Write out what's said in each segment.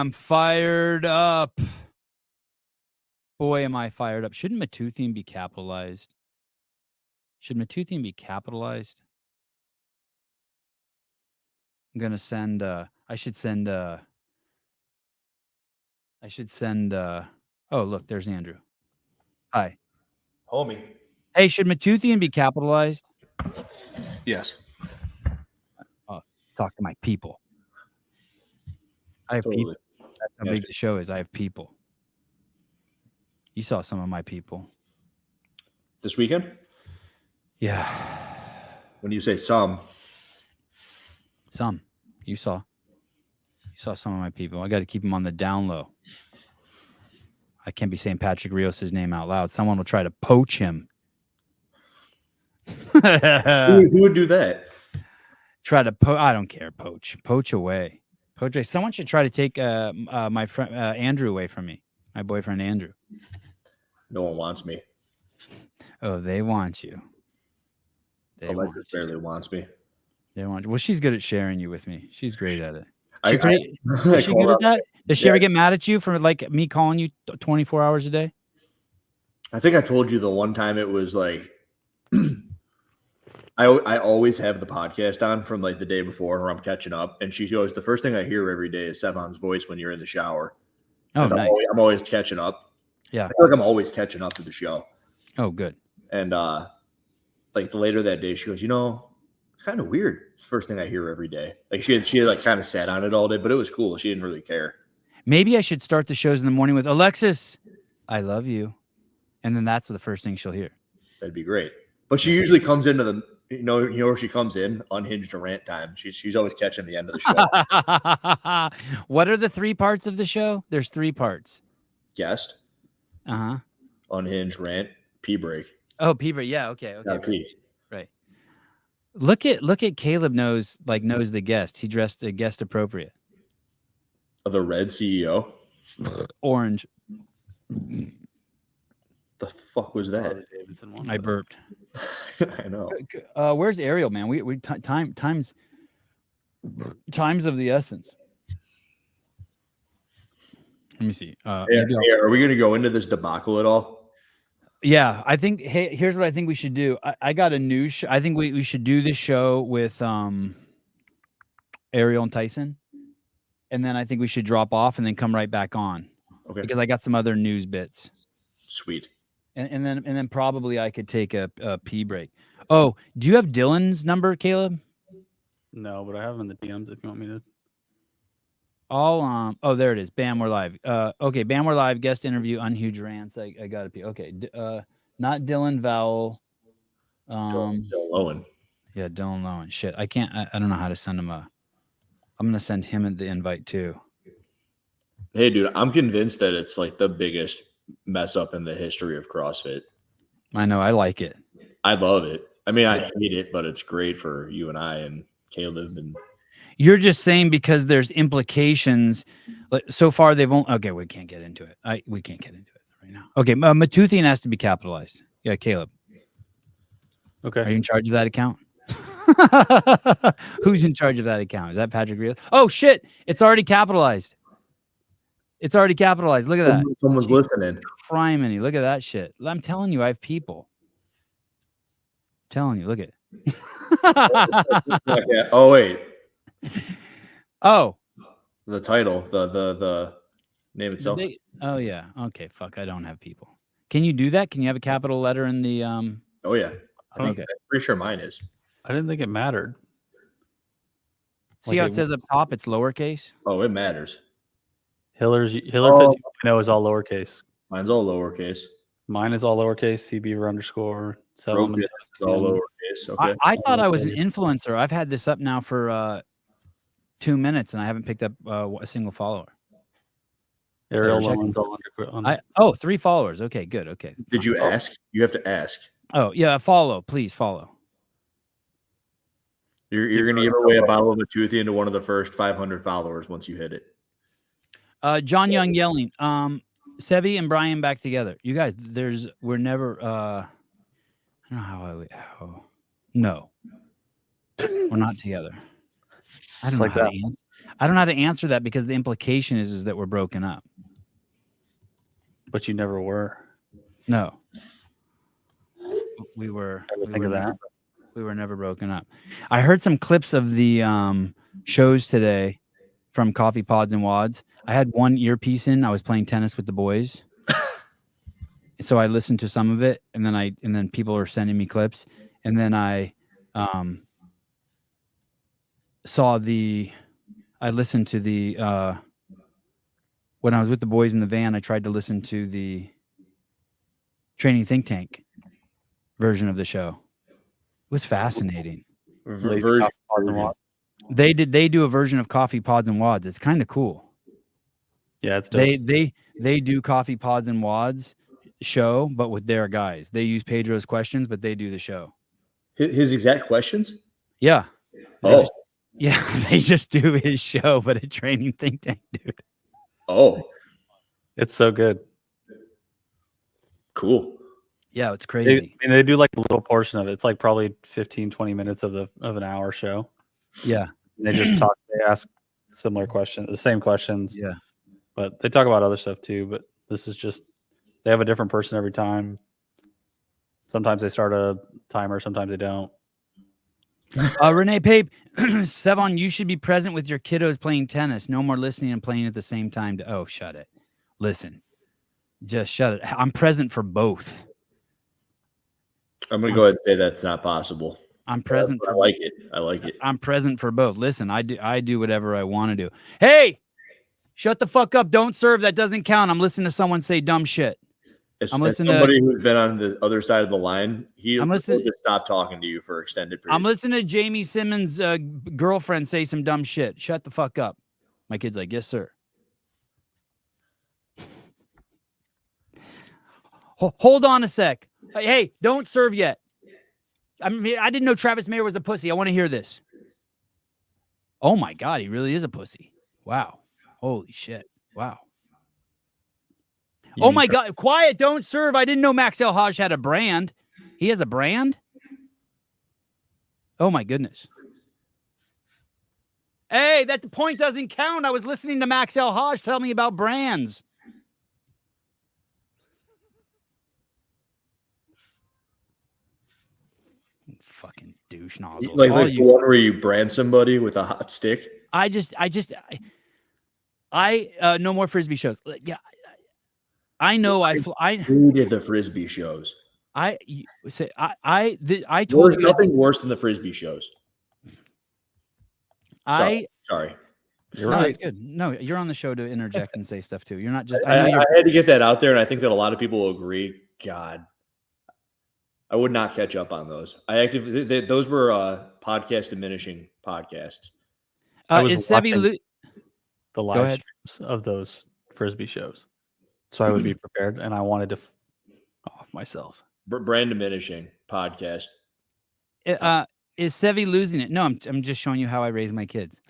I'm fired up. Boy, am I fired up. Shouldn't Matuthian be capitalized? Should Matuthian be capitalized? I'm going to send, I should send, oh, look, there's Andrew. Hi. Homie. Hey, should Matuthian be capitalized? Yes. Oh, talk to my people. I have people. That's how big the show is. I have people. You saw some of my people. This weekend? Yeah. When you say some. Some. You saw some of my people. I got to keep them on the down low. I can't be saying Patrick Rios' name out loud. Someone will try to poach him. Who would do that? Try to I don't care. Poach away. Poach away. Someone should try to take my friend Andrew away from me. My boyfriend Andrew. No one wants me. Oh, they want you. Alexis barely wants me. They want you. Well, she's good at sharing you with me. She's great at it. Is she good at that? Does she ever get mad at you for like me calling you 24 hours a day? I think I told you the one time it was like I always have the podcast on from like the day before where I'm catching up, and she goes, the first thing I hear every day is Sevon's voice when you're in the shower. Oh, nice. I'm always catching up. Yeah. I feel like I'm always catching up to the show. Oh, good. And like later that day, she goes, it's kind of weird. It's the first thing I hear every day. Like she had like kind of sat on it all day, but it was cool. She didn't really care. Maybe I should start the shows in the morning with Alexis, I love you. And then that's the first thing she'll hear. That'd be great. But she usually comes into the, you know where she comes in? Unhinged to rant time. She's always catching the end of the show. What are the 3 parts of the show? There's 3 parts. Guest. Uh-huh. Unhinged, rant, pee break. Oh, pee break. Yeah, okay. Pee. Right. Look at Caleb knows the guest. He dressed a guest appropriate. The red CEO. Orange. The fuck was that? I burped. I know. Where's Arielle, man? We times of the essence. Let me see. Are we going to go into this debacle at all? Yeah, I think. Hey, here's what I think we should do. I got a new show. I think we should do this show with Arielle and Tyson, and then I think we should drop off and then come right back on. Okay. Because I got some other news bits. Sweet. And then probably I could take a pee break. Oh, do you have Dylan's number, Caleb? No, but I have him in the DMs if you want me to. Oh, there it is. Bam, we're live. Okay, Bam, we're live. Guest interview, unhuge rants. I got to pee. Okay, not Dylan Vowell. Dylan Loewen. Yeah, Dylan Loewen. Shit, I can't. I don't know how to send him I'm gonna send him the invite too. Hey, dude, I'm convinced that it's like the biggest mess up in the history of CrossFit. I know. I like it. I love it. I mean, I hate it, but it's great for you and I and Caleb. And you're just saying because there's implications. So far, they've only. Okay, we can't get into it. We can't get into it right now. Okay, Matuthian has to be capitalized. Yeah, Caleb. Okay. Are you in charge of that account? Who's in charge of that account? Is that Patrick Rios? Oh shit! It's already capitalized. It's already capitalized. Look at that. Someone's listening. Criminy. Look at that shit. I'm telling you, I have people. I'm telling you, look at it. Oh, wait. Oh. The title, the name itself. Oh, yeah. Okay, fuck. I don't have people. Can you do that? Can you have a capital letter in the... Oh, yeah. Okay. I'm pretty sure mine is. I didn't think it mattered. See how it says up top? It's lowercase? Oh, it matters. Hiller 2.0 is all lowercase. Mine's all lowercase. Mine is all lowercase. CB_. All lowercase. Okay. I thought I was an influencer. I've had this up now for 2 minutes, and I haven't picked up a single follower. Arielle Loewen's all 3 followers. Okay, good. Okay. Did you ask? You have to ask. Oh, yeah. Follow. Please follow. You're going to give away a bottle of Matuthian to one of the first 500 followers once you hit it. John Young yelling. Sevi and Brian back together. You guys, we're never. I don't know no, we're not together. I don't know how to answer. I don't know how to answer that because the implication is that we're broken up. But you never were. No. We were. Think of that. We were never broken up. I heard some clips of the shows today from Coffee Pods and Wads. I had one earpiece in. I was playing tennis with the boys. So I listened to some of it, and then people were sending me clips, and then I listened to the when I was with the boys in the van, I tried to listen to the Training Think Tank version of the show. It was fascinating. They do a version of Coffee Pods and Wads. It's kind of cool. Yeah, it's dope. They do Coffee Pods and Wads show, but with their guys. They use Pedro's questions, but they do the show. His exact questions? Yeah. Oh. They just do his show, but a Training Think Tank, dude. Oh. It's so good. Cool. Yeah, it's crazy. They do like a little portion of it. It's like probably 15, 20 minutes of an hour show. Yeah. And they just talk, they ask similar questions, the same questions. Yeah. But they talk about other stuff too. But this is just, they have a different person every time. Sometimes they start a timer, sometimes they don't. Renee Pape, Sevon, you should be present with your kiddos playing tennis. No more listening and playing at the same time. Oh, shut it. Listen, just shut it. I'm present for both. I'm going to go ahead and say that's not possible. I'm present for I like it. I like it. I'm present for both. Listen, I do whatever I want to do. Hey, shut the fuck up. Don't serve. That doesn't count. I'm listening to someone say dumb shit. I'm listening to somebody who's been on the other side of the line. He'll just stop talking to you for extended periods. I'm listening to Jamie Simmons' girlfriend say some dumb shit. Shut the fuck up. My kid's like, yes, sir. Hold on a sec. Hey, don't serve yet. I mean, I didn't know Travis Mayer was a pussy. I want to hear this. Oh my God, he really is a pussy. Wow. Holy shit. Wow. Oh my God. Quiet. Don't serve. I didn't know Max El Haj had a brand. He has a brand? Oh my goodness. Hey, that point doesn't count. I was listening to Max El Haj tell me about brands. Fucking douche nozzles. Like the one where you brand somebody with a hot stick? No more Frisbee shows. Yeah. I know I hated the Frisbee shows. I told There's nothing worse than the Frisbee shows. Sorry. You're right. No, it's good. No, you're on the show to interject and say stuff too. You're not just. I had to get that out there, and I think that a lot of people will agree. God, I would not catch up on those. Those were podcast diminishing podcasts. Is Sevi the live streams of those Frisbee shows, so I would be prepared, and I wanted to off myself. Brand diminishing podcast. Is Sevi losing it? No, I'm just showing you how I raise my kids.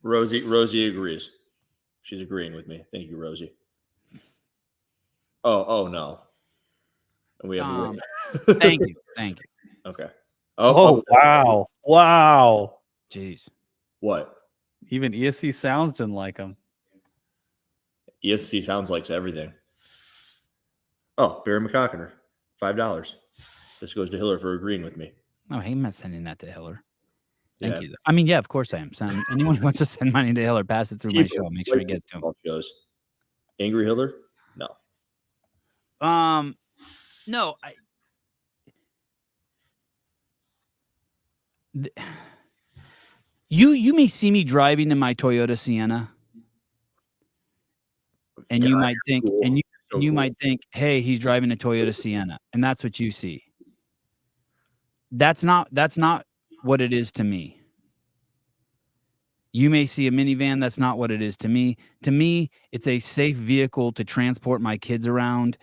Rosie agrees. She's agreeing with me. Thank you, Rosie. Oh no. We have thank you. Okay. Wow. Jeez. What? Even ESC Sounds didn't like him. ESC Sounds likes everything. Oh, Barry McCockiner, $5. This goes to Hiller for agreeing with me. Oh, hey, I'm not sending that to Hiller. Thank you. I mean, yeah, of course I am. Anyone who wants to send money to Hiller, pass it through my show. Make sure it gets to him. Shows. Angry Hiller? No. No. You may see me driving in my Toyota Sienna, and you might think, might think, hey, he's driving a Toyota Sienna, and that's what you see. That's not what it is to me. You may see a minivan. That's not what it is to me. To me, it's a safe vehicle to transport my kids around,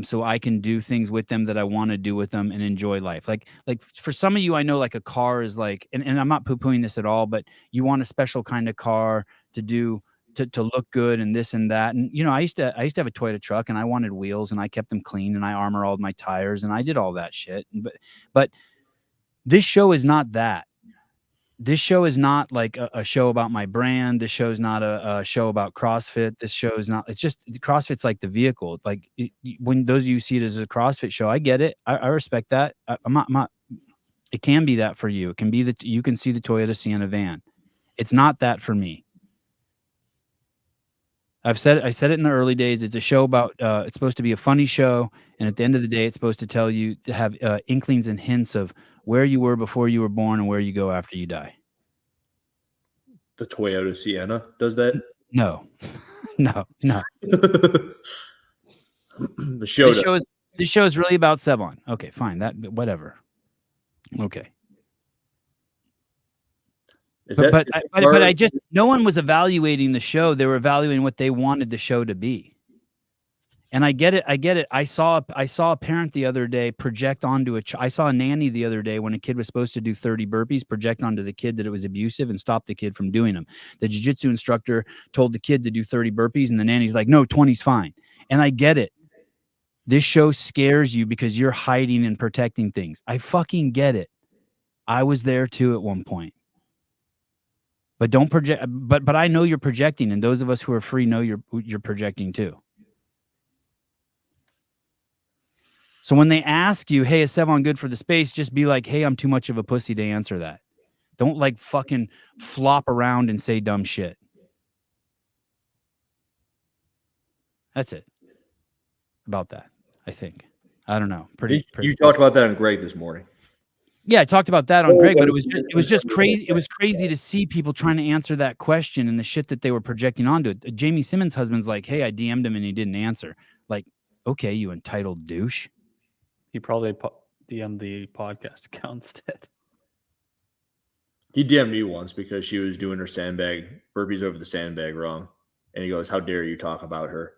so I can do things with them that I want to do with them and enjoy life. Like for some of you, I know like a car is like, and I'm not poo-pooing this at all, but you want a special kind of car to do to look good and this and that. And I used to have a Toyota truck, and I wanted wheels, and I kept them clean, and I armor all my tires, and I did all that shit. But This show is not that. This show is not like a show about my brand. This show is not a show about CrossFit. This show is not. It's just CrossFit's like the vehicle. Like when those of you see it as a CrossFit show, I get it. I respect that. I'm not. It can be that for you. It can be that you can see the Toyota Sienna van. It's not that for me. I said it in the early days. It's a show about. It's supposed to be a funny show, and at the end of the day, it's supposed to tell you to have inklings and hints of where you were before you were born and where you go after you die. The Toyota Sienna does that? No, no. The show. This show is really about Sevon. Okay, fine. That whatever. Okay. But I just no one was evaluating the show. They were evaluating what they wanted the show to be. And I get it. I saw a parent the other day project onto I saw a nanny the other day when a kid was supposed to do 30 burpees, project onto the kid that it was abusive and stop the kid from doing them. The jiu-jitsu instructor told the kid to do 30 burpees and the nanny's like, no, 20's fine. And I get it. This show scares you because you're hiding and protecting things. I fucking get it. I was there too at one point. But don't project. But I know you're projecting, and those of us who are free know you're projecting too. So when they ask you, "Hey, is Sevon good for the space?" Just be like, "Hey, I'm too much of a pussy to answer that." Don't like fucking flop around and say dumb shit. That's it. About that, I think. I don't know. Pretty. You talked about that on Greg this morning. Yeah, I talked about that on Greg, but it was just crazy. It was crazy to see people trying to answer that question and the shit that they were projecting onto it. Jamie Simmons' husband's like, "Hey, I DM'd him and he didn't answer." Like, okay, you entitled douche. He probably DM'd the podcast account instead. He DM'd me once because she was doing her sandbag burpees over the sandbag wrong, and he goes, "How dare you talk about her?"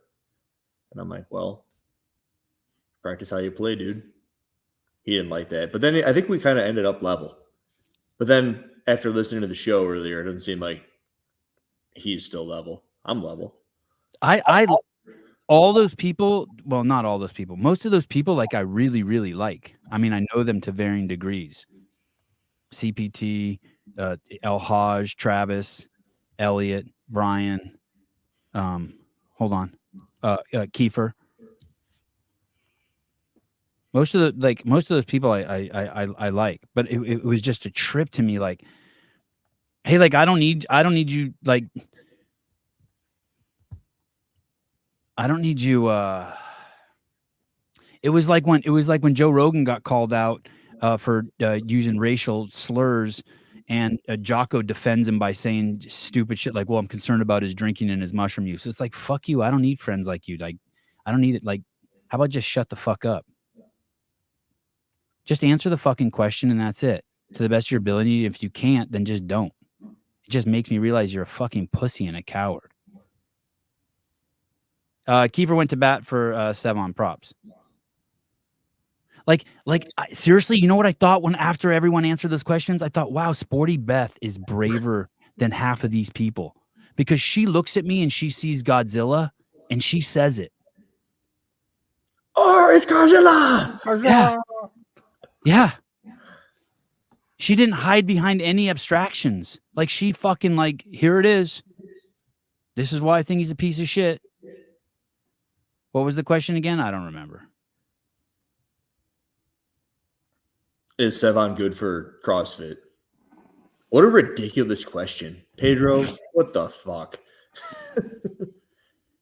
And I'm like, "Well, practice how you play, dude." He didn't like that. But then I think we kind of ended up level. But then after listening to the show earlier, it doesn't seem like he's still level. I'm level. I all those people, well, not all those people. Most of those people, like, I really, really like. I mean, I know them to varying degrees. CPT, El Haj, Travis, Elliot, Brian. Hold on. Kiefer. Most of those people I like, but it was just a trip to me. Like, hey, like I don't need you. Like, I don't need you. It was like when Joe Rogan got called out for using racial slurs, and Jocko defends him by saying stupid shit like, "Well, I'm concerned about his drinking and his mushroom use." It's like, fuck you. I don't need friends like you. Like, I don't need it. Like, how about just shut the fuck up? Just answer the fucking question and that's it. To the best of your ability. If you can't, then just don't. It just makes me realize you're a fucking pussy and a coward. Kiefer went to bat for Sevon. Props. Like, seriously, you know what I thought after everyone answered those questions? I thought, wow, Sporty Beth is braver than half of these people, because she looks at me and she sees Godzilla and she says it. Oh, it's Godzilla! Yeah. Yeah. She didn't hide behind any abstractions. Like, she fucking, like, here it is. This is why I think he's a piece of shit. What was the question again? I don't remember. Is Sevon good for CrossFit? What a ridiculous question. Pedro, what the fuck?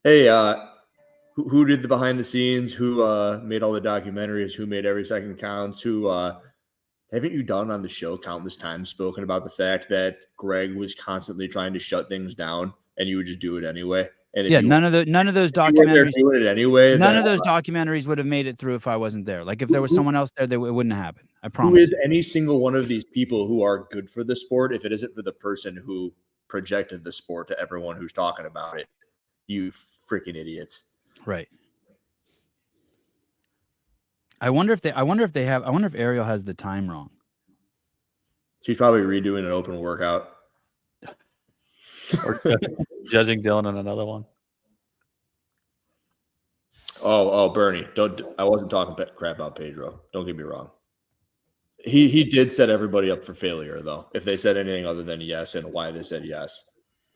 Hey, who did the behind the scenes? Who made all the documentaries? Who made Every Second Counts? Who haven't you done on the show countless times spoken about the fact that Greg was constantly trying to shut things down and you would just do it anyway? And yeah, none of those documentaries. Doing it anyway. None of those documentaries would have made it through if I wasn't there. Like, if there was someone else there, it wouldn't have happened. I promise. Who is any single one of these people who are good for the sport if it isn't for the person who projected the sport to everyone who's talking about it? You freaking idiots. Right. I wonder if Arielle has the time wrong. She's probably redoing an open workout. Or judging Dylan on another one. Oh, Bernie! I wasn't talking crap about Pedro. Don't get me wrong. He did set everybody up for failure, though. If they said anything other than yes and why they said yes,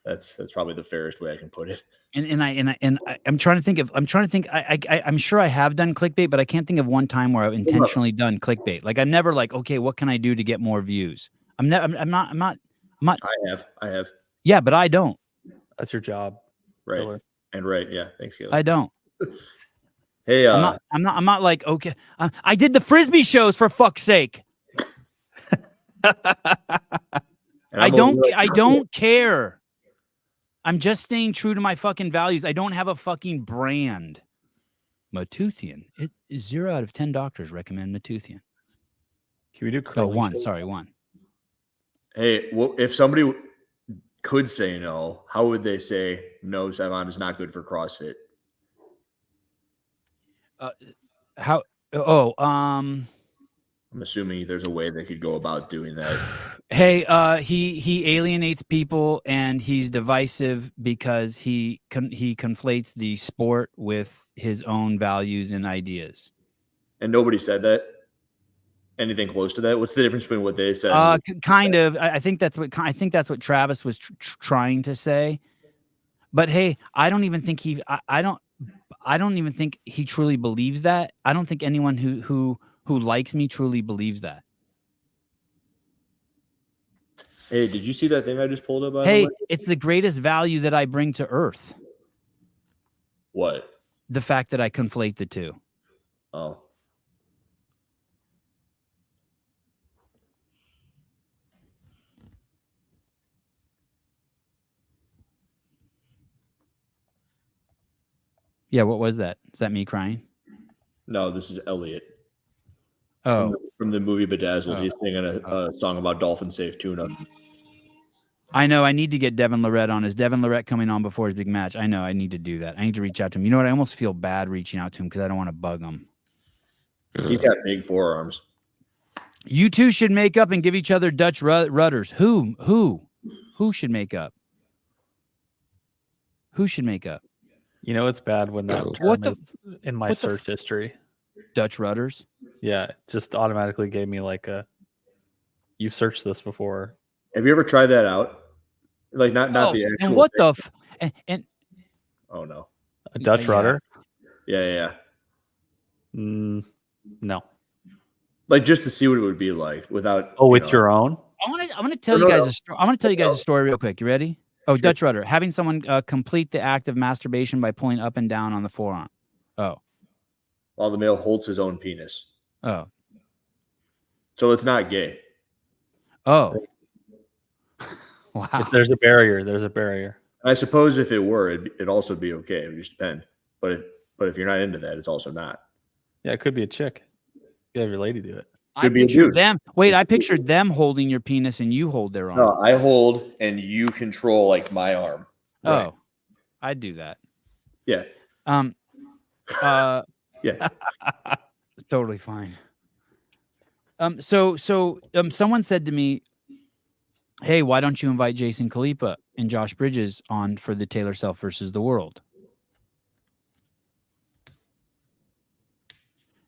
that's probably the fairest way I can put it. I'm trying to think. I'm sure I have done clickbait, but I can't think of one time where I've intentionally done clickbait. Like I'm never like, okay, what can I do to get more views? I'm not. I have. Yeah, but I don't. That's your job. Right. Killer. And right. Yeah. Thanks, Caleb. I don't. Hey, I'm not like, okay. I did the Frisbee shows for fuck's sake. I don't care. I'm just staying true to my fucking values. I don't have a fucking brand. Matoothian. 0 out of 10 doctors recommend Matoothian. Can we do curling? One. Sorry, one. Hey, well, if somebody could say no, how would they say no? Savon is not good for CrossFit. I'm assuming there's a way they could go about doing that. Hey, he alienates people and he's divisive because he conflates the sport with his own values and ideas. And nobody said that. Anything close to that? What's the difference between what they said? Kind of. I think that's what Travis was trying to say. But hey, I don't even think I don't even think he truly believes that. I don't think anyone who likes me truly believes that. Hey, did you see that thing I just pulled up? Hey, it's the greatest value that I bring to Earth. What? The fact that I conflate the two. Oh. Yeah, what was that? Is that me crying? No, this is Elliot. Oh. From the movie Bedazzled. He's singing a song about dolphin safe tuna. I know. I need to get Devin Lorette on. Is Devin Lorette coming on before his big match? I know. I need to do that. I need to reach out to him. You know what? I almost feel bad reaching out to him because I don't want to bug him. He's got big forearms. You two should make up and give each other Dutch rudders. Who should make up? Who should make up? You know it's bad when that term is in my search history. Dutch rudders? Yeah, it just automatically gave me like you've searched this before. Have you ever tried that out? Like not the actual. And what and oh no, a Dutch rudder? Yeah. No. Like just to see what it would be like without. Oh, with your own? I want to tell you guys a story. I want to tell you guys a story real quick. You ready? Oh, sure. Dutch rudder. Having someone complete the act of masturbation by pulling up and down on the forearm. Oh. While the male holds his own penis. Oh. So it's not gay. Oh. Wow. There's a barrier. I suppose if it were, it'd also be okay. It would just depend. But if you're not into that, it's also not. Yeah, it could be a chick. You have your lady do it. I pictured them. Wait, I pictured them holding your penis and you hold their arm. No, I hold and you control like my arm. Right. Oh, I'd do that. Yeah. Yeah. Totally fine. So someone said to me, hey, why don't you invite Jason Khalipa and Josh Bridges on for the Taylor Self versus the World?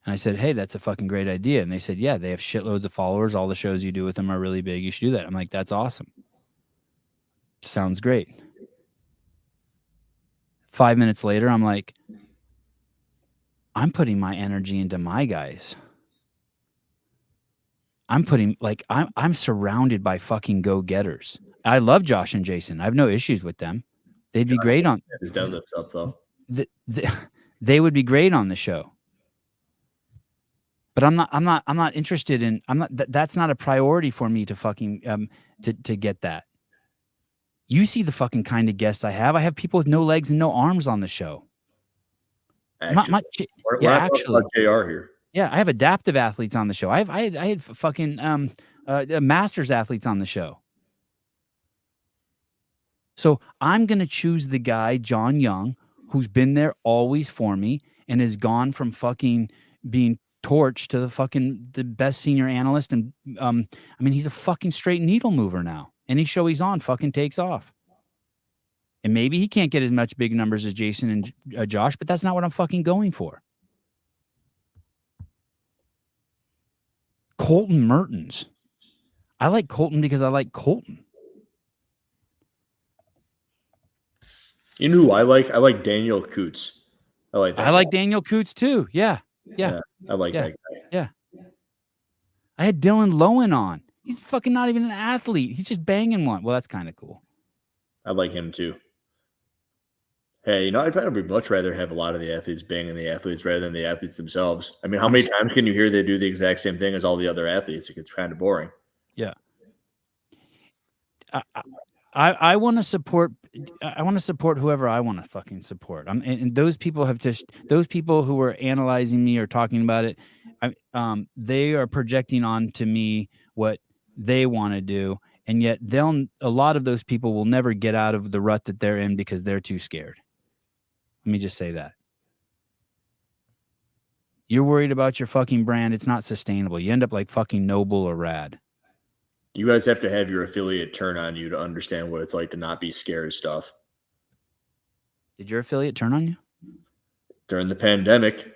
And I said, hey, that's a fucking great idea. And they said, yeah, they have shitloads of followers. All the shows you do with them are really big. You should do that. I'm like, that's awesome. Sounds great. 5 minutes later, I'm like, I'm putting my energy into my guys. I'm surrounded by fucking go-getters. I love Josh and Jason. I have no issues with them. They'd be great on his deadlifts up though. They would be great on the show. But I'm not interested in, that's not a priority for me to fucking, to get that. You see the fucking kind of guests I have. I have people with no legs and no arms on the show. Actually, actually, JR here. Yeah, I have adaptive athletes on the show. I had fucking masters athletes on the show. So I'm gonna choose the guy, John Young, who's been there always for me and has gone from fucking being torched to the best senior analyst. And I mean, he's a fucking straight needle mover now. Any show he's on fucking takes off. And maybe he can't get as much big numbers as Jason and Josh, but that's not what I'm fucking going for. Colton Mertens. I like Colton because I like Colton. You know who I like? I like Daniel Coots. I like that. I like guy. Daniel Coots too. Yeah. I like Yeah. that guy. Yeah. I had Dylan Loewen on. He's fucking not even an athlete. He's just banging one. Well, that's kind of cool. I like him too. Hey, you know, I'd probably much rather have a lot of the athletes banging the athletes rather than the athletes themselves. I mean, how many times can you hear they do the exact same thing as all the other athletes? It gets kind of boring. Yeah. I want to support. I want to support whoever I want to fucking support. And those people those people who are analyzing me or talking about it, they are projecting onto me what they want to do, and yet a lot of those people will never get out of the rut that they're in because they're too scared. Let me just say that. You're worried about your fucking brand. It's not sustainable. You end up like fucking Noble or Rad. You guys have to have your affiliate turn on you to understand what it's like to not be scared of stuff. Did your affiliate turn on you? During the pandemic,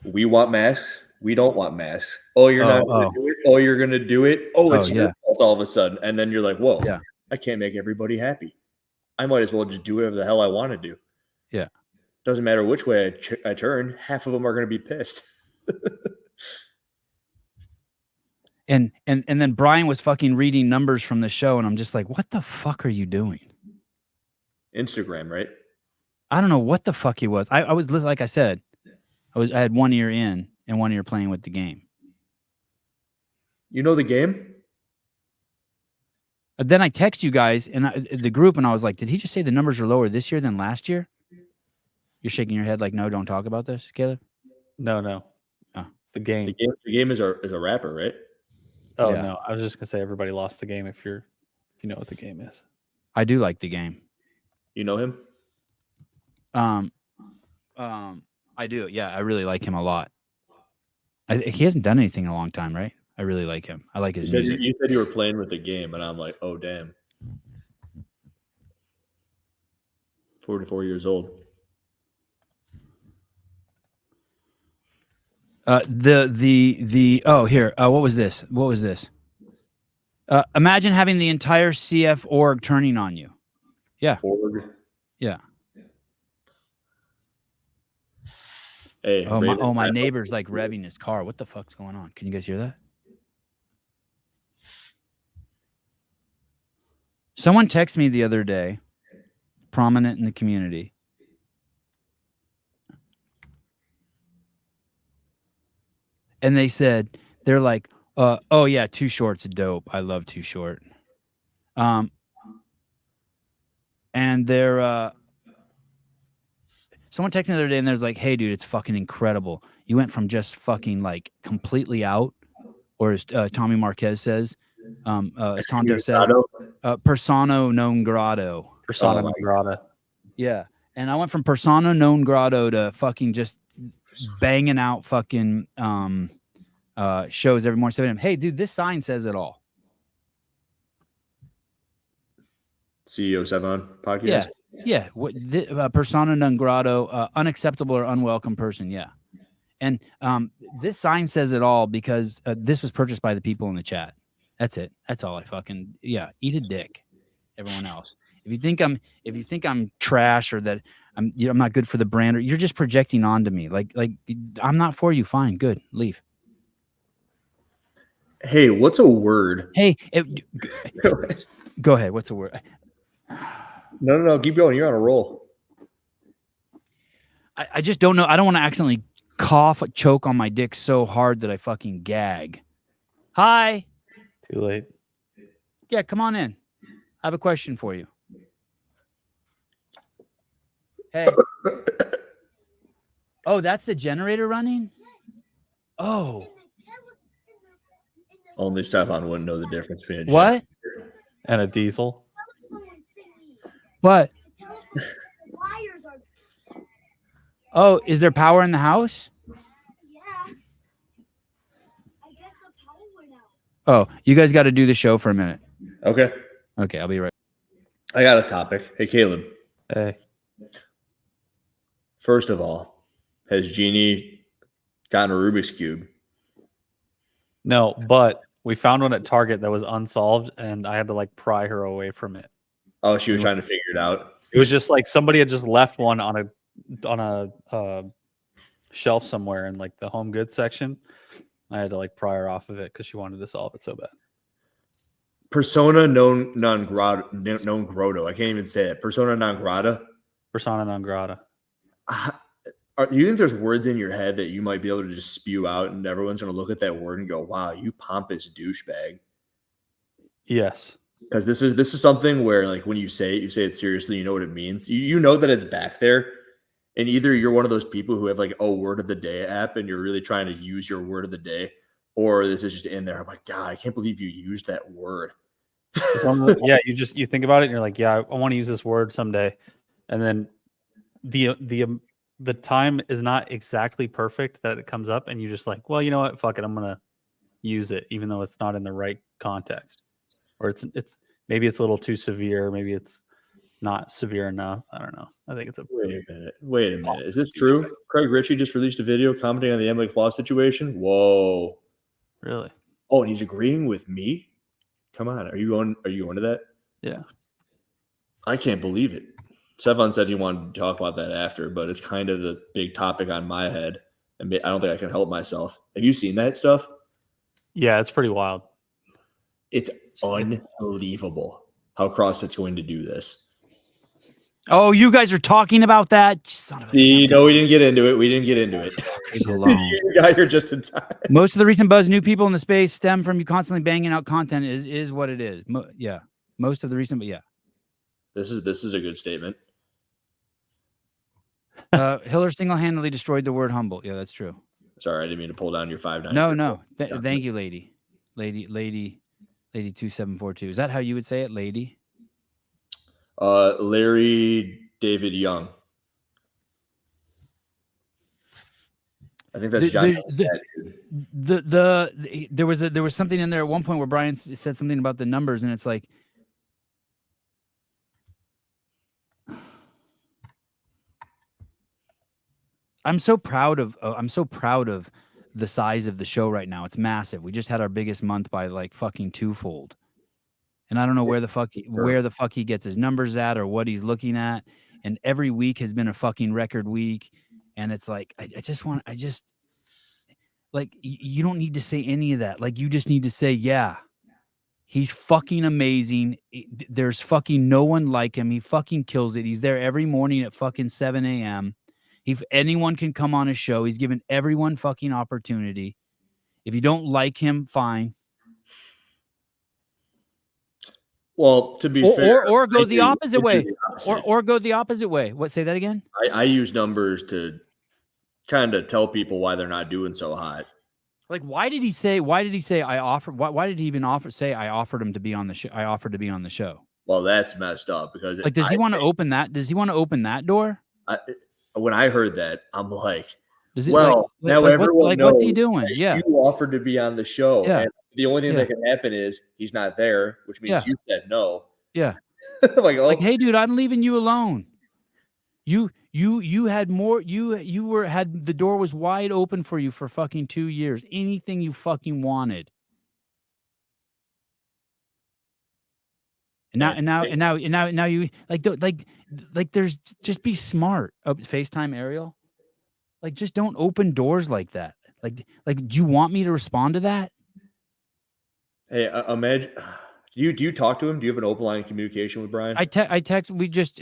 we want masks. We don't want masks. Oh, you're not going to do it? Oh, you're going to do it? Oh, it's your fault all of a sudden. And then you're like, whoa, I can't make everybody happy. I might as well just do whatever the hell I want to do. Yeah. Doesn't matter which way I turn. Half of them are going to be pissed. And then Brian was fucking reading numbers from the show, and I'm just like, what the fuck are you doing? Instagram, right? I don't know what the fuck he was. I was like I said, I had 1 ear in and 1 ear playing with the game. You know the game? Then I text you guys and the group, and I was like, did he just say the numbers are lower this year than last year? You're shaking your head like, no, don't talk about this, Caleb? No. Oh. The game. The game is a rapper, right? Oh, yeah. No. I was just going to say everybody lost the game if you know what the game is. I do like the game. You know him? I do. Yeah, I really like him a lot. He hasn't done anything in a long time, right? I really like him. I like his music. You said you were playing with the game, and I'm like, oh, damn. 44 years old. Here. What was this? Imagine having the entire CF org turning on you. Yeah. Org. Yeah. Hey. My neighbor's like revving his car. What the fuck's going on? Can you guys hear that? Someone texted me the other day, prominent in the community. And they said, they're like, oh yeah, Too Short's dope. I love Too Short. And they're someone texted me the other day and there's like, hey dude, it's fucking incredible. You went from just fucking like completely out, or as Tommy Marquez says, as Tonto says, persona non grata. Persona non grata. Yeah. And I went from persona non grata to fucking just banging out fucking shows every morning, 7 a.m. Hey, dude, this sign says it all. CEO 7 podcast. Yeah. What persona non grata, unacceptable or unwelcome person. Yeah. And this sign says it all because this was purchased by the people in the chat. That's it. That's all I fucking eat a dick. Everyone else. If you think I'm trash or that I'm not good for the brand, or you're just projecting onto me. Like I'm not for you. Fine, good, leave. Hey, what's a word? Hey, go ahead. What's a word? No. Keep going. You're on a roll. I just don't know. I don't want to accidentally choke on my dick so hard that I fucking gag. Hi. Too late. Yeah, come on in. I have a question for you. Hey. Oh, that's the generator running? Oh. Only Stefan wouldn't know the difference between a what? And a diesel. What? Oh, is there power in the house? Yeah. I guess the power went out. Oh, you guys got to do the show for a minute. Okay, I'll be right. I got a topic. Hey, Caleb. Hey. First of all, has Jeannie gotten a Rubik's Cube? No, but we found one at Target that was unsolved, and I had to like pry her away from it. Oh, she was trying to figure it out. It was just like somebody had just left one on a shelf somewhere in like the home goods section. I had to like pry her off of it because she wanted to solve it so bad. Persona non grata. Non grotto. I can't even say it. Persona non grata. Persona non grata. Do you think there's words in your head that you might be able to just spew out and everyone's going to look at that word and go, wow, you pompous douchebag? Yes. Because this is something where, like, when you say it seriously, you know what it means. You know that it's back there. And either you're one of those people who have like a word of the day app and you're really trying to use your word of the day, or this is just in there. I'm like, God, I can't believe you used that word. Yeah, you think about it and you're like, yeah, I want to use this word someday. And then the time is not exactly perfect that it comes up, and you just like, well, you know what? Fuck it. I'm gonna use it, even though it's not in the right context. Or it's maybe it's a little too severe, maybe it's not severe enough. I don't know. I think it's a Wait a minute. Is this true? Craig Ritchie just released a video commenting on the Emily Claw situation. Whoa. Really? Oh, and he's agreeing with me? Come on. Are you onto that? Yeah. I can't believe it. Sevon said he wanted to talk about that after, but it's kind of the big topic on my head. And I don't think I can help myself. Have you seen that stuff? Yeah, it's pretty wild. It's unbelievable how CrossFit's going to do this. Oh, you guys are talking about that? See, no, we didn't get into it. You got here just in time. Most of the recent buzz new people in the space stem from you constantly banging out content is what it is. Yeah. Most of the recent, but yeah. This is a good statement. Hiller single-handedly destroyed the word humble. Yeah, that's true. Sorry, I didn't mean to pull down your 5'9". No. Thank you, lady 2742. Is that how you would say it, lady? Larry David Young. I think that's John. There was something in there at one point where Brian said something about the numbers, and it's like, I'm so proud of the size of the show right now. It's massive. We just had our biggest month by like fucking twofold. And I don't know where the fuck he gets his numbers at or what he's looking at. And every week has been a fucking record week. And it's like, you don't need to say any of that. Like, you just need to say, yeah, he's fucking amazing. There's fucking no one like him. He fucking kills it. He's there every morning at fucking 7 a.m. If anyone can come on his show, he's given everyone fucking opportunity. If you don't like him, fine. Well, to be fair, or go the opposite way, or go the opposite way. What? Say that again. I use numbers to kind of tell people why they're not doing so hot. Like, why did he say I offered? Why did he even say I offered him to be on the show? I offered to be on the show. Well, that's messed up because like, does he want to open that? Does he want to open that door? When I heard that, I'm like, now everyone knows what's he doing? Yeah, you offered to be on the show. Yeah. And the only thing that can happen is he's not there, which means you said no. Yeah. like, hey, dude, I'm leaving you alone. You had more. You had the door was wide open for you for fucking 2 years. Anything you fucking wanted. And now you like there's just be smart. Oh, FaceTime Arielle. Like, just don't open doors like that. Like do you want me to respond to that? Hey, imagine. Do you talk to him? Do you have an open line of communication with Brian? I text. We just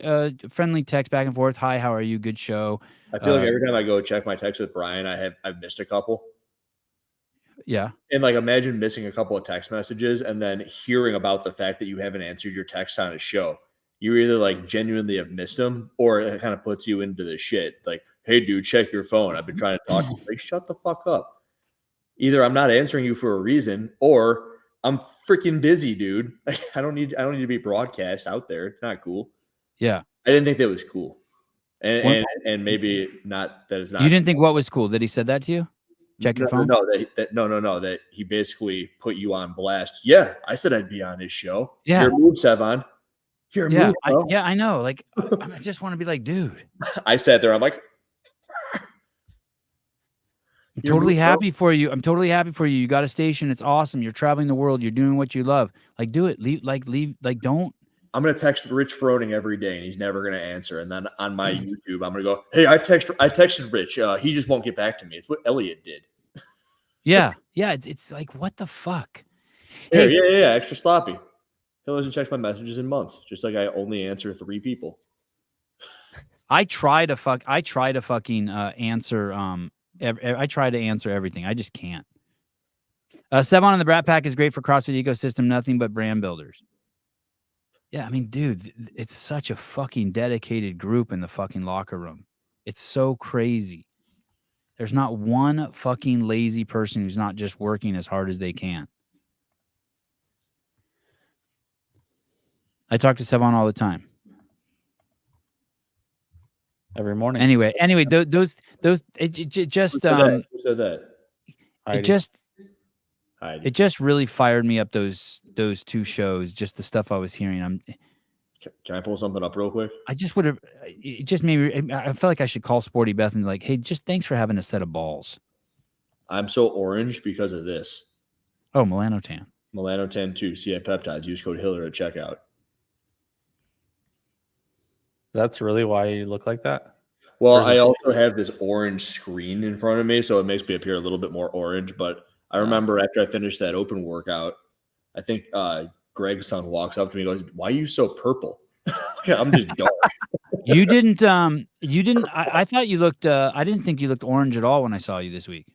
friendly text back and forth. Hi, how are you? Good show. I feel like every time I go check my text with Brian, I've missed a couple. Yeah. And like, imagine missing a couple of text messages and then hearing about the fact that you haven't answered your text on a show. You either like genuinely have missed them, or it kind of puts you into the shit. Like, hey, dude, check your phone. I've been trying to talk to you. Like, shut the fuck up. Either I'm not answering you for a reason, or I'm freaking busy, dude. I don't need to be broadcast out there. It's not cool. Yeah. I didn't think that was cool. And maybe not that it's not. You didn't think what was cool? That he said that to you? Check your phone? No, that he basically put you on blast. Yeah, I said I'd be on his show. Yeah. Your move, Sevon. Your move, bro. I know. Like, I just want to be like, dude. I sat there. I'm like, I'm You're totally moving up. happy for you. I'm totally happy for you. You got a station. It's awesome. You're traveling the world. You're doing what you love. Like, do it. Leave. Don't. I'm gonna text Rich Froning every day, and he's never gonna answer. And then on my YouTube, I'm gonna go, "Hey, I texted Rich. He just won't get back to me." It's what Elliot did. Yeah. It's like, what the fuck? Yeah, Hey, yeah. Extra sloppy. He doesn't check my messages in months. Just like I only answer 3 people. I try to fucking answer. I try to answer everything. I just can't. Sevon and the Brat Pack is great for CrossFit ecosystem. Nothing but brand builders. Yeah, I mean, dude, it's such a fucking dedicated group in the fucking locker room. It's so crazy. There's not one fucking lazy person who's not just working as hard as they can. I talk to Sevon all the time. Every morning. Anyway, those it just Who said that? it just Heidi. it just really fired me up those 2 shows. Just the stuff I was hearing. Can I pull something up real quick? I just would have. It just made me. I felt like I should call Sporty Beth and be like, hey, just thanks for having a set of balls. I'm so orange because of this. Oh, Melanotan. Melanotan 2 CI peptides. Use code Hiller at checkout. That's really why you look like that? Well, Or is I it- also have this orange screen in front of me, so it makes me appear a little bit more orange. But I remember after I finished that open workout, I think Greg's son walks up to me and goes, "Why are you so purple?" I'm just dark. You didn't. I thought you looked. I didn't think you looked orange at all when I saw you this week.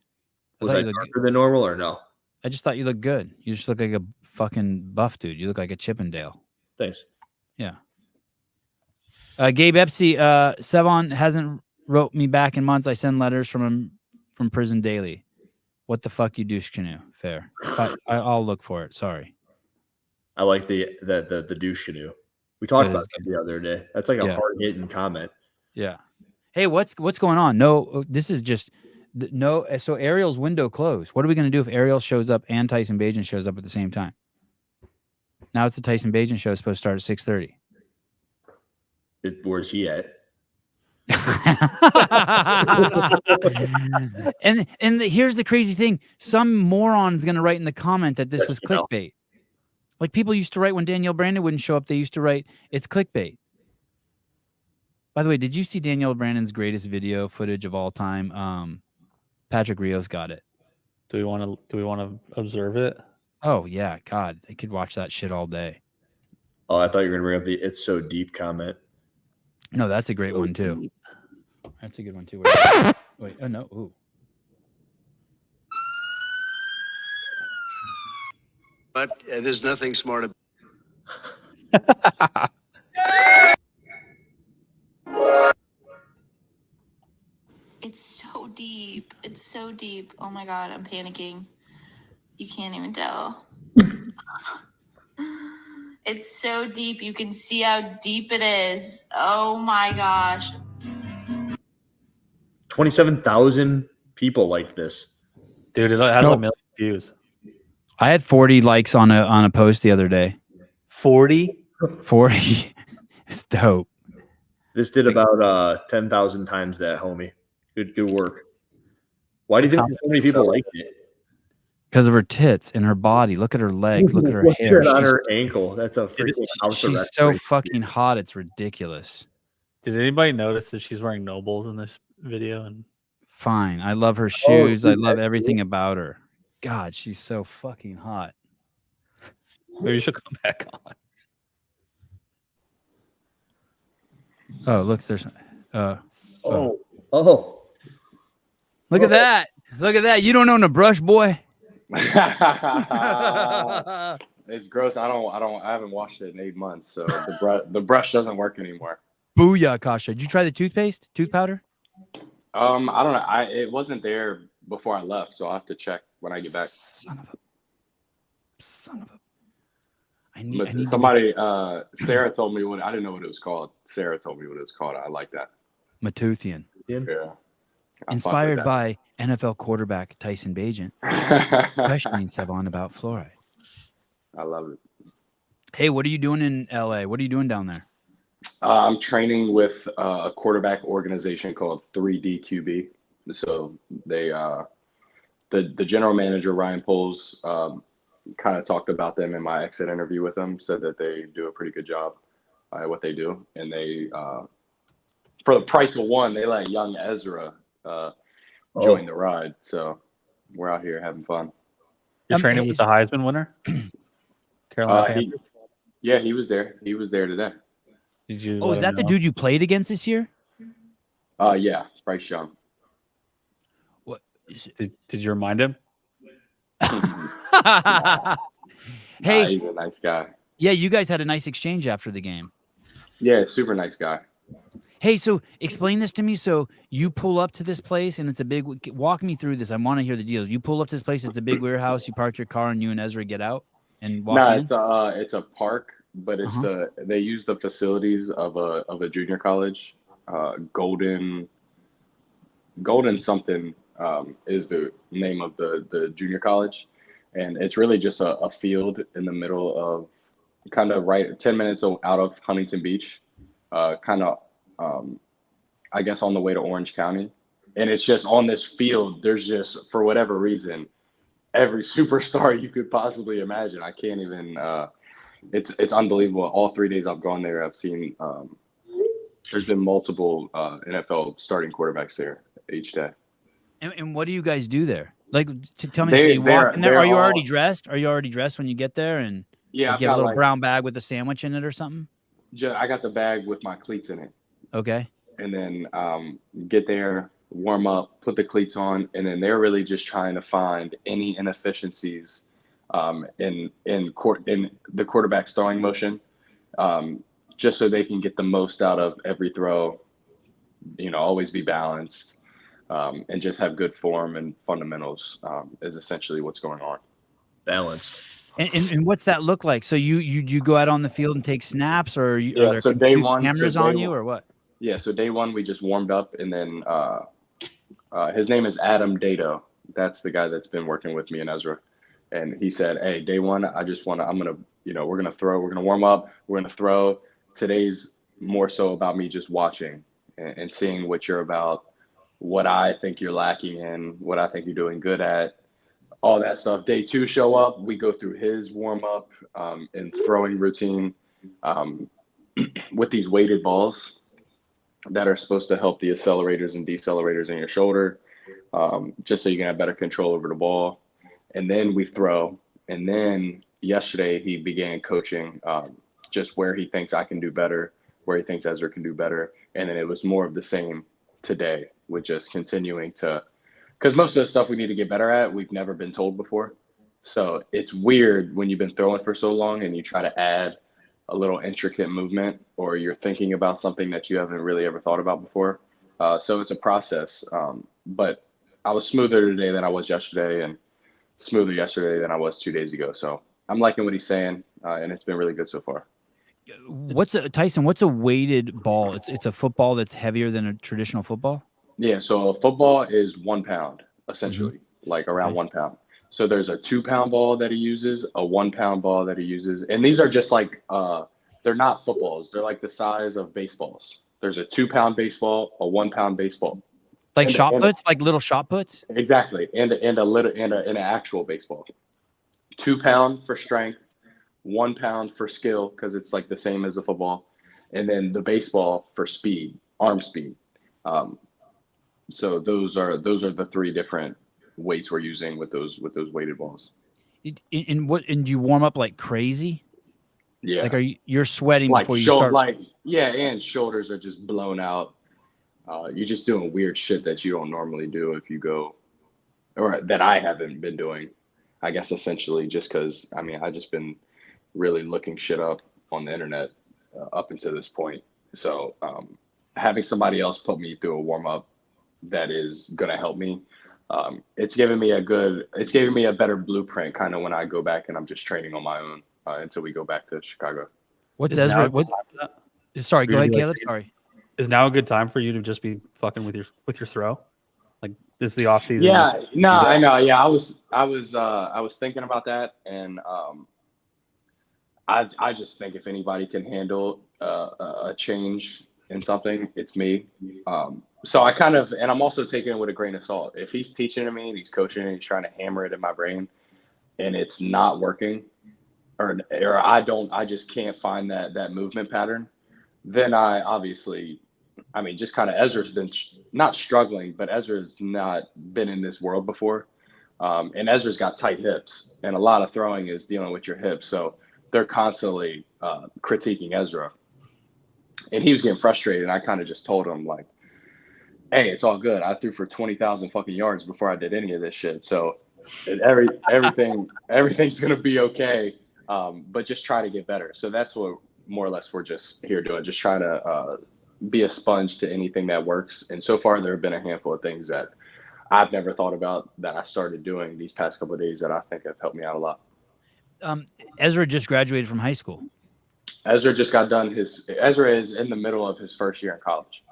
Was I you looked, darker than normal or no? I just thought you looked good. You just look like a fucking buff dude. You look like a Chippendale. Thanks. Yeah. Gabe Epsy, Sevon hasn't wrote me back in months. I send letters from him from prison daily. What the fuck, you douche canoe? Fair. I'll look for it. Sorry. I like the douche canoe. We talked That about is that the other day. That's like a Yeah. hard hitting comment. Yeah. Hey, what's going on? No, this is just no. So Arielle's window closed. What are we going to do if Arielle shows up and Tyson Bagent shows up at the same time? Now it's the Tyson Bagent show. It's supposed to start at 6:30. Where's he at? and here's the crazy thing: some moron's going to write in the comment that this Yes, was you know. clickbait. Like people used to write when Danielle Brandon wouldn't show up. They used to write, "It's clickbait." By the way, did you see Danielle Brandon's greatest video footage of all time? Patrick Rios got it. Do we want to observe it? Oh yeah, God, I could watch that shit all day. Oh, I thought you were gonna bring up the "It's so deep" comment. No, that's a great one too. That's a good one too. Wait, oh no, ooh. But there's nothing smart about It's so deep. It's so deep. Oh my God, I'm panicking. You can't even tell. It's so deep. You can see how deep it is. Oh my gosh. 27,000 people like this. Dude, it has No. a million views. I had 40 likes on a post the other day. 40? 40. It's dope. This did about 10,000 times that, homie. Good work. Why do you think so many people liked it? Because of her tits and her body. Look at her legs. Look at her What's hair. that on She's, her ankle? That's a freaking house she's arrest so right fucking hot. It's ridiculous. Did anybody notice that she's wearing Nobles in this video? And Fine. I love her shoes. I dude, love that's everything about her. God, she's so fucking hot. maybe she'll come back on. Oh, look, there's Oh. look at that. Look at that. You don't own a brush, boy. It's gross. I haven't washed it in 8 months, so the brush doesn't work anymore. Booyah, Kasha. Did you try the tooth powder? I don't know. It wasn't there before I left, so I'll have to check when I get back. Son of a. I But need somebody, Sarah told me I didn't know what it was called. Sarah told me what it was called. I like that. Matuthian. Yeah. I fuck with Inspired that. by NFL quarterback Tyson Bagent, questioning Sevon about fluoride. I love it. Hey, what are you doing in LA? What are you doing down there? I'm training with a quarterback organization called 3D QB. So they the general manager Ryan Poles kind of talked about them in my exit interview with them. Said that they do a pretty good job at what they do, and they for the price of one, they let young Ezra join the ride. So we're out here having fun. You're training with the Heisman winner, Carolina Panthers. He was there. He was there today. Did you? Oh, is that the dude you played against this year? Yeah, Bryce Young. What? Did you remind him? Hey, he's a nice guy. yeah, you guys had a nice exchange after the game. Yeah, super nice guy. Hey, so explain this to me. So you pull up to this place and it's a big, walk me through this. I want to hear the deals. You pull up to this place, it's a big warehouse. You park your car and you and Ezra get out and walk in? It's a park, but it's they use the facilities of a junior college. Golden something is the name of the junior college. And it's really just a field in the middle of kind of right 10 minutes out of Huntington Beach, I guess on the way to Orange County. And it's just on this field, there's just, for whatever reason, every superstar you could possibly imagine. I can't even, it's unbelievable. All 3 days I've gone there, I've seen, there's been multiple NFL starting quarterbacks there each day. And what do you guys do there? Like, tell me, They- so you walk in there. they're Are you all- already dressed? Are you already dressed when you get there? And Yeah, like, I've you have a got little brown bag with a sandwich in it or something? I got the bag with my cleats in it. Okay. And then get there, warm up, put the cleats on, and then they're really just trying to find any inefficiencies in the quarterback's throwing motion, just so they can get the most out of every throw. Always be balanced, and just have good form and fundamentals is essentially what's going on. Balanced. And what's that look like? So you go out on the field and take snaps, or are there so day one, cameras on you, or what? Yeah, so day one we just warmed up, and then his name is Adam Dato. That's the guy that's been working with me and Ezra. And he said, hey, day one, we're gonna throw, we're gonna warm up, we're gonna throw. Today's more so about me just watching and seeing what you're about, what I think you're lacking in, what I think you're doing good at, all that stuff. Day two, show up, we go through his warm up and throwing routine with these weighted balls that are supposed to help the accelerators and decelerators in your shoulder, just so you can have better control over the ball. And then we throw. And then yesterday he began coaching just where he thinks I can do better, where he thinks Ezra can do better. And then it was more of the same today, with just continuing to, because most of the stuff we need to get better at, we've never been told before. So it's weird when you've been throwing for so long and you try to add a little intricate movement, or you're thinking about something that you haven't really ever thought about before. So it's a process. But I was smoother today than I was yesterday, and smoother yesterday than I was 2 days ago. So I'm liking what he's saying, and it's been really good so far. Tyson, what's a weighted ball? It's a football that's heavier than a traditional football? Yeah, so a football is 1 pound, essentially, like around 1 pound. So there's a 2 pound ball that he uses, a 1 pound ball that he uses. And these are just like, they're not footballs. They're like the size of baseballs. There's a 2 pound baseball, a 1 pound baseball. Like shot puts, like little shot puts? Exactly. And an actual baseball. 2 pound for strength, 1 pound for skill, because it's like the same as a football. And then the baseball for speed, arm speed. So those are the 3 different weights we're using with those weighted balls. And do you warm up like crazy? Yeah. Like you're sweating like before you start? And shoulders are just blown out. You're just doing weird shit that you don't normally do if you go, or that I haven't been doing, I guess, essentially, just because, I just been really looking shit up on the internet up until this point. So having somebody else put me through a warm up that is going to help me, it's giving me a better blueprint kind of when I go back and I'm just training on my own until we go back to Chicago. What's Ezra? Sorry, go ahead, Caleb. Sorry. Is now a good time for you to just be fucking with your throw? Like, this is the off season. Yeah, no, I know. Yeah, I was thinking about that, and I just think if anybody can handle a change in something, it's me. So I kind of, and I'm also taking it with a grain of salt. If he's teaching to me and he's coaching and he's trying to hammer it in my brain and it's not working, or I just can't find that movement pattern, then I obviously, I mean, just kind of Ezra's been not struggling, but Ezra's not been in this world before. And Ezra's got tight hips, and a lot of throwing is dealing with your hips. So they're constantly critiquing Ezra. And he was getting frustrated, and I kind of just told him, like, hey, it's all good. I threw for 20,000 fucking yards before I did any of this shit. So everything's going to be okay, but just try to get better. So that's what more or less we're just here doing, just trying to be a sponge to anything that works. And so far, there have been a handful of things that I've never thought about that I started doing these past couple of days that I think have helped me out a lot. Ezra just graduated from high school. Ezra just got done Ezra is in the middle of his first year in college.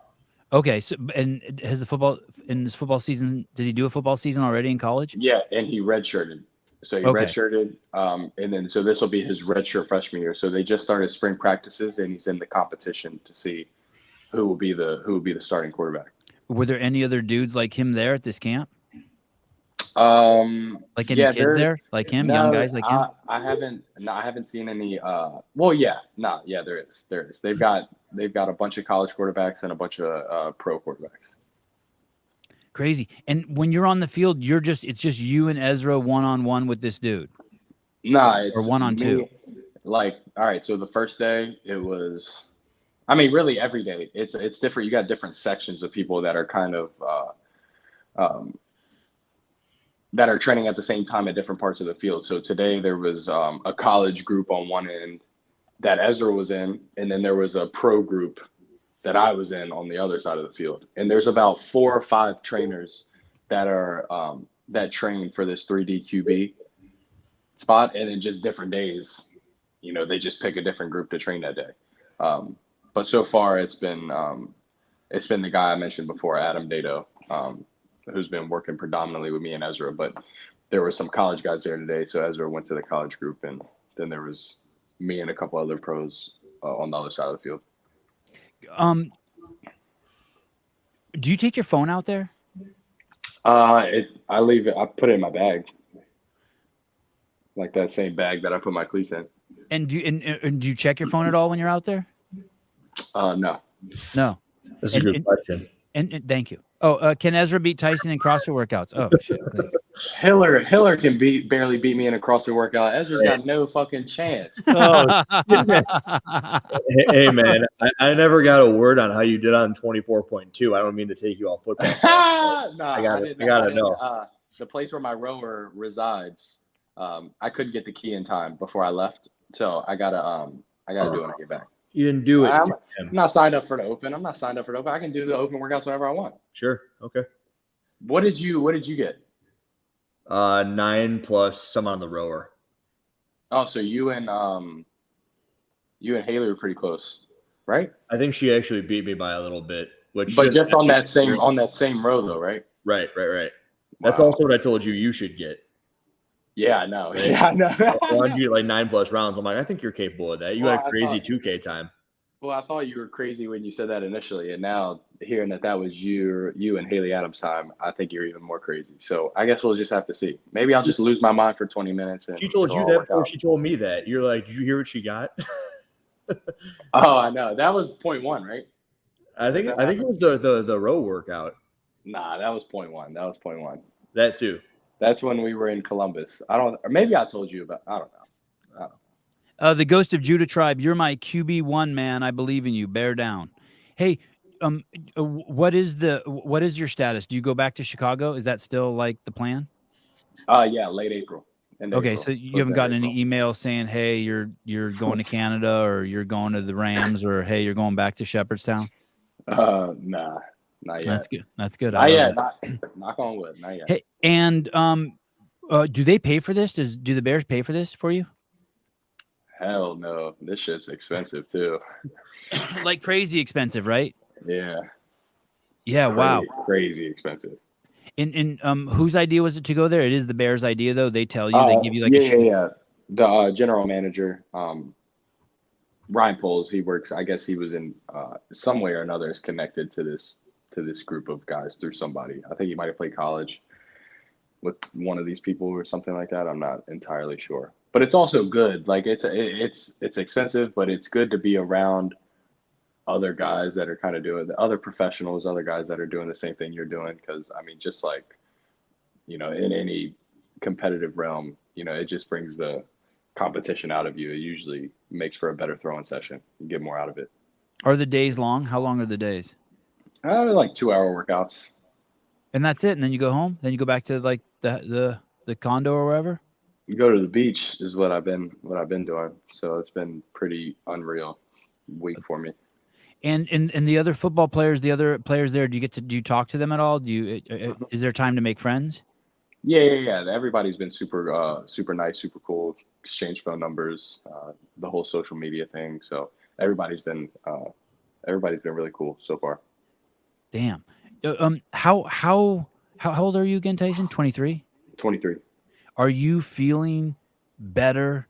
Okay, so and has the football in his football season? Did he do a football season already in college? Yeah, and he redshirted. So he redshirted, and then so this will be his redshirt freshman year. So they just started spring practices, and he's in the competition to see who will be the starting quarterback. Were there any other dudes like him there at this camp? Like any kids there, like him, young guys like him? I haven't seen any. There is. They've got a bunch of college quarterbacks and a bunch of pro quarterbacks. Crazy. And when you're on the field, it's just you and Ezra one-on-one with this dude. Nah, it's or 1-on-2. Like, all right. So the first day it was, I mean, really every day it's different. You got different sections of people that are kind of that are training at the same time at different parts of the field. So today there was a college group on one end that Ezra was in, and then there was a pro group that I was in on the other side of the field. And there's about 4 or 5 trainers that are that train for this 3D QB spot, and in just different days, they just pick a different group to train that day. But so far it's been the guy I mentioned before, Adam Dato, who's been working predominantly with me and Ezra, but there were some college guys there today. So Ezra went to the college group, and then there was me and a couple other pros on the other side of the field. Do you take your phone out there? I leave it. I put it in my bag, like that same bag that I put my cleats in. And do you check your phone at all when you're out there? No. That's a good question. And thank you. Oh, can Ezra beat Tyson in CrossFit workouts? Oh shit! Hiller can barely beat me in a CrossFit workout. Ezra's got no fucking chance. Hey man, I never got a word on how you did on 24.2. I don't mean to take you off football. I gotta know. The place where my rower resides, I couldn't get the key in time before I left, so I gotta do it when I get back. You didn't do it. I'm not signed up for the open. I can do the open workouts whenever I want. Sure. Okay. What did you get? 9 plus some on the rower. Oh, so you and Haley were pretty close, right? I think she actually beat me by a little bit, but just on that same row though, right? Right. That's also what I told you you should get. Yeah, I know. Right? Yeah, I know. I wanted you like 9+ rounds. I'm like, I think you're capable of that. You got a crazy 2K time. Well, I thought you were crazy when you said that initially, and now hearing that was you and Haley Adams' time, I think you're even more crazy. So I guess we'll just have to see. Maybe I'll just lose my mind for 20 minutes. And she told you that before she told me that. You're like, did you hear what she got? Oh, I know. That was 0.1, right? I think it was the row workout. Nah, that was 0.1. That too. That's when we were in Columbus. Or maybe I told you about. I don't know. The Ghost of Judah tribe. You're my QB1 man. I believe in you. Bear down. Hey, what is your status? Do you go back to Chicago? Is that still like the plan? Yeah, late April. Okay, so you haven't gotten any email saying, "Hey, you're going to Canada," or "You're going to the Rams," or "Hey, you're going back to Shepherdstown"? Nah, not yet. That's good. Not yet. Knock on wood. Not yet. Hey, and do they pay for this? Do the Bears pay for this for you? Hell no. This shit's expensive too. Like crazy expensive, right? Yeah. Yeah. Wow. Crazy expensive. And whose idea was it to go there? It is the Bears' idea, though. They tell you, they give you like the general manager, Ryan Poles. He works. I guess he was in some way or another is connected to this to this group of guys through somebody. I think he might have played college with one of these people or something like that. I'm not entirely sure, but it's also good. Like it's expensive, but it's good to be around other guys that are kind of doing the other professionals, other guys that are doing the same thing you're doing. Cause I mean, just like, in any competitive realm, it just brings the competition out of you. It usually makes for a better throwing session. You get more out of it. Are the days long? How long are the days? Like 2-hour workouts. And that's it. And then you go home. Then you go back to like the condo or wherever. You go to the beach is what I've been doing. So it's been pretty unreal week for me. And the other football players, the other players there, do you talk to them at all? Is there time to make friends? Yeah. Everybody's been super nice, super cool. Exchange phone numbers, the whole social media thing. So everybody's been really cool so far. Damn. How old are you again, Tyson? 23? 23. Are you feeling better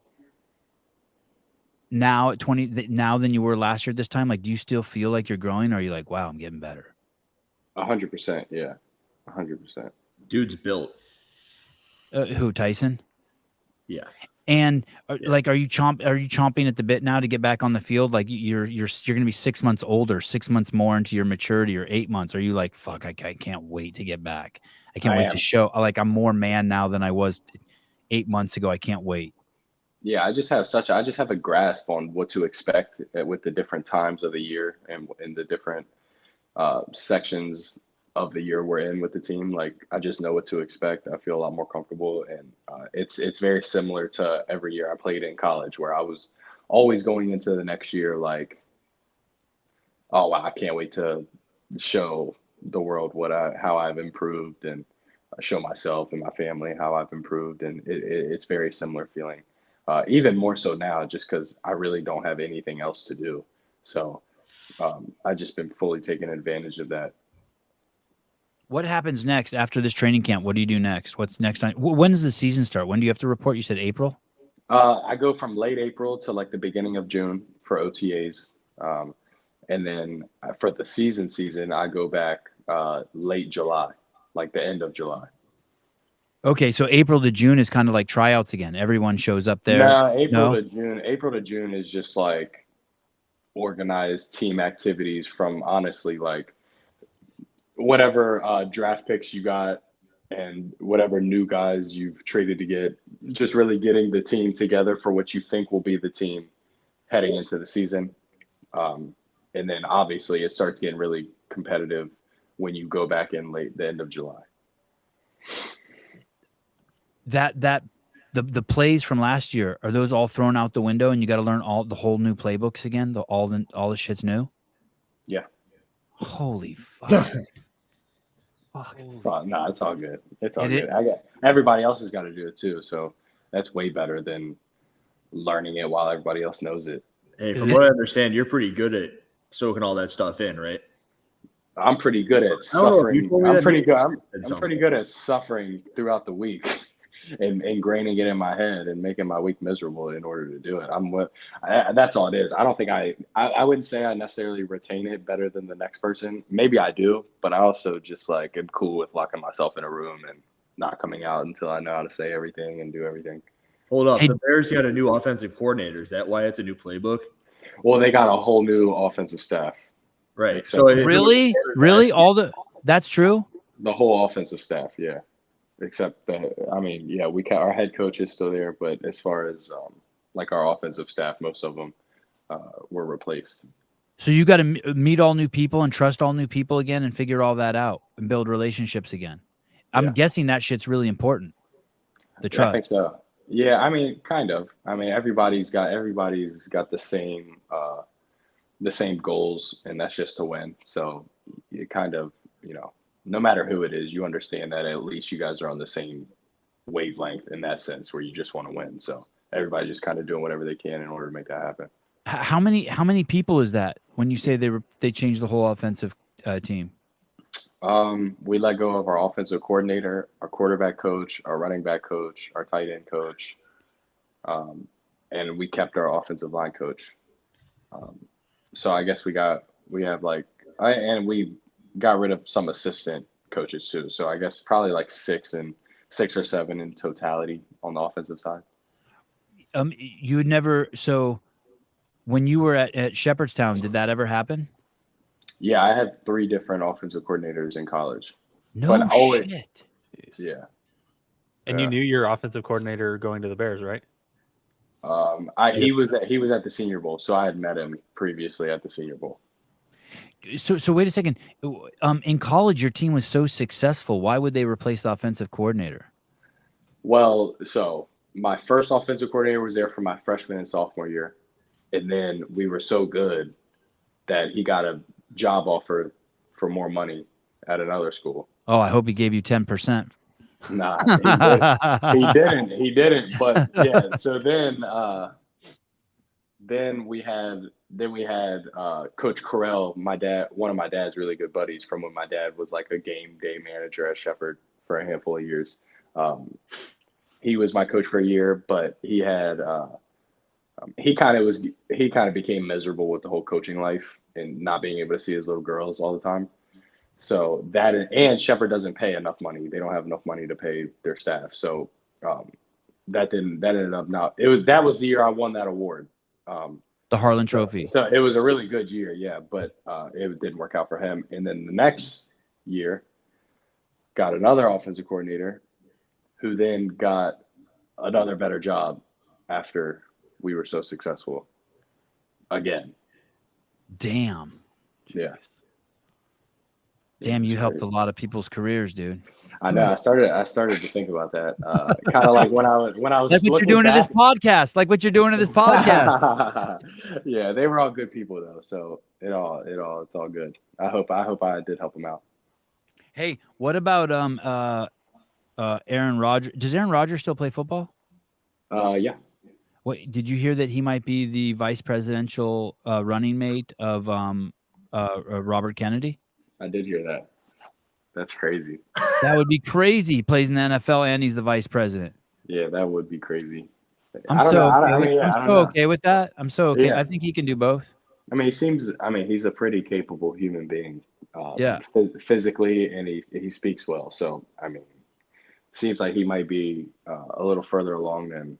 now at 20 now than you were last year at this time? Like, do you still feel like you're growing, or are you like, wow, I'm getting better? 100%. Yeah. 100%. Dude's built. Who, Tyson? Yeah. And like, are you chomping at the bit now to get back on the field? Like you're going to be 6 months older, 6 months more into your maturity, or 8 months. Are you like, fuck, I can't wait to get back. I can't wait to show. Like, I'm more man now than I was 8 months ago. I can't wait. Yeah, I just have a grasp on what to expect with the different times of the year and in the different sections of the year we're in with the team. Like, I just know what to expect. I feel a lot more comfortable, and it's very similar to every year I played in college, where I was always going into the next year like, oh wow, I can't wait to show the world how I've improved, and show myself and my family how I've improved, and it's very similar feeling. Even more so now, just because I really don't have anything else to do. So I've just been fully taking advantage of that. What happens next after this training camp? What do you do next? What's next? When does the season start? When do you have to report? You said April? I go from late April to like the beginning of June for OTAs. And then for the season, I go back late July, like the end of July. Okay, so April to June is kind of like tryouts again. Everyone shows up there. No, April to June is just like organized team activities from, honestly, like whatever draft picks you got and whatever new guys you've traded to get, just really getting the team together for what you think will be the team heading into the season. And then obviously it starts getting really competitive when you go back in the end of July. The plays from last year, are those all thrown out the window and you got to learn the whole new playbooks again? All the shit's new? Yeah. Holy fuck. No, it's all good. It's all good. Everybody else has got to do it too, so that's way better than learning it while everybody else knows it. Hey, from what I understand, you're pretty good at soaking all that stuff in, right? I'm pretty good at suffering. I'm pretty good at suffering throughout the week and ingraining it in my head and making my week miserable in order to do it. That's all it is. I don't think I wouldn't say I necessarily retain it better than the next person. Maybe I do, but I also just like am cool with locking myself in a room and not coming out until I know how to say everything and do everything. Hold up. The Bears got a new offensive coordinator. Is that why it's a new playbook? Well, they got a whole new offensive staff. Right. So really? That's true? The whole offensive staff, yeah. Except our head coach is still there, but as far as like our offensive staff, most of them were replaced. So you got to meet all new people and trust all new people again and figure all that out and build relationships again. I'm guessing that shit's really important. The trust. I think so. Yeah, I mean, kind of. I mean, everybody's got the same goals, and that's just to win. So you kind of, no matter who it is, you understand that at least you guys are on the same wavelength in that sense, where you just want to win. So everybody just kind of doing whatever they can in order to make that happen. How many people is that when you say they changed the whole offensive team? We let go of our offensive coordinator, our quarterback coach, our running back coach, our tight end coach, and we kept our offensive line coach. So I guess we got rid of some assistant coaches too. So I guess probably like 6 or 7 in totality on the offensive side. You would never. So when you were at Shepherdstown, did that ever happen? Yeah, I had 3 different offensive coordinators in college. No But always- shit. Jeez. Yeah. And Yeah. you knew your offensive coordinator going to the Bears, right? He was at the Senior Bowl, so I had met him previously at the Senior Bowl. So wait a second. In college, your team was so successful. Why would they replace the offensive coordinator? Well, so my first offensive coordinator was there for my freshman and sophomore year, and then we were so good that he got a job offer for more money at another school. Oh, I hope he gave you 10%. Nah, he didn't. But yeah, so then we had Coach Carell, one of my dad's really good buddies from when my dad was like a game day manager at Shepherd for a handful of years. He was my coach for a year, but he had he kind of became miserable with the whole coaching life and not being able to see his little girls all the time. So that, and Shepherd doesn't pay enough money. They don't have enough money to pay their staff. So that ended up not. That was the year I won that award. The Harlan Trophy. So it was a really good year, yeah, but it didn't work out for him. And then the next year, got another offensive coordinator, who then got another better job after we were so successful again. Damn. Yeah. Damn, you helped a lot of people's careers, dude. I know. I started to think about that. Kind of like when I was Like what you're doing to this podcast. Like what you're doing to this podcast. Yeah, they were all good people though, so it's all good. I hope I did help them out. Hey, what about Aaron Rodgers? Does Aaron Rodgers still play football? Yeah. What did you hear that he might be the vice presidential running mate of Robert Kennedy? I did hear that. That's crazy. That would be crazy. He plays in the NFL and he's the vice president. Yeah, that would be crazy. I'm so okay with that. I'm so okay. Yeah. I think he can do both. I mean, he's a pretty capable human being. Yeah. Physically, and he speaks well. So, I mean, seems like he might be a little further along than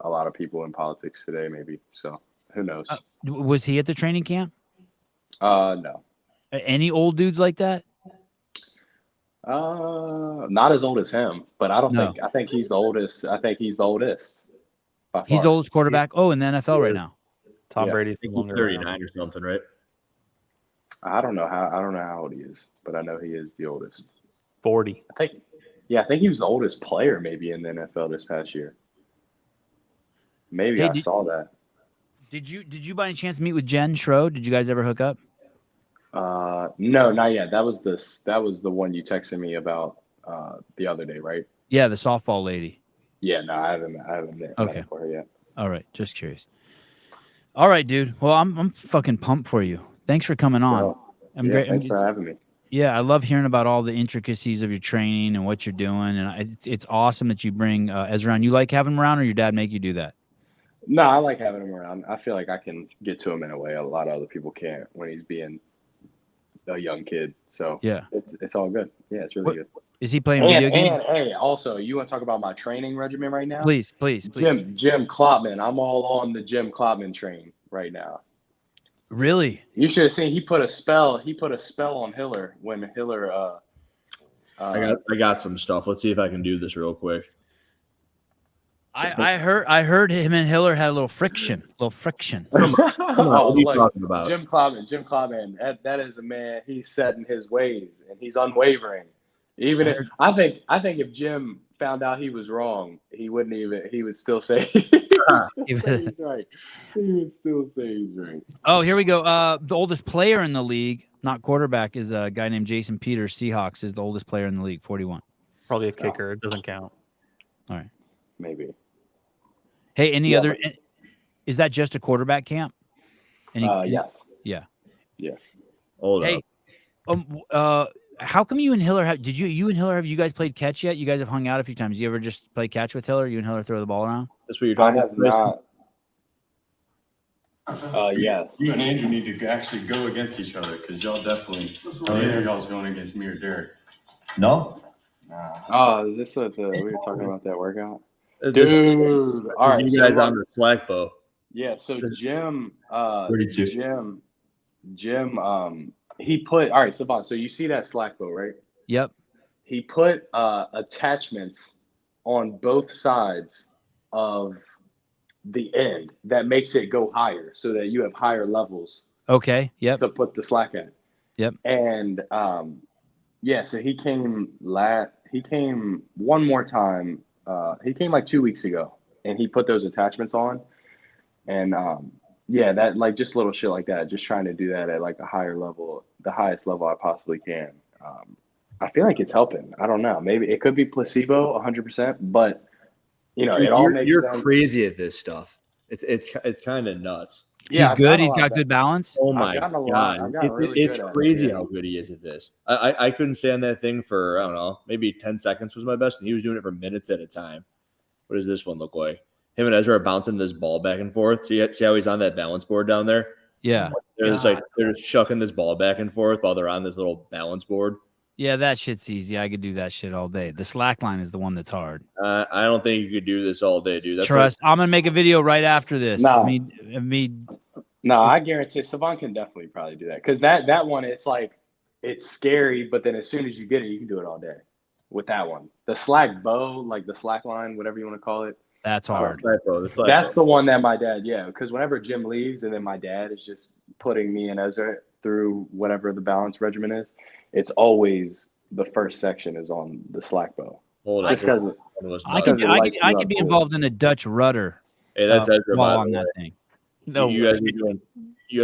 a lot of people in politics today, maybe. So, who knows? Was he at the training camp? No. Any old dudes like that? Not as old as him, but I don't think. I think he's the oldest. I think he's the oldest. He's the oldest quarterback. Oh, in the NFL right now. Tom Yeah. Brady's I think no he's longer 39 around. or something, right? I don't know how old he is, but I know he is the oldest. 40. I think he was the oldest player maybe in the NFL this past year. Maybe Hey, I saw that. Did you by any chance meet with Jen Schroed? Did you guys ever hook up? No, not yet. That was the one you texted me about the other day, right? Yeah, the softball lady. Yeah, no, I haven't met Okay. for her yet. All right, just curious. All right, dude. Well, I'm fucking pumped for you. Thanks for coming on. So, I'm yeah, great. thanks for having me. Yeah, I love hearing about all the intricacies of your training and what you're doing, and it's awesome that you bring Ezra around. You like having him around, or your dad make you do that? No, I like having him around. I feel like I can get to him in a way a lot of other people can't when he's being a young kid. So Yeah. it's all good. Yeah, it's really good. Is he playing video games? And hey, also, you want to talk about my training regimen right now? Please. Jim Klopman. I'm all on the Jim Klopman train right now. Really? You should have seen he put a spell on Hiller when Hiller I got some stuff. Let's see if I can do this real quick. I heard him and Hiller had a little friction. Come on, Oh, what are you look, talking about? Jim Klopman, that is a man. He's set in his ways and he's unwavering. Even if I think if Jim found out he was wrong, he would still say he's right. He would still say he's right. Oh, here we go. The oldest player in the league, not quarterback, is a guy named Jason Peters. Seahawks is the oldest player in the league, 41. Probably a kicker. It doesn't count. All right. Maybe. Hey, any Yeah, other? Is that just a quarterback camp? Yes. Yeah. Hold Hey, up. how come you and Hiller have? You and Hiller have you guys played catch yet? You guys have hung out a few times. You ever just play catch with Hiller? You and Hiller throw the ball around? That's what you're I talking have about. Yes. You and Andrew need to actually go against each other because y'all definitely, neither of y'all's going against me or Derek. No? Nah. Oh, is this what we were talking about that workout? This Dude. is All right. you So guys look, on the slack bow. yeah, so Jim, 32. Jim, he put, all right, Savon, so you see that Slack bow, right? Yep. He put attachments on both sides of the end that makes it go higher so that you have higher levels Okay. Yep. to put the slack in. Yep. And yeah, so he came one more time. He came like 2 weeks ago and he put those attachments on. And yeah, that like just little shit like that, just trying to do that at like a higher level, the highest level I possibly can. I feel like it's helping. I don't know. Maybe it could be placebo 100%, but you know, Dude, it all makes you're sense. crazy at this stuff. It's kind of nuts. Yeah, He's I've good. gotten a He's lot got better. good balance. Oh I've my gotten a lot. god, I've gotten really it's good at it, crazy yeah. how good he is at this. I couldn't stand that thing for I don't know, maybe 10 seconds was my best, and he was doing it for minutes at a time. What does this one look like? Him and Ezra are bouncing this ball back and forth. See how he's on that balance board down there? Yeah. They're just like they're just chucking this ball back and forth while they're on this little balance board. Yeah, that shit's easy. I could do that shit all day. The slack line is the one that's hard. I don't think you could do this all day, dude. That's Trust. I'm gonna make a video right after this. Nah. No, I guarantee Savon can definitely probably do that because that one it's like it's scary, but then as soon as you get it, you can do it all day with that one. The slack bow, like the slack line, whatever you want to call it. That's hard. That's the one that my dad, yeah, because whenever Jim leaves and then my dad is just putting me and Ezra through whatever the balance regimen is, it's always the first section is on the slack bow. Hold Just because I could be involved in a Dutch rudder. Hey, that's Ezra while by on the that way. thing. No, you guys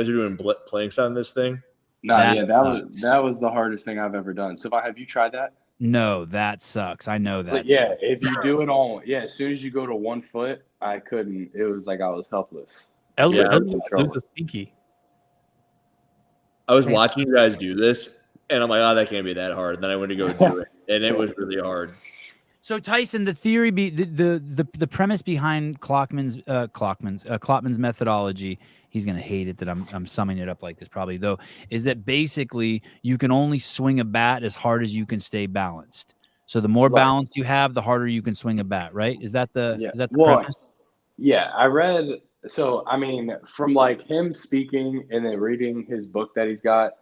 are doing planks on this thing. No, That yeah, that was the hardest thing I've ever done. So, have you tried that? No, that sucks. I know that. But yeah, sucks. if you do it on, as soon as you go to 1 foot, I couldn't. It was like I was helpless. Elder out of control. was pinky. I was watching you guys do this, and I'm like, oh, that can't be that hard. And then I went to go do it, and it was really hard. So Tyson, the theory, the premise behind Klopman's methodology, he's gonna hate it that I'm summing it up like this probably though, is that basically you can only swing a bat as hard as you can stay balanced. So the more balance you have, the harder you can swing a bat, right? Is that the premise? Yeah, I read. So I mean, from like him speaking and then reading his book that he's got.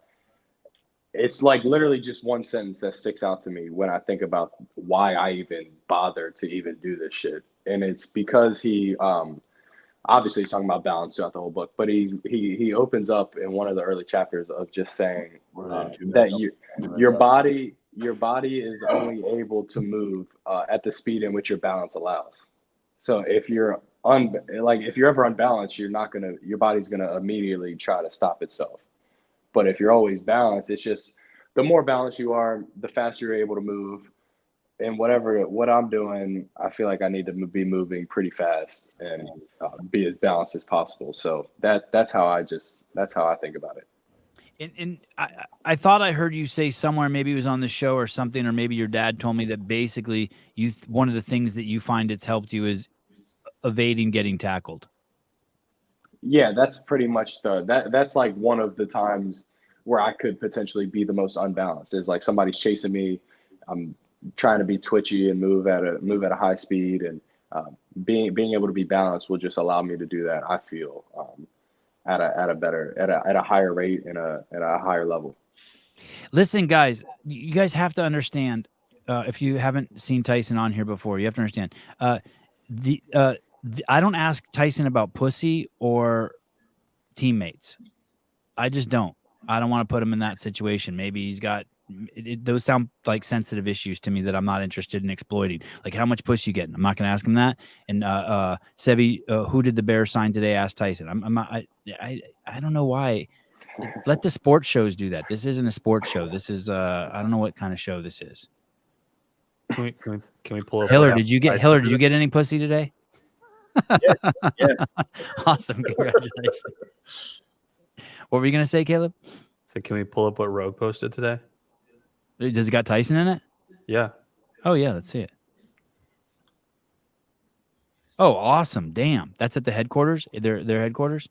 It's like literally just one sentence that sticks out to me when I think about why I even bother to even do this shit. And it's because he obviously he's talking about balance throughout the whole book, but he opens up in one of the early chapters of just saying that your body is only able to move at the speed in which your balance allows. So if you're ever unbalanced, your body's gonna immediately try to stop itself. But if you're always balanced, it's just the more balanced you are, the faster you're able to move. And what I'm doing, I feel like I need to be moving pretty fast and be as balanced as possible. So that's how I think about it. And I thought I heard you say somewhere, maybe it was on the show or something, or maybe your dad told me that basically one of the things that you find it's helped you is evading getting tackled. Yeah, that's pretty much that's like one of the times where I could potentially be the most unbalanced. Is like somebody's chasing me, I'm trying to be twitchy and move at a high speed, and being able to be balanced will just allow me to do that. I feel at a higher rate and at a higher level. Listen, guys, you guys have to understand. If you haven't seen Tyson on here before, you have to understand. I don't ask Tyson about pussy or teammates. I just don't. I don't want to put him in that situation. Maybe he's got those sound like sensitive issues to me that I'm not interested in exploiting. Like how much pussy you getting? I'm not going to ask him that. And Sebi, who did the Bears sign today? Asked Tyson. I don't know why. Let the sports shows do that. This isn't a sports show. This is I don't know what kind of show this is. Can we pull up Hiller? Did you get any pussy today? Yeah. Awesome. Congratulations. What were you going to say, Caleb? So can we pull up what Rogue posted today? Does it got Tyson in it? Yeah. Oh, yeah. Let's see it. Oh, awesome. Damn. That's at the headquarters? Their headquarters?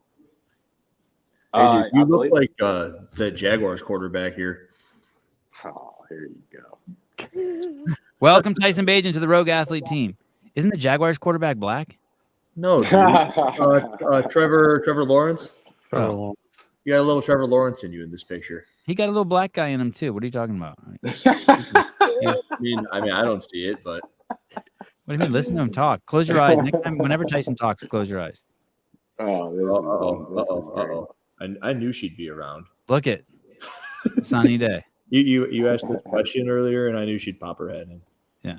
Hey, dude, you I look believe- like the Jaguars quarterback here. Oh, here you go. Welcome Tyson Bagent to the Rogue Athlete team. Isn't the Jaguars quarterback black? No, dude. Trevor Lawrence. Trevor Oh. Lawrence. You got a little Trevor Lawrence in you in this picture. He got a little black guy in him too. What are you talking about? I mean, I don't see it, but What do you mean? Listen to him talk. Close your eyes. Next time, whenever Tyson talks, close your eyes. I knew she'd be around. Look at sunny day. You asked this question earlier, and I knew she'd pop her head in. Yeah.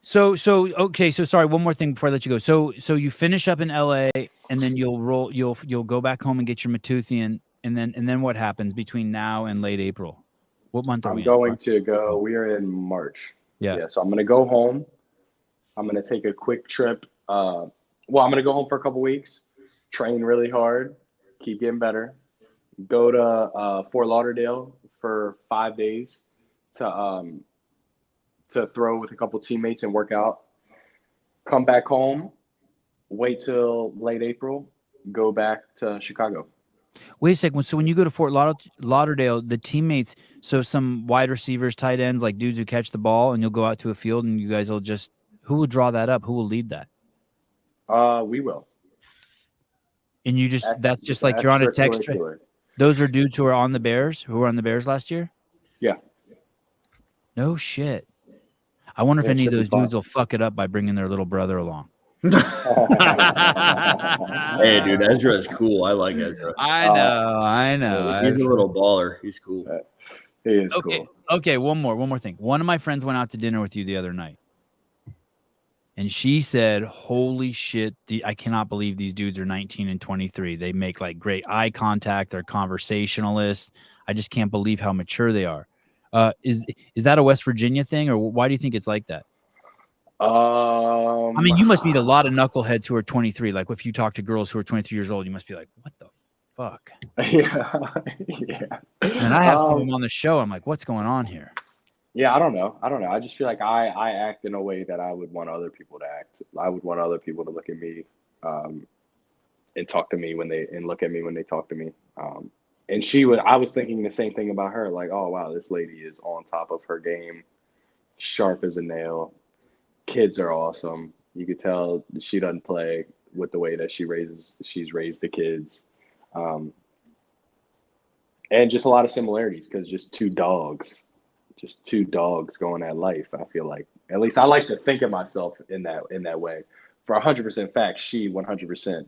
So okay. So sorry. One more thing before I let you go. So you finish up in LA, and then you'll go back home and get your Matuthian, and then what happens between now and late April? What month are we I'm in? going to go. We are in March. Yeah. So I'm going to go home. I'm going to take a quick trip. I'm going to go home for a couple weeks, train really hard, keep getting better, go to Fort Lauderdale for 5 days to throw with a couple teammates and work out. Come back home, wait till late April, go back to Chicago. Wait a second. So when you go to Fort Lauderdale, the teammates, so some wide receivers, tight ends, like dudes who catch the ball, and you'll go out to a field, and you guys will just, who will draw that up? Who will lead that? We will. And you just, that's just like you're on a text. Those are dudes who are on the Bears, who were on the Bears last year? Yeah. No shit. I wonder if any of those dudes will fuck it up by bringing their little brother along. Hey, dude, Ezra is cool. I like Ezra. I know. He's a little baller. He's cool. He is Okay. cool. Okay, one more thing. One of my friends went out to dinner with you the other night. And she said, holy shit, I cannot believe these dudes are 19 and 23. They make like great eye contact. They're conversationalists. I just can't believe how mature they are. Is that a West Virginia thing, or why do you think it's like that? I mean, you must meet a lot of knuckleheads who are 23. Like if you talk to girls who are 23 years old, you must be like, what the fuck? Yeah. And I have some of them on the show. I'm like, what's going on here? Yeah, I don't know. I just feel like I act in a way that I would want other people to act. I would want other people to look at me and talk to me and look at me when they talk to me. And I was thinking the same thing about her. Like, oh, wow, this lady is on top of her game, sharp as a nail. Kids are awesome. You could tell she doesn't play with the way that she's raised the kids. And just a lot of similarities because just two dogs going at life. I feel like, at least I like to think of myself in that way. For 100% fact, she 100%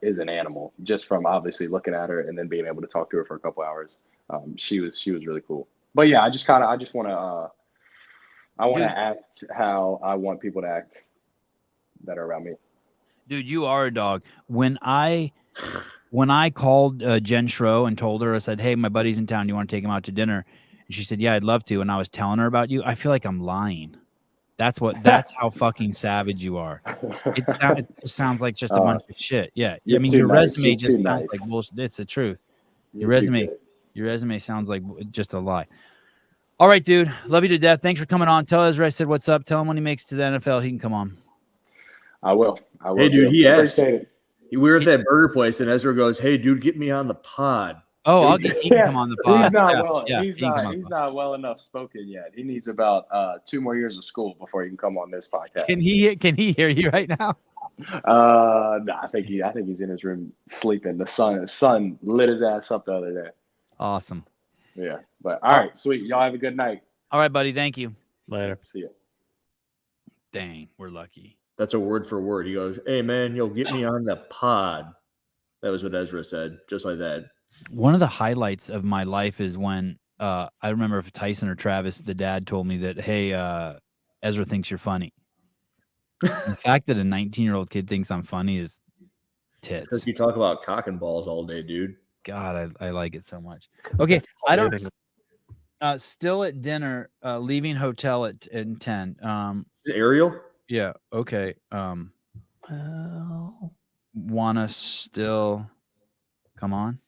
is an animal, just from obviously looking at her and then being able to talk to her for a couple hours. She was really cool. But yeah, I just want to act how I want people to act that are around me. Dude, you are a dog. When I called Jen Schro and told her, I said, hey, my buddy's in town. Do you want to take him out to dinner? And she said, yeah, I'd love to. And I was telling her about you. I feel like I'm lying. That's how fucking savage you are. It just sounds like just a bunch of shit. Yeah. I mean, your resume just sounds like bullshit. It's the truth. Your resume sounds like just a lie. All right, dude. Love you to death. Thanks for coming on. Tell Ezra I said what's up. Tell him when he makes it to the NFL, he can come on. I will. Hey, dude, he asked. We were at that burger place, and Ezra goes, hey, dude, get me on the pod. Oh, he can come on the pod. He's not well enough spoken yet. He needs about 2 more years of school before he can come on this podcast. Can he hear you right now? No, I think he's in his room sleeping. The sun lit his ass up the other day. Awesome. Yeah. But all right, sweet. Y'all have a good night. All right, buddy. Thank you. Later. See ya. Dang, we're lucky. That's a word for word. He goes, hey, man, you'll get me on the pod. That was what Ezra said, just like that. One of the highlights of my life is when I remember if Tyson or Travis, the dad, told me that, hey, Ezra thinks you're funny. The fact that a 19-year-old kid thinks I'm funny is tits. Because you talk about cock and balls all day, dude. God, I like it so much. Okay, I don't. Still at dinner, leaving hotel at 10. Is it Arielle? Yeah. Okay. Wanna still come on?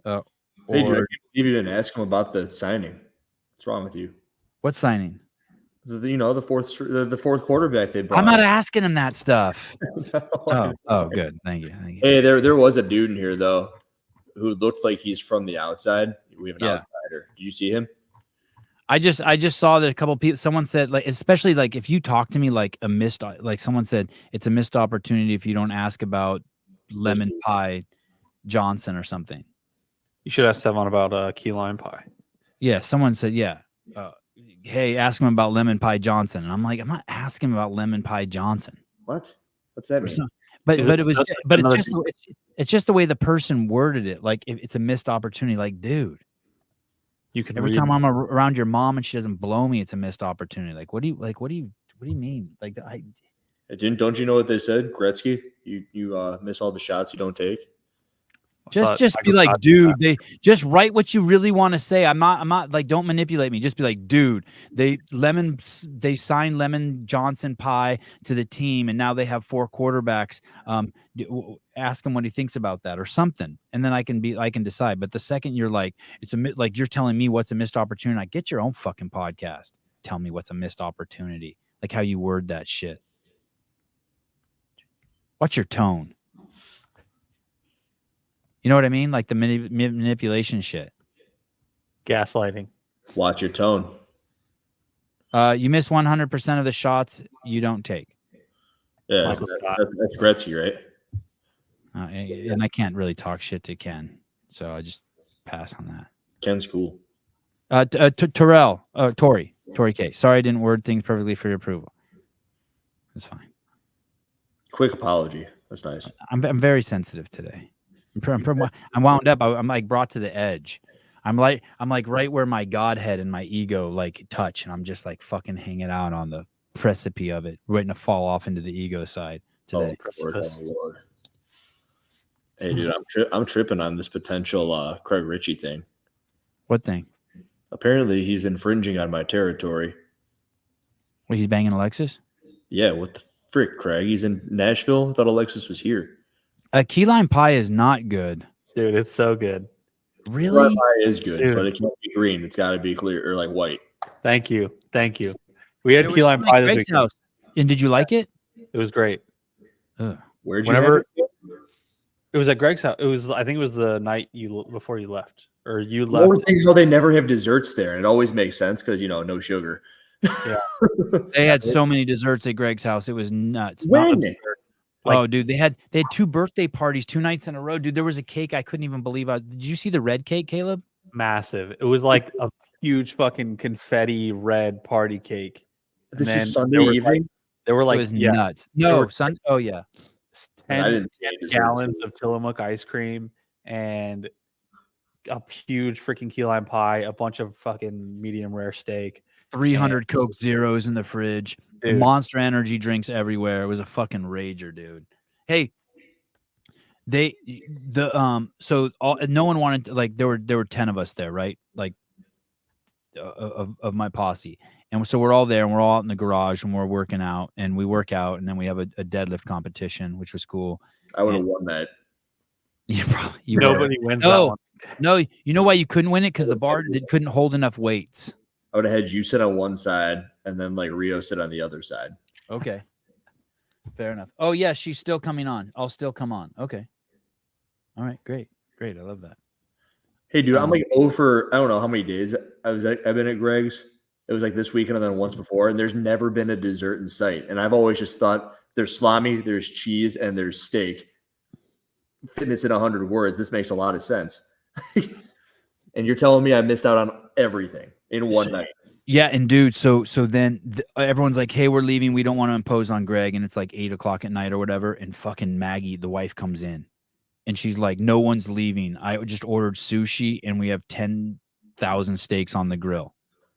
Hey, dude, I can't believe you didn't ask him about the signing. What's wrong with you? What signing? The fourth quarterback they brought. I'm not asking him that stuff. No, Good. Thank you. Hey, there was a dude in here though who looked like he's from the outside. We have an Yeah. outsider. Did you see him? I just saw that a couple people. Someone said, like, especially like if you talk to me like a missed, like someone said, it's a missed opportunity if you don't ask about lemon pie Johnson or something. You should ask Sevon about key lime pie. Yeah, someone said, yeah. Hey, ask him about lemon pie Johnson, and I'm like, I'm not asking about lemon pie Johnson. What? What's that mean? But Is it was, that's but another it's just the way the person worded it. Like it's a missed opportunity. Like, dude, You can every read time I'm around your mom and she doesn't blow me, it's a missed opportunity. Like, what do you mean? Like, Don't you know what they said, Gretzky? You miss all the shots you don't take. just be like, dude, they just write what you really want to say. I'm not like, don't manipulate me. Just be like, dude, they signed Lemon Johnson Pie to the team, and now they have 4 quarterbacks. Ask him what he thinks about that or something, and then I can decide. But the second you're like, like you're telling me what's a missed opportunity, like, get your own fucking podcast. Tell me what's a missed opportunity, like how you word that shit. What's your tone? You know what I mean? Like the manipulation shit. gaslighting. Watch your tone. You miss 100% of the shots you don't take. Yeah, Michael Scott. that's Gretzky, right? And I can't really talk shit to Ken, so I just pass on that. Ken's cool. Tori K. Sorry I didn't word things perfectly for your approval. It's fine. Quick apology. That's nice. I'm very sensitive today. I'm wound up. I'm like brought to the edge. I'm like right where my godhead and my ego like touch, and I'm just like fucking hanging out on the precipice of it, waiting to fall off into the ego side today. Lord. Hey, dude, I'm tripping on this potential Craig Ritchie thing. What thing? Apparently, he's infringing on my territory. Well, he's banging Alexis? Yeah, what the frick, Craig? He's in Nashville. I thought Alexis was here. Key lime pie is not good. Dude, it's so good. Really? Key lime pie is good, Dude. but it can't be green. It's got to be clear or like white. Thank you. We had key lime pie this Greg's weekend. house. And did you like it? It was great. Where'd you have it? It was at Greg's house. I think it was the night before you left, or you I always left. think how they never have desserts there, and it always makes sense because no sugar. Yeah. They had so many desserts at Greg's house. It was nuts. When? Oh, dude, they had 2 birthday parties 2 nights in a row. Dude, there was a cake I couldn't even believe. Did you see the red cake, Caleb? Massive. It was like a huge fucking confetti red party cake. This And is Sunday evening. There were It like was nuts. No, son. Oh yeah. 10 gallons of Tillamook ice cream and a huge freaking key lime pie, a bunch of fucking medium rare steak, 300 Coke Zeros in the fridge, Dude. Monster Energy drinks everywhere. It was a fucking rager, dude. Hey, so no one wanted to, like, there were 10 of us there, right? Like of my posse. And so we're all there and we're all out in the garage and we're working out and we work out and then we have a deadlift competition, which was cool. I would have won that. Nobody wins that one. No, you know why you couldn't win it? Because the bar couldn't hold enough weights. I would have had you sit on one side and then like Rio sit on the other side. Okay. Fair enough. Oh yeah, she's still coming on. I'll still come on. Okay. All right, great. I love that. Hey dude, I'm like over I don't know how many days I've been at Greg's. It was like this weekend and then once before, and there's never been a dessert in sight. And I've always just thought there's salami, there's cheese, and there's steak. Fitness in 100 words. This makes a lot of sense. And you're telling me I missed out on everything in one night. Yeah, and dude, so then everyone's like, "Hey, we're leaving. We don't want to impose on Greg." And it's like 8:00 at night or whatever. And fucking Maggie, the wife, comes in, and she's like, "No one's leaving. I just ordered sushi, and we have 10,000 steaks on the grill."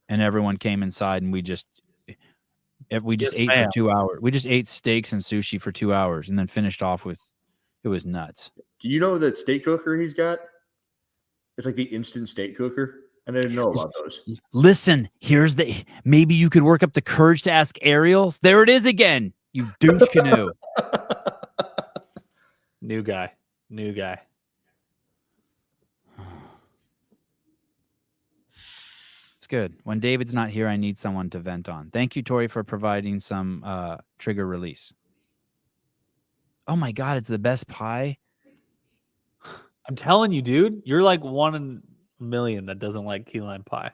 And everyone came inside, and we just ate for 2 hours. We just ate steaks and sushi for 2 hours, and then finished off with. It was nuts. Do you know that steak cooker he's got? It's like the instant steak cooker. I didn't know about those. Listen, maybe you could work up the courage to ask Arielle. There it is again, you douche canoe. New guy. good. When David's not here, I need someone to vent on. Thank you, Tori, for providing some trigger release. Oh my God, it's the best pie. I'm telling you, dude, you're like 1 in a million that doesn't like key lime pie.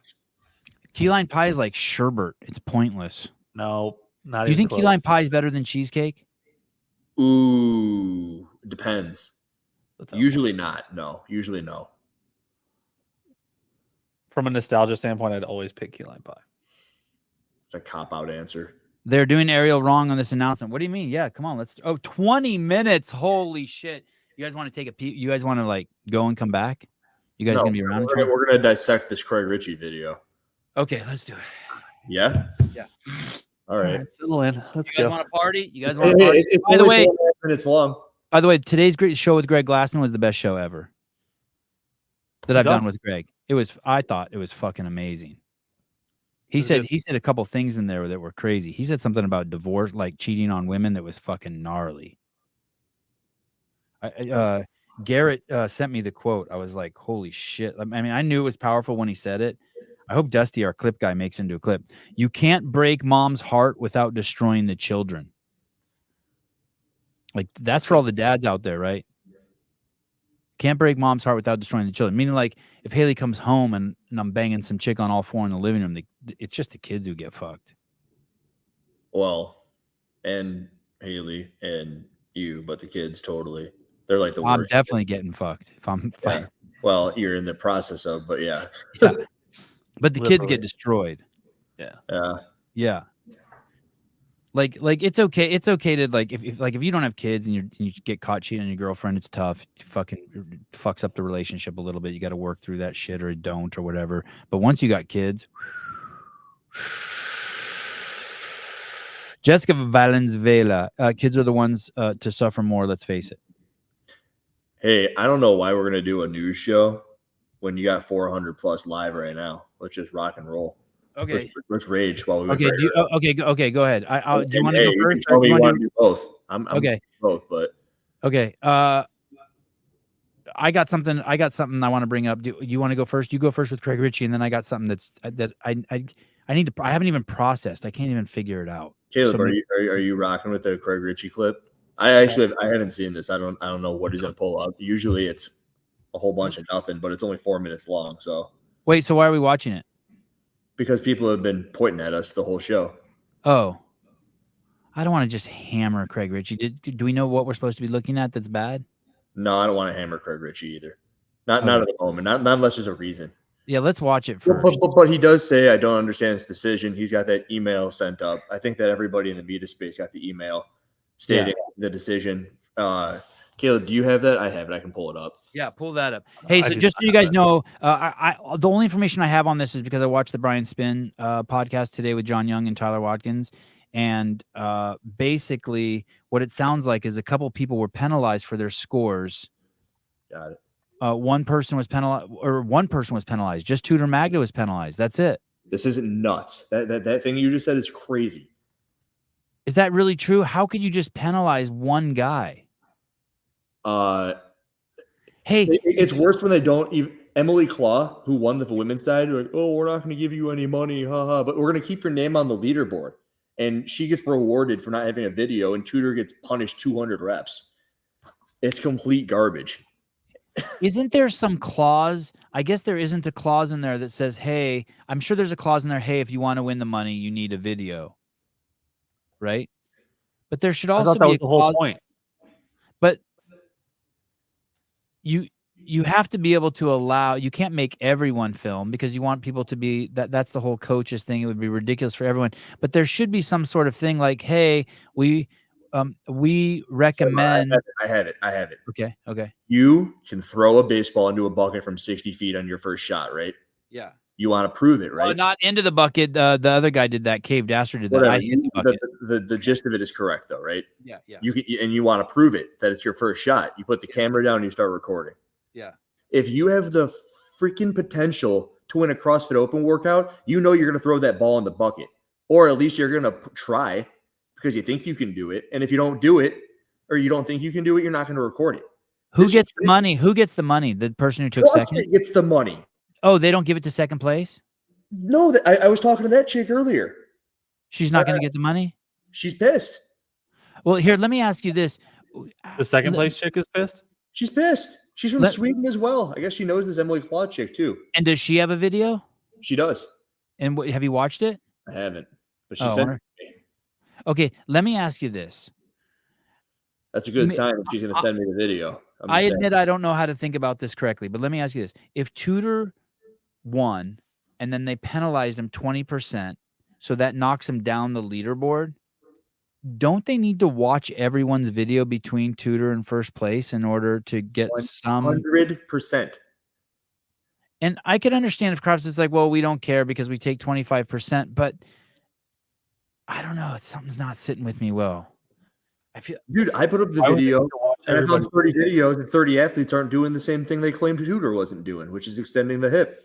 Key lime pie is like sherbet. It's pointless. No, not You even think close. key lime pie is better than cheesecake? Ooh, depends. Let's have Usually not. No, usually no. From a nostalgia standpoint, I'd always pick key lime pie. It's a cop-out answer. They're doing Arielle wrong on this announcement. What do you mean? Yeah, come on. 20 minutes. Holy shit. You guys want to take a peek? You guys want to like go and come back? You guys No, going to be around? we're gonna dissect this Craig Ritchie video. Okay, let's do it. Yeah? Yeah. All right. Settle in. Let's You guys go. want to party? You guys want to party? It's By the only way, 4.5 minutes long. By the way, today's great show with Greg Glassman was the best show ever that I've done with Greg. I thought it was fucking amazing. He said a couple things in there that were crazy. He said something about divorce, like cheating on women, that was fucking gnarly. Garrett sent me the quote. I was like, holy shit. I mean, I knew it was powerful when he said it. I hope Dusty, our clip guy, makes it into a clip. You can't break mom's heart without destroying the children. Like, that's for all the dads out there, right? Can't break mom's heart without destroying the children. Meaning, like, if Haley comes home and I'm banging some chick on all four in the living room, it's just the kids who get fucked. Well, and Haley and you, but the kids totally. They're like the I'm worst. definitely getting fucked if I'm Yeah. Well, you're in the process of, but yeah. Yeah. But the kids get destroyed. Yeah. Yeah. Like it's okay. It's okay to like if you don't have kids and you get caught cheating on your girlfriend, it's tough. It fucking fucks up the relationship a little bit. You got to work through that shit or don't or whatever. But once you got kids, Jessica Valenzuela, kids are the ones to suffer more. Let's face it. Hey, I don't know why we're gonna do a news show when you got 400 plus live right now. Let's just rock and roll. Okay. Let's rage while we. Okay. Okay. Go ahead. Do you want to go first? Tell me you want to do both. I'm okay. Both, but okay. I got something I want to bring up. Do you want to go first? You go first with Craig Ritchie, and then I got something that I need to. I haven't even processed. I can't even figure it out. Caleb, are you rocking with the Craig Ritchie clip? I haven't seen this. I don't know what he's gonna pull up. Usually it's a whole bunch of nothing, but it's only 4 minutes long. So wait, so why are we watching it? Because people have been pointing at us the whole show. Oh, I don't want to just hammer Craig Ritchie. Do we know what we're supposed to be looking at that's bad? No, I don't want to hammer Craig Ritchie either. Not at the moment. Not unless there's a reason. Yeah, let's watch it first. But he does say, I don't understand his decision. He's got that email sent up. I think that everybody in the media space got the email stating the decision. Caleb, do you have that? I have it. I can pull it up. Yeah, pull that up. Hey, so just so you guys know, the only information I have on this is because I watched the Brian Spin podcast today with John Young and Tyler Watkins. And basically what it sounds like is a couple people were penalized for their scores. Got it. One person was penalized. Just Tudor Magda was penalized. That's it. This isn't nuts. That thing you just said is crazy. Is that really true? How could you just penalize one guy? Hey, it's worse when they don't even. Emily Claw, who won the women's side, like, oh, we're not going to give you any money, haha, but we're going to keep your name on the leaderboard. And she gets rewarded for not having a video, and Tudor gets punished 200 reps. It's complete garbage. Isn't there some clause? I guess there isn't a clause in there that says, hey, I'm sure there's a clause in there, hey, if you want to win the money, you need a video. Right? But there should also be a the whole point. But you have to be able to allow, you can't make everyone film because you want people to be, that's the whole coaches thing. It would be ridiculous for everyone. But there should be some sort of thing like, hey, we recommend. I have it. Okay. You can throw a baseball into a bucket from 60 feet on your first shot, right? Yeah. You want to prove it, right? Well, not into the bucket. The other guy did that. Cave Dasher did that. Whatever. I hit the bucket. The gist of it is correct, though, right? Yeah. You want to prove it that it's your first shot. You put the camera down and you start recording. Yeah. If you have the freaking potential to win a CrossFit Open workout, you know you're going to throw that ball in the bucket, or at least you're going to try because you think you can do it. And if you don't do it, or you don't think you can do it, you're not going to record it. Who gets the money? Who gets the money? The person who took second gets the money. Oh, they don't give it to second place? No, I was talking to that chick earlier. She's not going to get the money? She's pissed. Well, here, let me ask you this. The second place chick is pissed? She's pissed. She's from Sweden as well. I guess she knows this Emily Claude chick too. And does she have a video? She does. And have you watched it? I haven't, but she Oh, I sent wonder- it to me. Okay, let me ask you this. That's a good sign if she's going to send me the video. I admit I don't know how to think about this correctly, but let me ask you this. If Tudor won and then they penalized him 20%, so that knocks him down the leaderboard, don't they need to watch everyone's video between Tudor and first place in order to get 100%? And I could understand if Kraft is like, well, we don't care because we take 25%, but I don't know. Something's not sitting with me well. I feel, dude, I put up the video, and I found 30 videos, and 30 athletes aren't doing the same thing they claimed Tudor wasn't doing, which is extending the hip.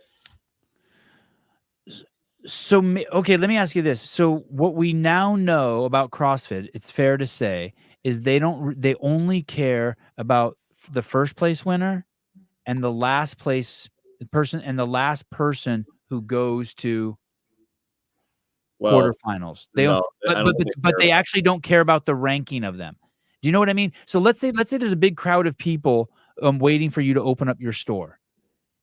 So, okay, let me ask you this. So what we now know about CrossFit, it's fair to say, is they only care about the first place winner and the last place person and the last person who goes to quarterfinals. But they actually don't care about the ranking of them. Do you know what I mean? So let's say there's a big crowd of people waiting for you to open up your store.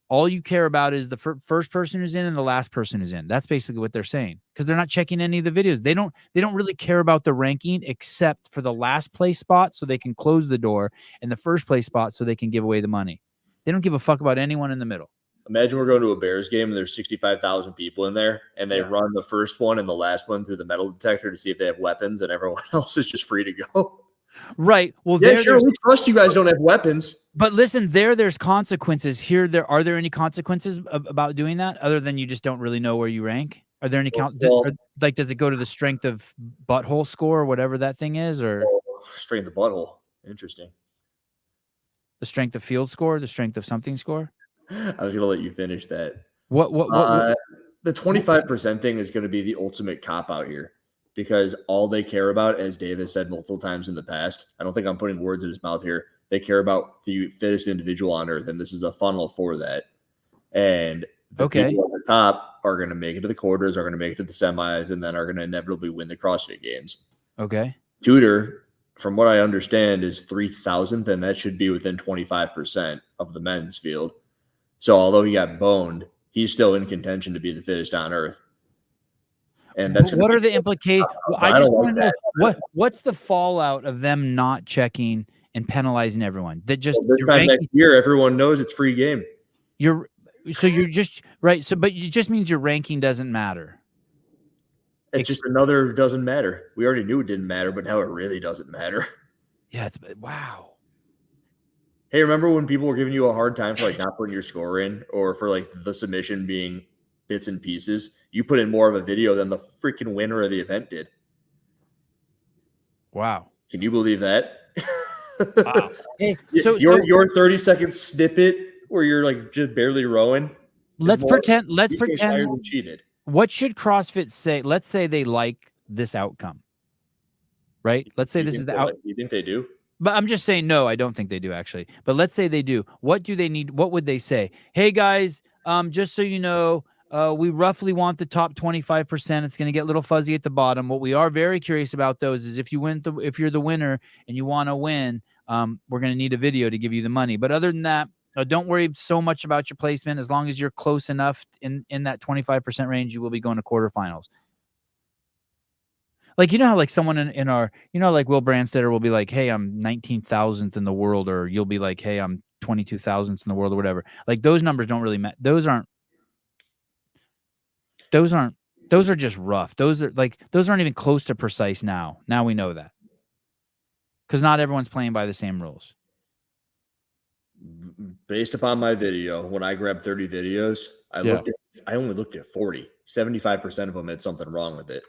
All you care about is the first person who's in and the last person who's in. That's basically what they're saying, because they're not checking any of the videos. They don't really care about the ranking except for the last place spot so they can close the door, and the first place spot so they can give away the money. They don't give a fuck about anyone in the middle. Imagine we're going to a Bears game and there's 65,000 people in there, and they run the first one and the last one through the metal detector to see if they have weapons, and everyone else is just free to go. Right. Well, yeah, sure. We trust you guys don't have weapons. But listen, there's consequences here. Are there any consequences about doing that other than you just don't really know where you rank? Are there any does it go to the strength of butthole score or whatever that thing is, or strength of butthole? Interesting. The strength of field score, the strength of something score. I was gonna let you finish that. What the 25% thing is going to be the ultimate cop out here, because all they care about, as Dave has said multiple times in the past, I don't think I'm putting words in his mouth here. They care about the fittest individual on earth, and this is a funnel for that. And the people at the top are going to make it to the quarters, are going to make it to the semis, and then are going to inevitably win the CrossFit Games. Okay. Tudor, from what I understand, is 3,000th, and that should be within 25% of the men's field. So although he got boned, he's still in contention to be the fittest on earth. And that's what are the implications? I just want to know what's the fallout of them not checking and penalizing everyone. That just this time next year, everyone knows it's free game. You're just right. So, but it just means your ranking doesn't matter. It's just another doesn't matter. We already knew it didn't matter, but now it really doesn't matter. Yeah, it's wow. Hey, remember when people were giving you a hard time for like not putting your score in, or for like the submission being bits and pieces? You put in more of a video than the freaking winner of the event did. Wow. Can you believe that? Wow. Hey, so your 30-second snippet where you're like just barely rowing. Let's pretend you cheated. What should CrossFit say? Let's say they like this outcome. Right? Let's say this is the outcome. You think they do? But I'm just saying, no, I don't think they do actually. But let's say they do. What do they need? What would they say? Hey guys, just so you know, we roughly want the top 25%. It's going to get a little fuzzy at the bottom. What we are very curious about those is if you're the winner and you want to win, we're going to need a video to give you the money. But other than that, don't worry so much about your placement. As long as you're close enough in that 25% range, you will be going to quarterfinals. Like, you know how like someone in our, you know, like Will Brandstetter will be like, hey, I'm 19,000th in the world, or you'll be like, hey, I'm 22,000th in the world, or whatever. Like those numbers don't really matter. Those are just rough. Those aren't even close to precise now. Now we know that. Because not everyone's playing by the same rules. Based upon my video, when I grabbed 30 videos, I only looked at 40. 75% of them had something wrong with it.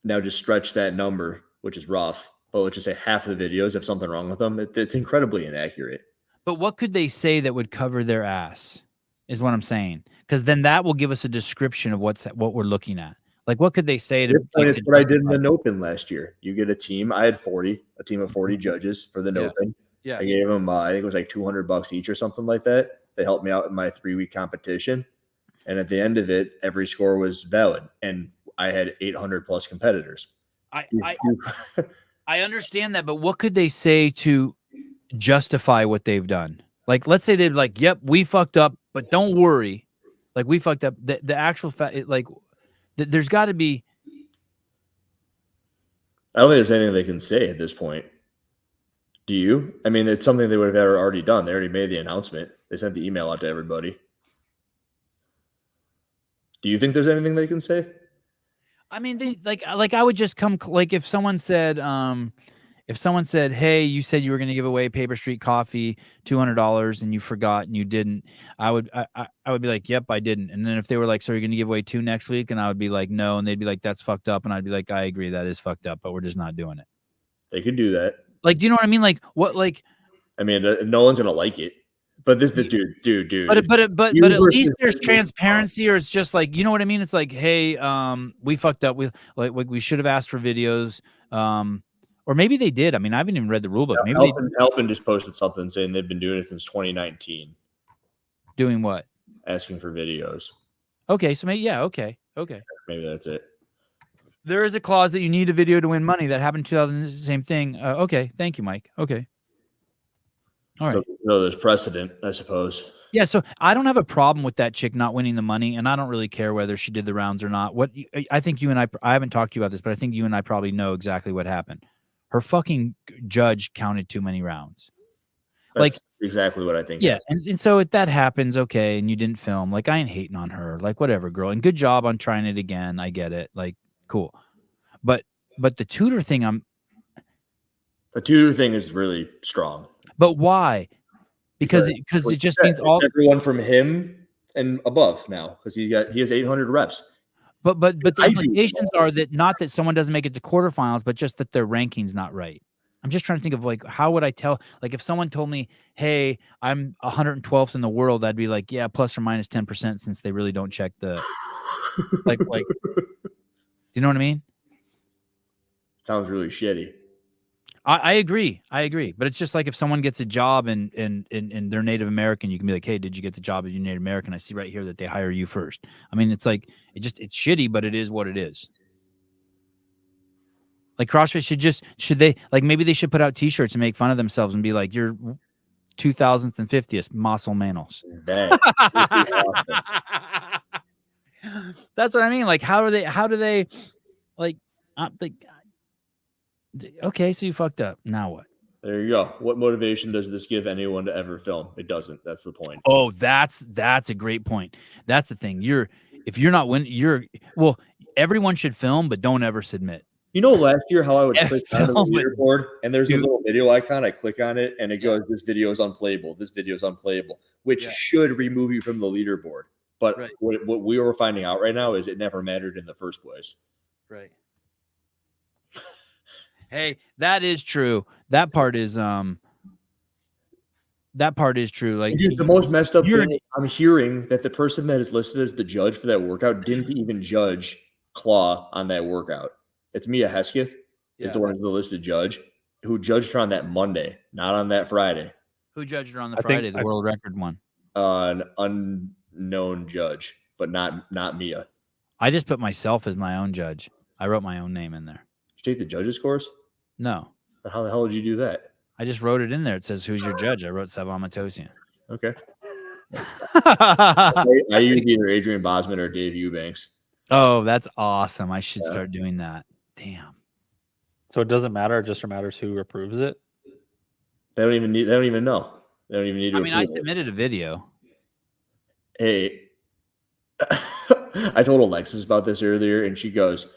Now just stretch that number, which is rough, but let's just say half of the videos have something wrong with them. It's incredibly inaccurate. But what could they say that would cover their ass is what I'm saying. Because then that will give us a description of what we're looking at. Like, what could they say to it's what I did in the Nopen last year. You get a team. I had a team of 40 judges for the Nopen. Yeah. I gave them, I think it was like $200 each or something like that. They helped me out in my 3-week competition. And at the end of it, every score was valid. And I had 800 plus competitors. I understand that, but what could they say to justify what they've done? Like, let's say they're like, "Yep, we fucked up, but don't worry, like we fucked up." The actual fact, there's got to be. I don't think there's anything they can say at this point. Do you? I mean, it's something they would have already done. They already made the announcement. They sent the email out to everybody. Do you think there's anything they can say? I mean, they like I would just come like if someone said, "Hey, you said you were going to give away Paper Street Coffee $200 and you forgot and you didn't," I would be like, "Yep, I didn't." And then if they were like, "So you're going to give away 2 next week?" and I would be like, "No," and they'd be like, "That's fucked up," and I'd be like, "I agree, that is fucked up, but we're just not doing it." They could do that. Like, do you know what I mean? Like, what? Like, I mean, no one's gonna like it. But this, the dude. But at least there's transparency, or it's just like, you know what I mean? It's like, hey, we fucked up. We should have asked for videos. Or maybe they did. I mean, I haven't even read the rule book. Maybe Helpin just posted something saying they've been doing it since 2019. Doing what? Asking for videos. Okay, so maybe okay. Maybe that's it. There is a clause that you need a video to win money. That happened in 2000. Same thing. Okay, thank you, Mike. Okay. All right. So there's precedent, I suppose. Yeah, so I don't have a problem with that chick not winning the money, and I don't really care whether she did the rounds or not. What I think you and I haven't talked to you about this, but I think you and I probably know exactly what happened. Her fucking judge counted too many rounds. That's exactly what I think. Yeah, and so if that happens, okay, and you didn't film, like, I ain't hating on her. Like, whatever, girl. And good job on trying it again. I get it. Like, cool. But the tutor thing, the tutor thing is really strong. But why? Because it just means everyone from him and above now, because he has 800 reps. But the implications are that not that someone doesn't make it to quarterfinals, but just that their ranking's not right. I'm just trying to think of like, how would I tell? Like, if someone told me, "Hey, I'm 112th in the world," I'd be like, "Yeah, plus or minus 10%," since they really don't check the like. You know what I mean? Sounds really shitty. I agree. But it's just like if someone gets a job and they're Native American, you can be like, "Hey, did you get the job as you Native American? I see right here that they hire you first." I mean, it's like it's shitty, but it is what it is. Like CrossFit should they like maybe they should put out T-shirts and make fun of themselves and be like, "You're 2000th and 50th muscle manos." That would be awesome. That's what I mean. Like, how do they like? Okay, so you fucked up. Now what? There you go. What motivation does this give anyone to ever film? It doesn't. That's the point. Oh, that's a great point. That's the thing. If you're not winning, everyone should film, but don't ever submit. You know, last year how I would click on the leaderboard and there's a little video icon. I click on it and it goes, "This video is unplayable. This video is unplayable," which should remove you from the leaderboard. But what we were finding out right now is it never mattered in the first place. Right. Hey, that is true. That part is true. Like, dude, the most messed up thing, I'm hearing that the person that is listed as the judge for that workout didn't even judge Claw on that workout. It's Mia Hesketh is the one who's the listed judge who judged her on that Monday, not on that Friday. Who judged her on the Friday? The world record one. An unknown judge, but not Mia. I just put myself as my own judge. I wrote my own name in there. Did you take the judges course? No. But how the hell did you do that? I just wrote it in there. It says, "Who's your judge?" I wrote Sevan Matosian. Okay. I use either Adrian Bosman or Dave Eubanks. Oh, that's awesome. I should start doing that. Damn. So it doesn't matter. It just matters who approves it. They don't even know. They don't even need to. I mean, I submitted a video. Hey, I told Alexis about this earlier, and she goes,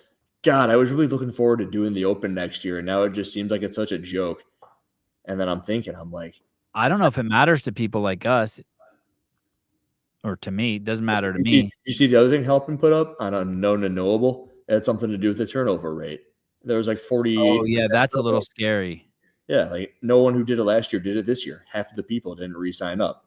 "God, I was really looking forward to doing the Open next year, and now it just seems like it's such a joke." And then I'm like, I don't know if it matters to people like us, or to me. It doesn't matter to me. You see the other thing Helpin put up on Unknown and Knowable? It had something to do with the turnover rate. There was like 48. Oh, yeah, that's a little scary. Yeah, like no one who did it last year did it this year. Half of the people didn't re-sign up.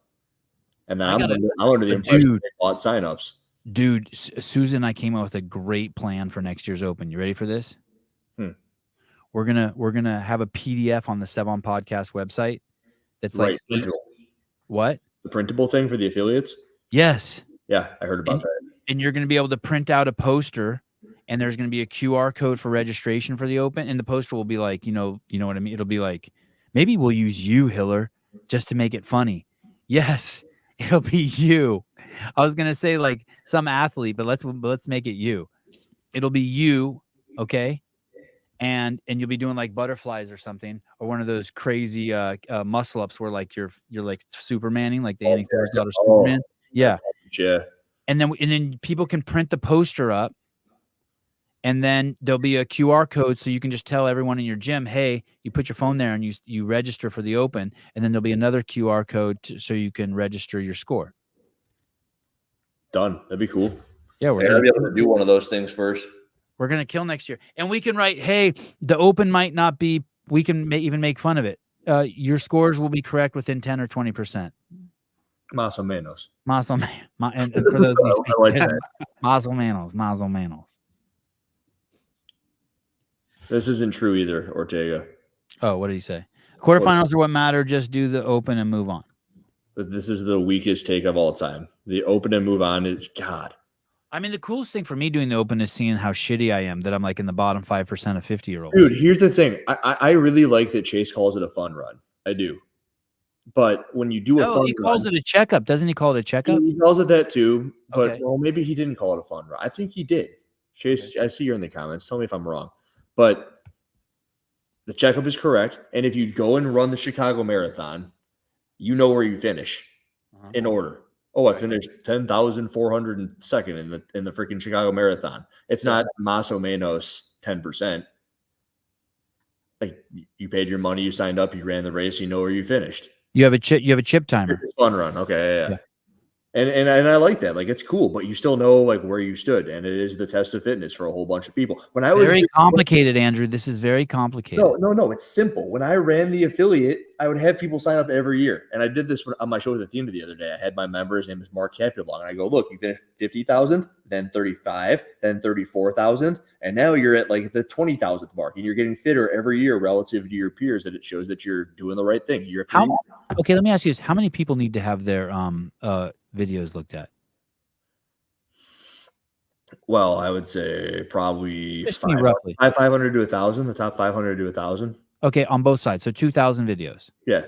And then I'm under the impression they bought signups. Dude, Susan and I came up with a great plan for next year's Open. You ready for this? We're gonna have a PDF on the Sevan Podcast website that's like printable. What? The printable thing for the affiliates? Yes. Yeah, I heard about that. And you're going to be able to print out a poster, and there's going to be a QR code for registration for the Open, and the poster will be like, you know what I mean? It'll be like, maybe we'll use you, Hiller, just to make it funny. Yes, it'll be you. I was going to say like some athlete, but let's make it you. It'll be you, okay? And you'll be doing like butterflies or something, or one of those crazy muscle ups where like you're like Supermaning, like the Annie Thor's daughter Superman. Yeah. Yeah. And then people can print the poster up, and then there'll be a QR code, so you can just tell everyone in your gym, hey, you put your phone there and you register for the Open, and then there'll be another QR code so you can register your score. Done. That'd be cool. Yeah, I'll be able to do one of those things first. We're going to kill next year. And we can write, hey, the Open might not be, we can even make fun of it. Your scores will be correct within 10 or 20%. Más o menos. And for those I like that. Más o menos. This isn't true either, Ortega. Oh, what did he say? Quarterfinals are what matter. Just do the Open and move on. But this is the weakest take of all time. The Open and move on is God. I mean, the coolest thing for me doing the Open is seeing how shitty I am, that I'm like in the bottom 5% of 50-year-olds. Dude, here's the thing. I really like that Chase calls it a fun run. I do. But when you do a fun run. He calls it a checkup. Doesn't he call it a checkup? He calls it that too. But Okay. well, maybe he didn't call it a fun run. I think he did. Chase, I see you're in the comments. Tell me if I'm wrong. But the checkup is correct. And if you go and run the Chicago Marathon, you know where you finish in order. Oh, I finished 10,402nd in the freaking Chicago Marathon. It's not más o menos 10%. Like you paid your money, you signed up, you ran the race, you know where you finished. You have a chip timer. Fun run, okay, yeah. And I like that. Like it's cool, but you still know like where you stood, and it is the test of fitness for a whole bunch of people. When I was very complicated, Andrew. This is very complicated. No, it's simple. When I ran the affiliate, I would have people sign up every year, and I did this on my show with the team the other day. I had my member, his name is Mark Capulong, and I go, look, you finished 50,000, then 35, then 34,000, and now you're at like the 20,000th mark, and you're getting fitter every year relative to your peers. That it shows that you're doing the right thing. Okay, let me ask you this: how many people need to have their videos looked at? Well, I would say probably roughly 500 to 1,000. The top 500 to 1,000. Okay, on both sides. So 2,000 videos. Yeah.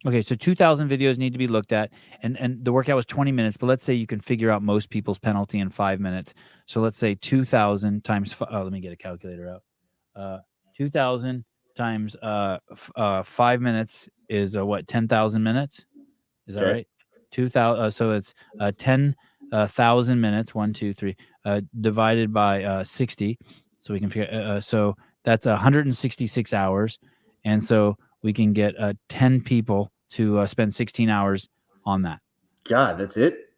Okay, so 2,000 videos need to be looked at, and the workout was 20 minutes. But let's say you can figure out most people's penalty in 5 minutes. So let's say 2,000 times. Let me get a calculator out. 2,000 times 5 minutes is what? 10,000 minutes. Is that right? 2,000. So it's 10,000 minutes. 1, 2, 3. Divided by 60. So we can figure. So that's 166 hours, and so we can get 10 people to spend 16 hours on that. God, that's it.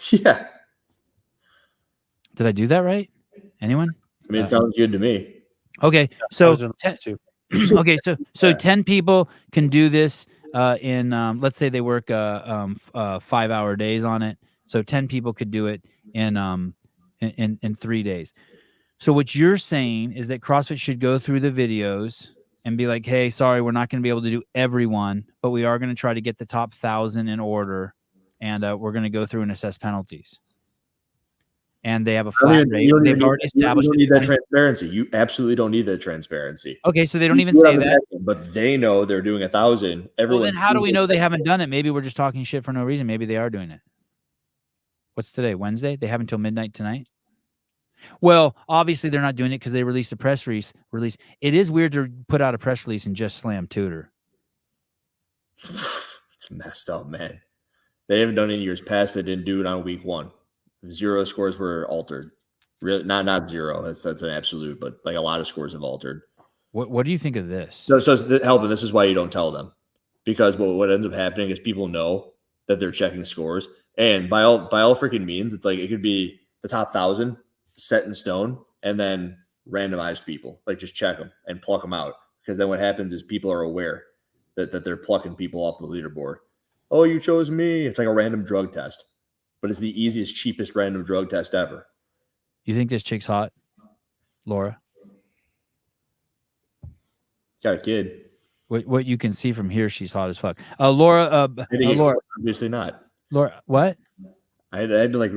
Yeah. Did I do that right? Anyone? I mean, it sounds good to me. Okay, so 10 people can do this in let's say they work 5-hour days on it. So 10 people could do it in 3 days. So what you're saying is that CrossFit should go through the videos and be like, hey, sorry, we're not going to be able to do everyone, but we are going to try to get the top 1,000 in order, and we're going to go through and assess penalties. And they have a flat rate. They've already established. You don't need that transparency. You absolutely don't need that transparency. Okay, so they don't even say that. But they know they're doing 1,000. Well, then how do we know they haven't done it? Maybe we're just talking shit for no reason. Maybe they are doing it. What's today? Wednesday? They have until midnight tonight? Well, obviously they're not doing it because they released a press release. It is weird to put out a press release and just slam Tudor. It's messed up, man. They haven't done it in years past. They didn't do it on week 1. 0 scores were altered. Really, not 0. That's an absolute, but like a lot of scores have altered. What do you think of this? So helping. This is why you don't tell them, because what ends up happening is people know that they're checking scores, and by all freaking means, it's like it could be the top 1,000 set in stone, and then randomize people, like just check them and pluck them out, because then what happens is people are aware that they're plucking people off the leaderboard. Oh, you chose me. It's like a random drug test, but it's the easiest, cheapest random drug test ever. You think this chick's hot, Laura? Got a kid. What you can see from here, she's hot as fuck. Laura, Obviously not. Laura, what? I had to like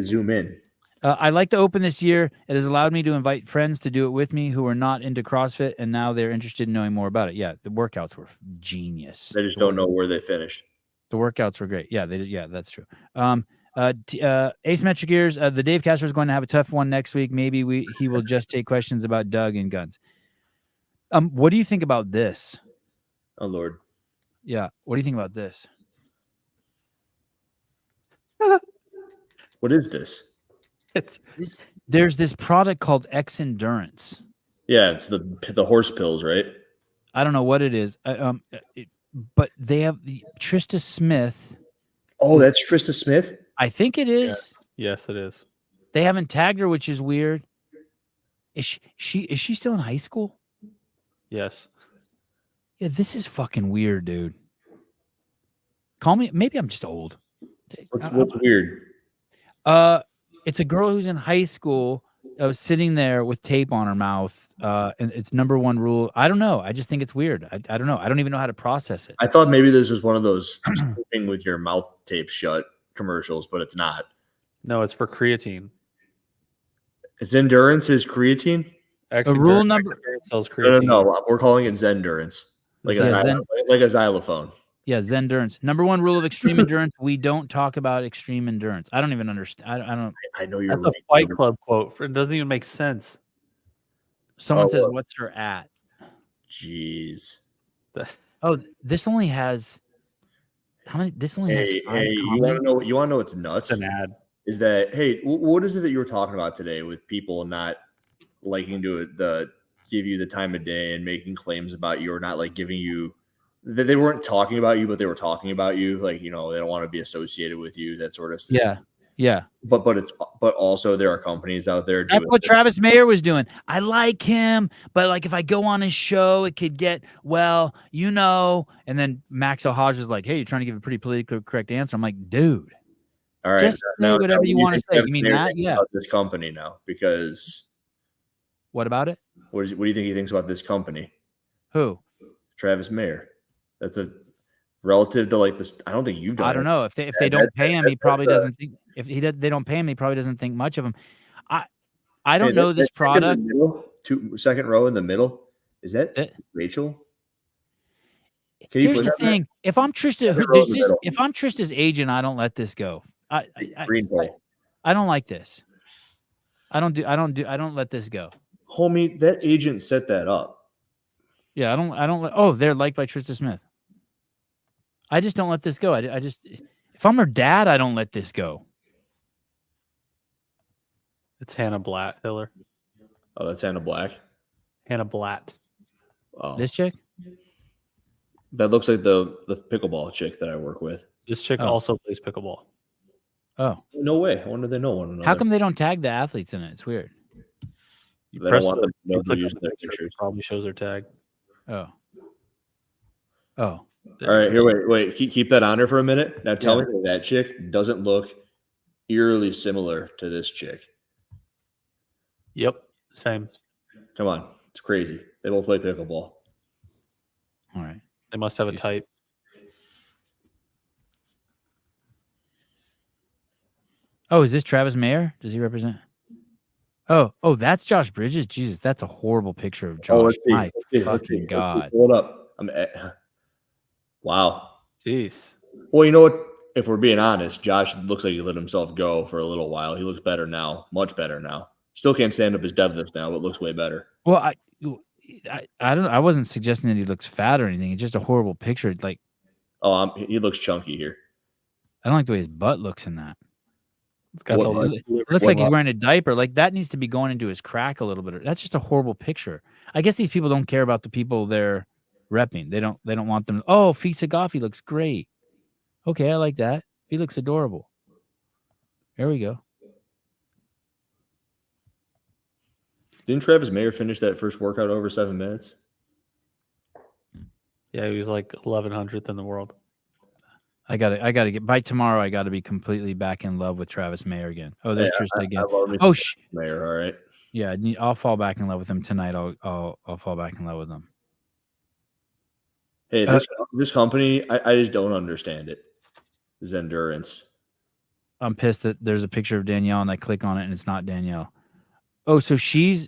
zoom in. I like to open this year. It has allowed me to invite friends to do it with me who are not into CrossFit, and now they're interested in knowing more about it. Yeah, the workouts were genius. They just don't know where they finished. The workouts were great. Yeah, they did. Yeah, that's true. Asymmetric Gears. The Dave Caster is going to have a tough one next week. Maybe he will just take questions about Doug and guns. What do you think about this? Oh Lord. Yeah, what do you think about this? What is this? There's this product called X Endurance. Yeah, it's the horse pills, right? I don't know what it is. But they have Trista Smith. Oh, that's Trista Smith? I think it is. Yes, it is. They haven't tagged her, which is weird. Is she still in high school? Yes. Yeah, this is fucking weird, dude. Call me. Maybe I'm just old. What's weird? It's a girl who's in high school, sitting there with tape on her mouth, and it's number one rule. I don't know. I just think it's weird. I don't know. I don't even know how to process it. I thought maybe this was one of those sleeping with your mouth tape shut commercials, but it's not. No, it's for creatine. Is endurance is creatine? Rule number. Sells creatine. No, we're calling it Zendurance, like a xylophone. Yeah, Zendurance. Number one rule of extreme endurance: we don't talk about extreme endurance. I don't even understand. I don't. I know you're That's a Fight Club quote. It doesn't even make sense. Someone says, "What's her at?" Jeez. Oh, this only has how many? This only has 5 you want to know? You want to know what's nuts? It's an ad. Is that what is it that you were talking about today with people not liking to give you the time of day and making claims about you, or not like giving you that they weren't talking about you, but they were talking about you, like, they don't want to be associated with you, that sort of stuff. Yeah. But also there are companies out there. That's what Travis Mayer was doing. I like him, but like if I go on his show, it could get and then Max O'Hodge is like, "Hey, you're trying to give a pretty politically correct answer." I'm like, dude, all right, just say whatever you want to say. You mean that? Yeah. About this company now, because what about it? What do you think he thinks about this company? Who? Travis Mayer. That's a relative to like this. I don't think you've done. I don't know if they don't pay him, he probably doesn't think. If they don't pay him, he probably doesn't think much of him. I don't know this product. Second row in the middle. Is that Rachel? Here's the thing: if I'm Trista's agent, I don't let this go. I don't like this. I don't let this go. Homie, that agent set that up. Yeah, I don't. They're liked by Trista Smith. I just don't let this go. I just, if I'm her dad, I don't let this go. It's Hannah Blatt, Hiller. Oh, that's Hannah Black. Hannah Blatt. Oh, this chick. That looks like the pickleball chick that I work with. This chick also plays pickleball. Oh, no way! I wonder if they know one another. How come they don't tag the athletes in it? It's weird. They don't want them to know they're using their pictures. Probably shows their tag. Oh. All right, here, wait. Keep that on her for a minute. Now tell me that chick doesn't look eerily similar to this chick. Yep, same. Come on, it's crazy. They both play pickleball. All right. They must have a type. Oh, is this Travis Mayer? Does he represent? Oh, that's Josh Bridges. Jesus, that's a horrible picture of Josh. My fucking God. Hold up. Wow. Jeez. Well, you know what? If we're being honest, Josh looks like he let himself go for a little while. He looks better now, much better now. Still can't stand up his deadlift now, but looks way better. Well, I wasn't suggesting that he looks fat or anything. It's just a horrible picture. Like, he looks chunky here. I don't like the way his butt looks in that. It's got it looks like he's wearing a diaper. Like that needs to be going into his crack a little bit. That's just a horrible picture. I guess these people don't care about the people they're repping. They don't want them. Oh, Fisa Goffey looks great. Okay, I like that. He looks adorable. There we go. Didn't Travis Mayer finish that first workout over 7 minutes? Yeah, he was like 1100th in the world. I gotta get by tomorrow. I gotta be completely back in love with Travis Mayer again. Oh, there's Trista again. Mayer, all right. Yeah, I'll fall back in love with him tonight. I'll fall back in love with him. Hey, this company, I just don't understand it. His endurance. I'm pissed that there's a picture of Danielle and I click on it and it's not Danielle. Oh, so she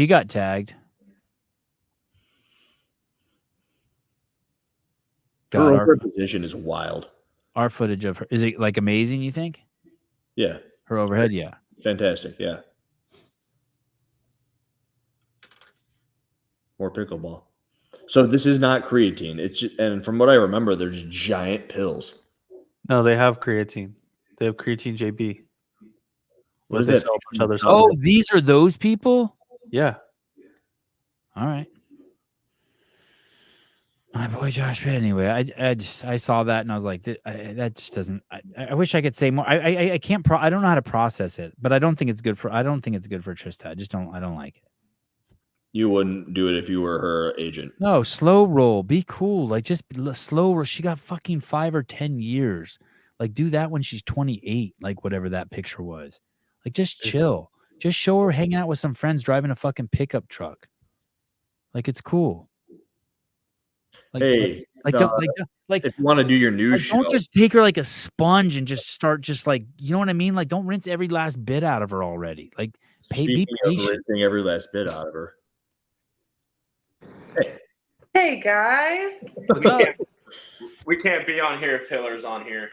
got tagged. Her God, overhead position is wild. our footage of her, is it like amazing, you think? Yeah. Her overhead, yeah. Fantastic, yeah. More pickleball. So this is not creatine. It's just, and from what I remember, there's giant pills. No, they have creatine. They have creatine JB. What But is they that? sell a bunch of other stuff. Oh, these are those people? Yeah. All right. My boy Josh Pitt. Anyway, I saw that and I was like, that just doesn't. I wish I could say more. I can't. I don't know how to process it, but I don't think it's good for. I don't think it's good for Trista. I don't like it. You wouldn't do it if you were her agent. No, slow roll. Be cool. Like just slow. She got fucking 5 or 10 years. Like do that when she's 28. Like whatever that picture was. Like just chill. Just show her hanging out with some friends driving a fucking pickup truck. Like it's cool. Like, hey, like if you want to do your news show, don't just take her like a sponge and just start just like, you know what I mean? Like don't rinse every last bit out of her already. Like be speaking of patient. rinsing every last bit out of her. Hey guys. We can't be on here if Hiller's on here.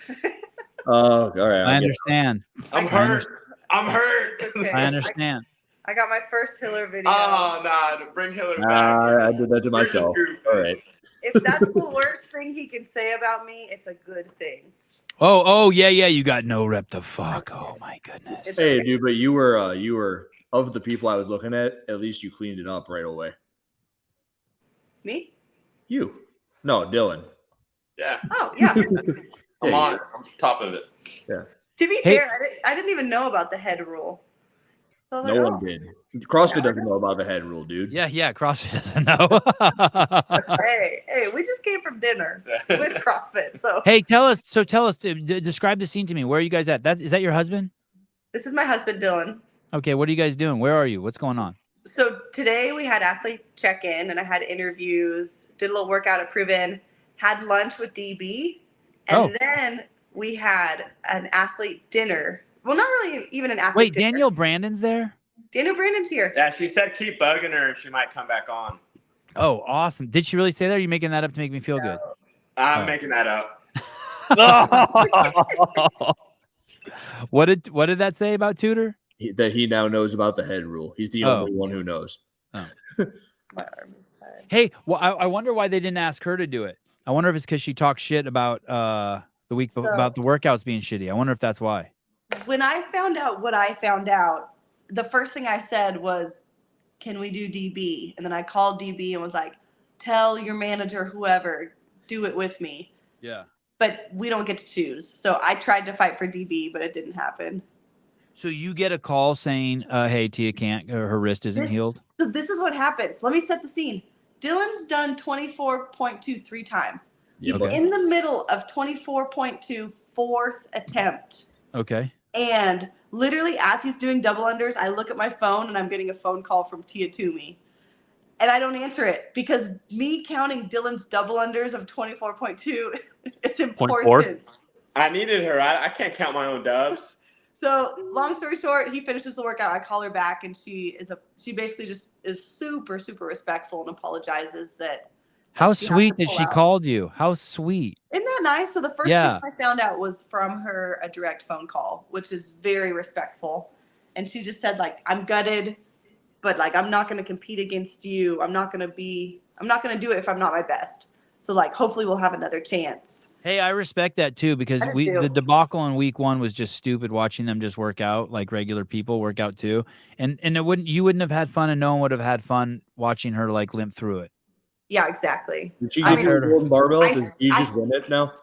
Oh, all right. I understand. I'm hurt. I'm hurt. Okay. I understand. I got my first Hiller video. Oh, nah. Bring Hiller back. I did that to myself. All right. If that's the worst thing he can say about me, it's a good thing. Oh, yeah. You got no rep to fuck. Oh my goodness. Hey, dude, but you were of the people I was looking at least you cleaned it up right away. Me? You. No, Dylan. Yeah. Oh, yeah. I'm on it. I'm top of it. Yeah. To be fair, I didn't even know about the head rule. So I was No like, one did. CrossFit doesn't know about the head rule, dude. Yeah. CrossFit doesn't know. Hey, we just came from dinner with CrossFit. So Hey, tell us. Describe the scene to me. Where are you guys at? Is that your husband? this is my husband, Dylan. Okay. What are you guys doing? Where are you? What's going on? So today we had athlete check-in and I had interviews, did a little workout at Proven, had lunch with DB, and then we had an athlete dinner. Well, not really even an athlete dinner. Danielle Brandon's there? Danielle Brandon's here. Yeah, she said keep bugging her and she might come back on. Oh, awesome. Did she really say that? Or are you making that up to make me feel good? I'm making that up. What did that say about Tudor? That he now knows about the head rule. He's the only one who knows. My arm is tired. Hey, well, I wonder why they didn't ask her to do it. I wonder if it's because she talked shit about the week about the workouts being shitty. I wonder if that's why. When I found out what I found out, the first thing I said was, can we do DB? And then I called DB and was like, tell your manager, whoever, do it with me. Yeah. But we don't get to choose. So I tried to fight for DB, but it didn't happen. So you get a call saying, hey, Tia can't, her wrist isn't healed? So this is what happens. Let me set the scene. Dylan's done 24.2 3 times. He's in the middle of 24.2 fourth attempt. Okay. And literally as he's doing double unders, I look at my phone and I'm getting a phone call from Tia Toomey. And I don't answer it because me counting Dylan's double unders of 24.2 is important. I needed her. I can't count my own dubs. So long story short, he finishes the workout. I call her back and she basically just is super, super respectful and apologizes that. How sweet that she called you. How sweet. Isn't that nice? So the first person I found out was from her, a direct phone call, which is very respectful. And she just said, like, I'm gutted, but like, I'm not going to compete against you. I'm not going to do it if I'm not my best. So like, hopefully we'll have another chance. Hey, I respect that too, because the debacle in week 1 was just stupid watching them just work out like regular people work out too. And you wouldn't have had fun and no one would have had fun watching her like limp through it. Yeah, exactly. Did she get her golden barbell? Does he just win it now?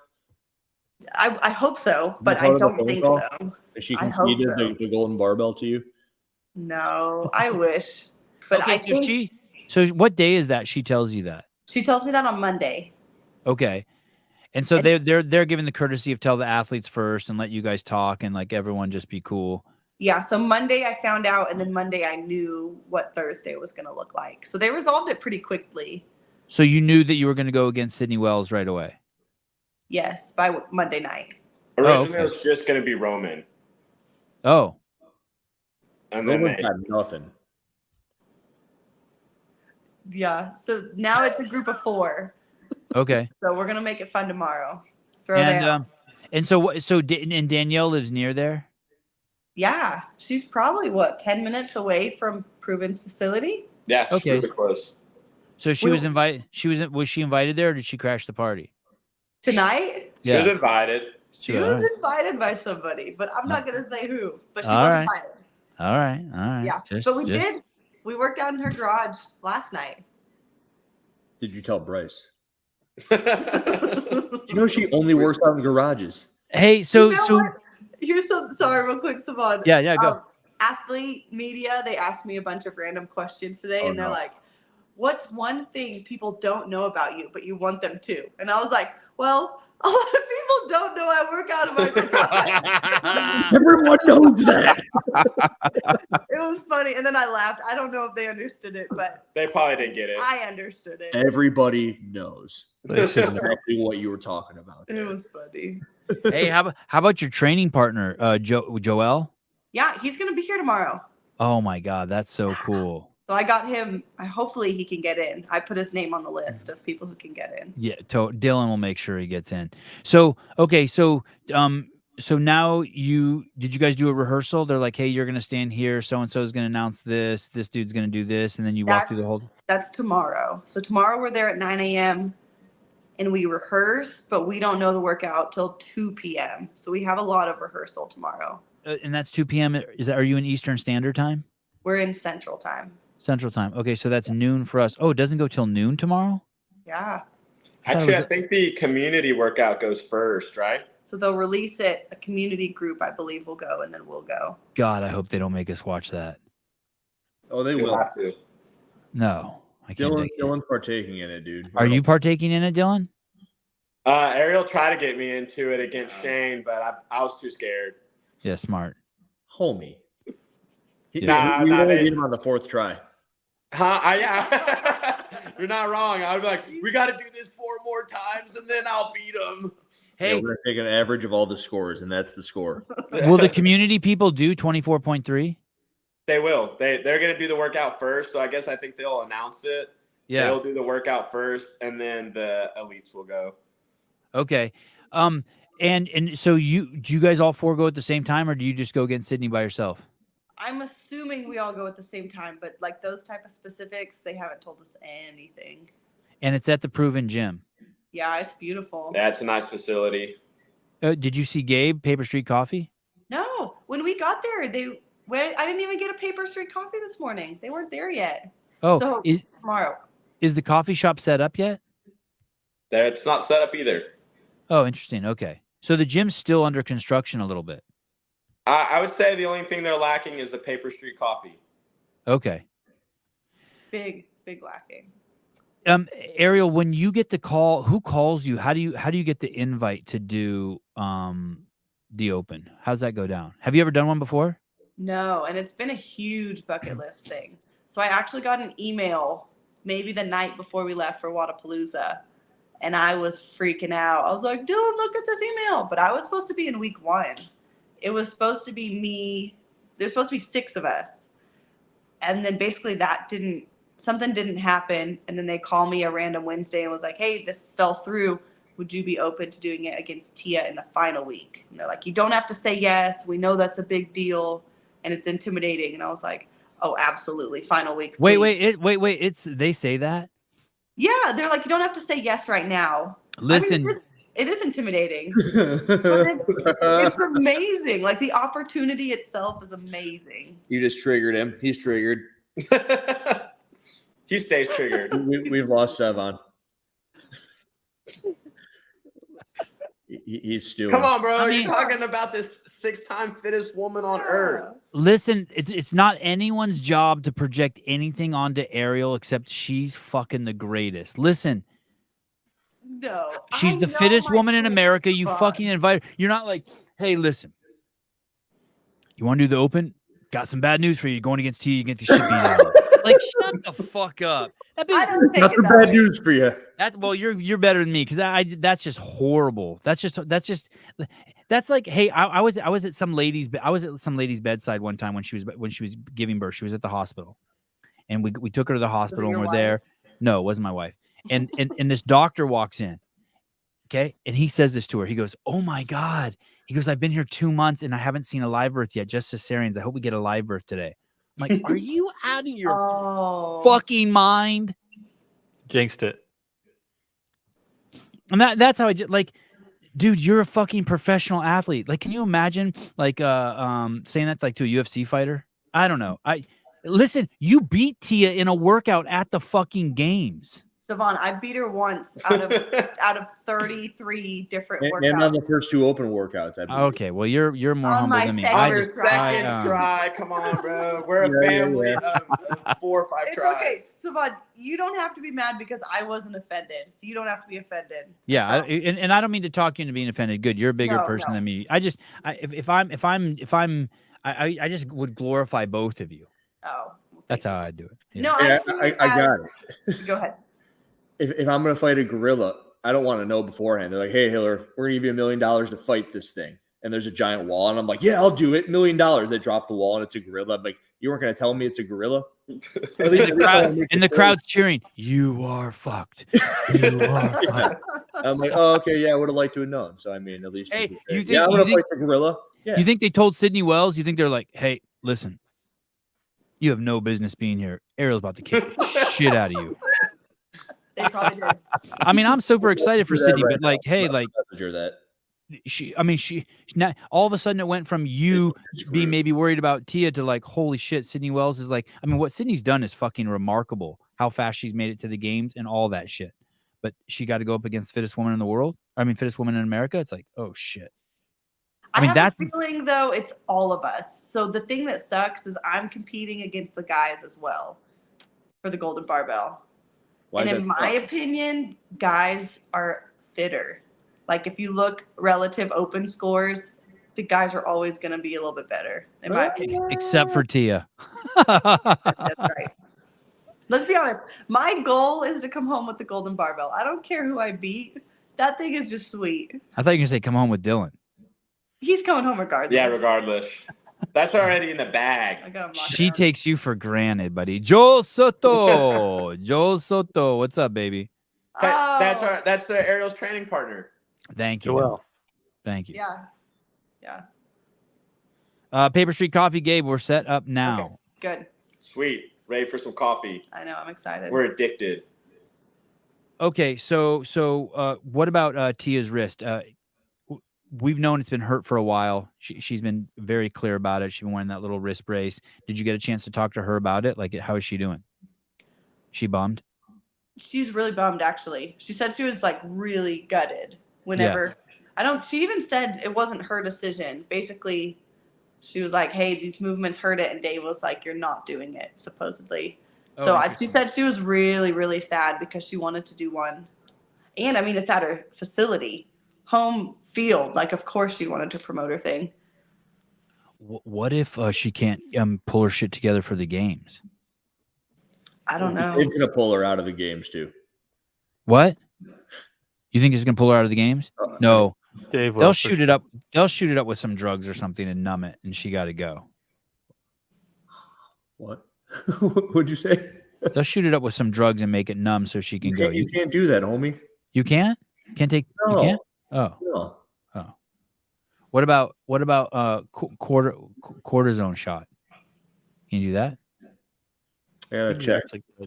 I hope so, but I don't think so. Has she conceded the golden barbell to you? No, I wish. But okay, so what day is that she tells you that? She tells me that on Monday. Okay. And so they're giving the courtesy of tell the athletes first and let you guys talk and like everyone just be cool. Yeah, so Monday I found out, and then Monday I knew what Thursday was going to look like. So they resolved it pretty quickly. So you knew that you were going to go against Sydney Wells right away? Yes, by Monday night. Originally, okay. it was just going to be Roman. Oh, And then Roman's they, got nothing. Yeah. So now it's a group of 4. okay. So we're gonna make it fun tomorrow. Throw down. And so and Danielle lives near there. Yeah, she's probably 10 minutes away from Proven's facility. yeah, Okay. super close. So she was invited. Was she invited there, or did she crash the party? Tonight, She was invited. she was invited by somebody, but I'm not gonna say who. But she All was right. invited. All right. Yeah, but we did. We worked out in her garage last night. Did you tell Bryce? You know she only works out in garages. Hey, so You know what? Here's some. Sorry, real quick, Savon. Yeah, go. Athlete media. They asked me a bunch of random questions today, and they're like, "What's one thing people don't know about you, but you want them to?" And I was like, "Well, a lot of people don't know I work out in my garage." Everyone knows that. It was funny, and then I laughed. I don't know if they understood it, but They probably didn't get it. I understood it. Everybody knows They should know. exactly what you were talking about. It was funny. Hey, how about your training partner, Joel? Yeah, he's gonna be here tomorrow. Oh my God, that's so cool. So I got him. Hopefully he can get in. I put his name on the list of people who can get in. Yeah, Dylan will make sure he gets in. So okay, so now did you guys do a rehearsal? They're like, hey, you're gonna stand here. So and so is gonna announce this. This dude's gonna do this, and then you walk through the whole. That's tomorrow. So tomorrow we're there at 9 a.m. and we rehearse, but we don't know the workout till 2 p.m. So we have a lot of rehearsal tomorrow. And that's 2 p.m. Are you in Eastern Standard Time? We're in Central Time. Central Time. Okay, so that's noon for us. Oh, it doesn't go till noon tomorrow? Yeah. Actually, I think the community workout goes first, right? So they'll release it. A community group, I believe, will go, and then we'll go. God, I hope they don't make us watch that. Oh, they You'll will. have to. No, I can't. Dylan's partaking in it, dude. Are you partaking in it, Dylan? Arielle tried to get me into it against Shane, but I was too scared. Yeah, smart. Homie. We Nah, only they- beat him on the 4th try. Huh? Yeah. You're not wrong. I was like, we got to do this 4 more times, and then I'll beat him. Hey, we're going to take an average of all the scores, and that's the score. will the community people do 24.3? They will. They're going to do the workout first, so I think they'll announce it. Yeah. They'll do the workout first, and then the elites will go. Okay. And so do you guys all 4 go at the same time, or do you just go against Sydney by yourself? I'm assuming we all go at the same time, but like those type of specifics, they haven't told us anything. And it's at the Proven Gym. Yeah, it's beautiful. That's a nice facility. Did you see Gabe, Paper Street Coffee? No, when we got there, I didn't even get a Paper Street coffee this morning. They weren't there yet. Oh, so tomorrow. Is the coffee shop set up yet? It's not set up either. Oh, interesting. Okay. So the gym's still under construction a little bit. I would say the only thing they're lacking is the Paper Street coffee. Okay. Big lacking. Arielle, when you get the call, who calls you? How do you get the invite to do the open? How's that go down? Have you ever done one before? No, and it's been a huge bucket list thing. So I actually got an email maybe the night before we left for Wadapalooza, and I was freaking out. I was like, Dylan, look at this email. But I was supposed to be in week 1. It was supposed to be me. There's supposed to be 6 of us. And then basically something didn't happen. And then they call me a random Wednesday and was like, hey, this fell through. Would you be open to doing it against Tia in the final week? And they're like, you don't have to say yes. We know that's a big deal and it's intimidating. And I was like, oh, absolutely. Final week. Wait. They say that? Yeah. They're like, you don't have to say yes right now. Listen. I mean, it is intimidating, but it's amazing. Like the opportunity itself is amazing. You just triggered him. He's triggered. He stays triggered. We've lost Sevon. He's stewing. Come on, bro. You're talking about this 6-time fittest woman on earth. Listen, it's not anyone's job to project anything onto Arielle except she's fucking the greatest. Listen. No. She's the fittest woman in America. You fucking invite her. You're not like, hey, listen. You want to do the open? Got some bad news for you. You're going against Tia, you get the shit beat out of you. Like, shut the fuck up. I don't take That's it the that bad way. news for you. Well, you're better than me because that's just horrible. That's like, hey, I was at some lady's bedside one time when she was giving birth. She was at the hospital, and we took her to the hospital and we're there. No, it wasn't my wife. And this doctor walks in, okay, and he says this to her. He goes, "Oh my God," he goes, "I've been here 2 months and I haven't seen a live birth yet, just cesareans. I hope we get a live birth today." I'm like, are you out of your fucking mind? Jinxed it. And that's how I just like, dude, you're a fucking professional athlete. Like, can you imagine like saying that like to a UFC fighter? I don't know. Listen, you beat Tia in a workout at the fucking games. Savon, I beat her once out of 33 different workouts. And on the first 2 open workouts, I believe. Okay, well, you're more On humble my than me. second I just Second try. Come on, bro. We're a family of 4 or 5 It's tries. okay, Savon. You don't have to be mad because I wasn't offended, so you don't have to be offended. Yeah, and I don't mean to talk you into being offended. Good, you're a bigger person than me. I just, I just would glorify both of you. Oh, that's how I do it. Yeah. No, I got it. Go ahead. If I'm gonna fight a gorilla, I don't want to know beforehand. They're like, "Hey, Hiller, we're gonna give you $1 million to fight this thing," and there's a giant wall, and I'm like, "Yeah, I'll do it. $1 million." They drop the wall, and it's a gorilla. I'm like, "You weren't gonna tell me it's a gorilla?" And the crowd's cheering. You are fucked. You are fucked. I'm like, "Oh, okay, yeah, I would have liked to have known." So I mean, at least Hey, I'm gonna fight the gorilla. Yeah. You think they told Sydney Wells? You think they're like, "Hey, listen, you have no business being here. Ariel's about to kick the shit out of you." They probably did. I mean, I'm super excited for Sydney, but like, hey, like, that. She now all of a sudden it went from you being maybe worried about Tia to like, holy shit, Sydney Wells is like, I mean, what Sydney's done is fucking remarkable. How fast she's made it to the games and all that shit. But she got to go up against fittest woman in the world. I mean, fittest woman in America. It's like, oh shit. I mean, have a feeling though it's all of us. So the thing that sucks is I'm competing against the guys as well for the golden barbell. And in my opinion, guys are fitter. Like if you look relative open scores, the guys are always going to be a little bit better, in my opinion. Except for Tia. That's right. Let's be honest. My goal is to come home with the golden barbell. I don't care who I beat. That thing is just sweet. I thought you were going to say come home with Dylan. He's coming home regardless. Yeah, regardless. That's already in the bag. She takes you for granted, buddy. Joel Soto. Joel Soto. What's up, baby? That's the Ariel's training partner. Thank you. Joel. Thank you. Yeah. Yeah. Paper Street Coffee, Gabe. We're set up now. Okay, good. Sweet. Ready for some coffee. I know. I'm excited. We're addicted. Okay, so what about Tia's wrist? We've known it's been hurt for a while. She's been very clear about it. She's been wearing that little wrist brace. Did you get a chance to talk to her about it? Like, how is she doing? She bummed? She's really bummed, actually. She said she was like really gutted whenever. Yeah. She even said it wasn't her decision. Basically, she was like, hey, these movements hurt it. And Dave was like, you're not doing it, supposedly. So she said she was really, really sad because she wanted to do one. And I mean, it's at her facility. Home field, like of course she wanted to promote her thing. What if she can't pull her shit together for the games? I don't know. It's gonna pull her out of the games too. What? You think it's gonna pull her out of the games? No, Dave. They'll shoot it up. They'll shoot it up with some drugs or something and numb it, and she got to go. What? What'd you say? They'll shoot it up with some drugs and make it numb so she can go. You can't do that, homie. You can't? Can't take? No. You can't? Oh. No. Oh. What about cortisone shot? Can you do that? Yeah, check.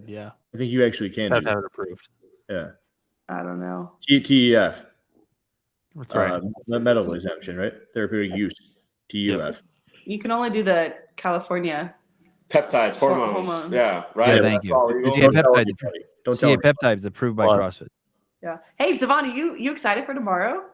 Yeah. I think you actually can. Have it approved. Yeah. I don't know. TEF. That's right. Medical exemption, right? Therapeutic use. TUF. Yep. You can only do the California peptides, hormones. Yeah, right. Yeah, thank you. Peptides approved by CrossFit. Yeah. Hey, Savannah, you excited for tomorrow?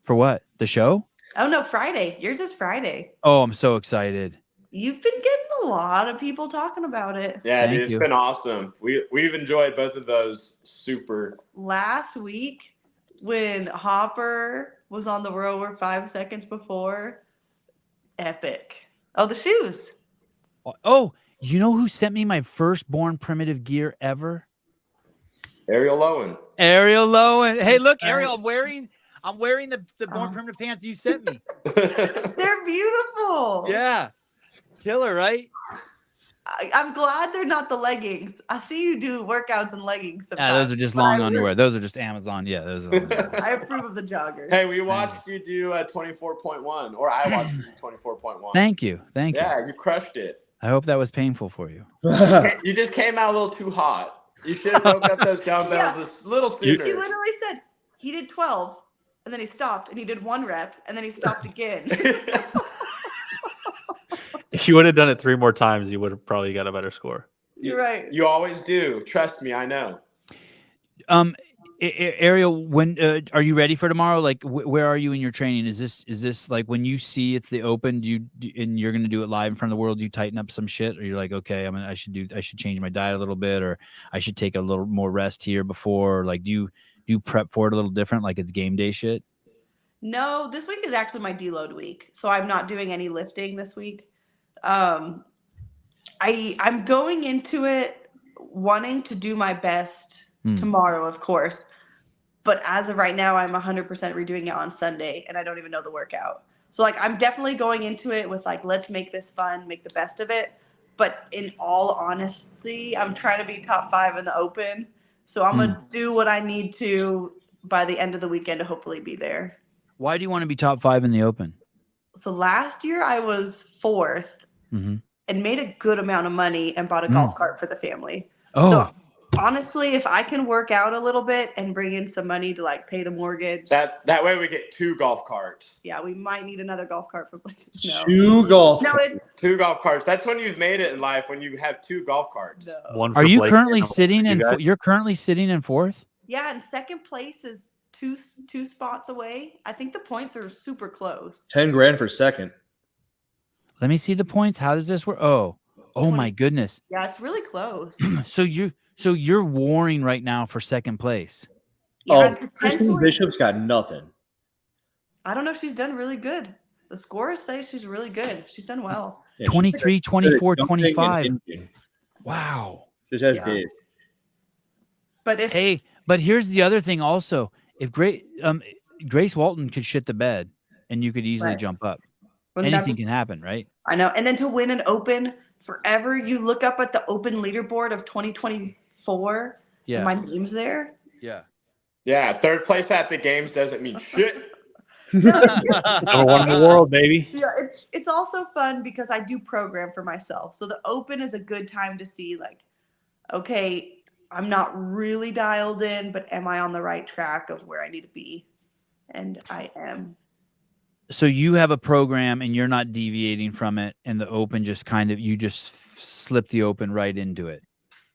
For what? The show? Oh no, Friday. Yours is Friday. Oh, I'm so excited. You've been getting a lot of people talking about it. Yeah, dude, it's been awesome. We've enjoyed both of those super. Last week, when Hopper was on the rower 5 seconds before, epic. Oh, the shoes. Oh, You know who sent me my firstborn primitive gear ever? Arielle Loewen. Arielle Loewen. Hey, look, Arielle, I'm wearing the Born Oh. Primitive pants you sent me. They're beautiful. Yeah. Killer, right? I'm glad they're not the leggings. I see you do workouts in leggings sometimes. Yeah, those are just but long underwear. Those are just Amazon. Yeah, those are. I approve of the joggers. Hey, we watched you do 24.1, or I watched you do 24.1. Thank you. Thank you. Yeah, you crushed it. I hope that was painful for you. You just came out a little too hot. You should have opened up those dumbbells a little sooner. He literally said he did 12, and then he stopped, and he did 1 rep, and then he stopped again. If you would have done it 3 more times, you would have probably got a better score. You're right. You always do. Trust me, I know. Arielle, when are you ready for tomorrow? Like, where are you in your training? Is this like when you see it's the Open? And you're gonna do it live in front of the world? Do you tighten up some shit, or you're like, okay, I should change my diet a little bit, or I should take a little more rest here before? Or like, do you prep for it a little different, like it's game day shit? No, this week is actually my deload week, so I'm not doing any lifting this week. I'm going into it wanting to do my best tomorrow, of course. But as of right now, I'm 100% redoing it on Sunday, and I don't even know the workout. So, like, I'm definitely going into it with, like, let's make this fun, make the best of it. But in all honesty, I'm trying to be top 5 in the Open. So I'm going to do what I need to by the end of the weekend to hopefully be there. Why do you want to be top 5 in the Open? So last year I was 4th and made a good amount of money and bought a golf cart for the family. Oh. So honestly, if I can work out a little bit and bring in some money to like pay the mortgage. That way we get 2 golf carts. Yeah, we might need another golf cart for no. 2 golf carts. It's 2 golf carts. That's when you've made it in life, when you have 2 golf carts. no. One for Are you Blake currently and sitting you in? guys? You're currently sitting in 4th. Yeah, and second place is two spots away. I think the points are super close. 10 grand for second. Let me see the points. How does this work? Oh my goodness. Yeah, it's really close. So you're warring right now for second place. Yeah, Kristen potentially. Bishop's got nothing. I don't know. She's done really good. The scores say she's really good. She's done well. Yeah, 23, 24, jumping and 25. hinging. Wow. Just as Yeah. Dave. But But here's the other thing also. If Grace Walton could shit the bed and you could easily Right. jump up. wouldn't that Anything be- can happen, right? I know. And then to win an Open forever, you look up at the Open leaderboard of 2024. Yeah. And my name's there. Yeah. Yeah, 3rd place at the games doesn't mean shit. Number 1 in the world, baby. Yeah, it's also fun because I do program for myself. So the Open is a good time to see like, okay, I'm not really dialed in, but am I on the right track of where I need to be? And I am. So you have a program and you're not deviating from it, and the Open just you just slip the Open right into it.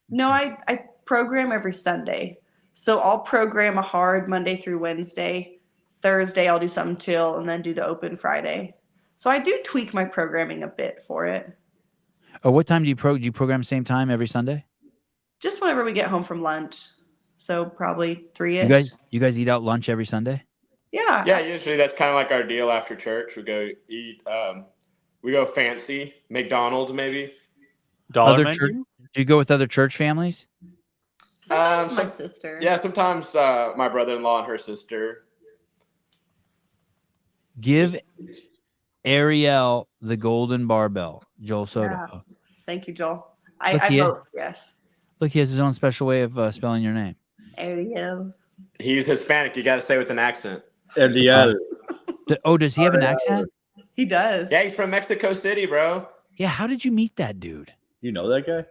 No, I program every Sunday. So I'll program a hard Monday through Wednesday. Thursday, I'll do something chill and then do the Open Friday. So I do tweak my programming a bit for it. Oh, what time do you program same time every Sunday? Just whenever we get home from lunch. So probably 3-ish. You guys eat out lunch every Sunday? Yeah. Yeah, usually that's kind of like our deal after church. We go eat, we go fancy, McDonald's maybe. Dollar Church, menu? do you go with other church families? Sometimes my sister. Yeah, sometimes my brother-in-law and her sister. Give Arielle the golden barbell, Joel Soto. Yeah. Thank you, Joel. Look, I he- vote yes. Look, he has his own special way of spelling your name. Arielle. He's Hispanic. You got to say with an accent. Arielle. Does he have an accent? He does. Yeah, he's from Mexico City, bro. Yeah, how did you meet that dude? You know that guy?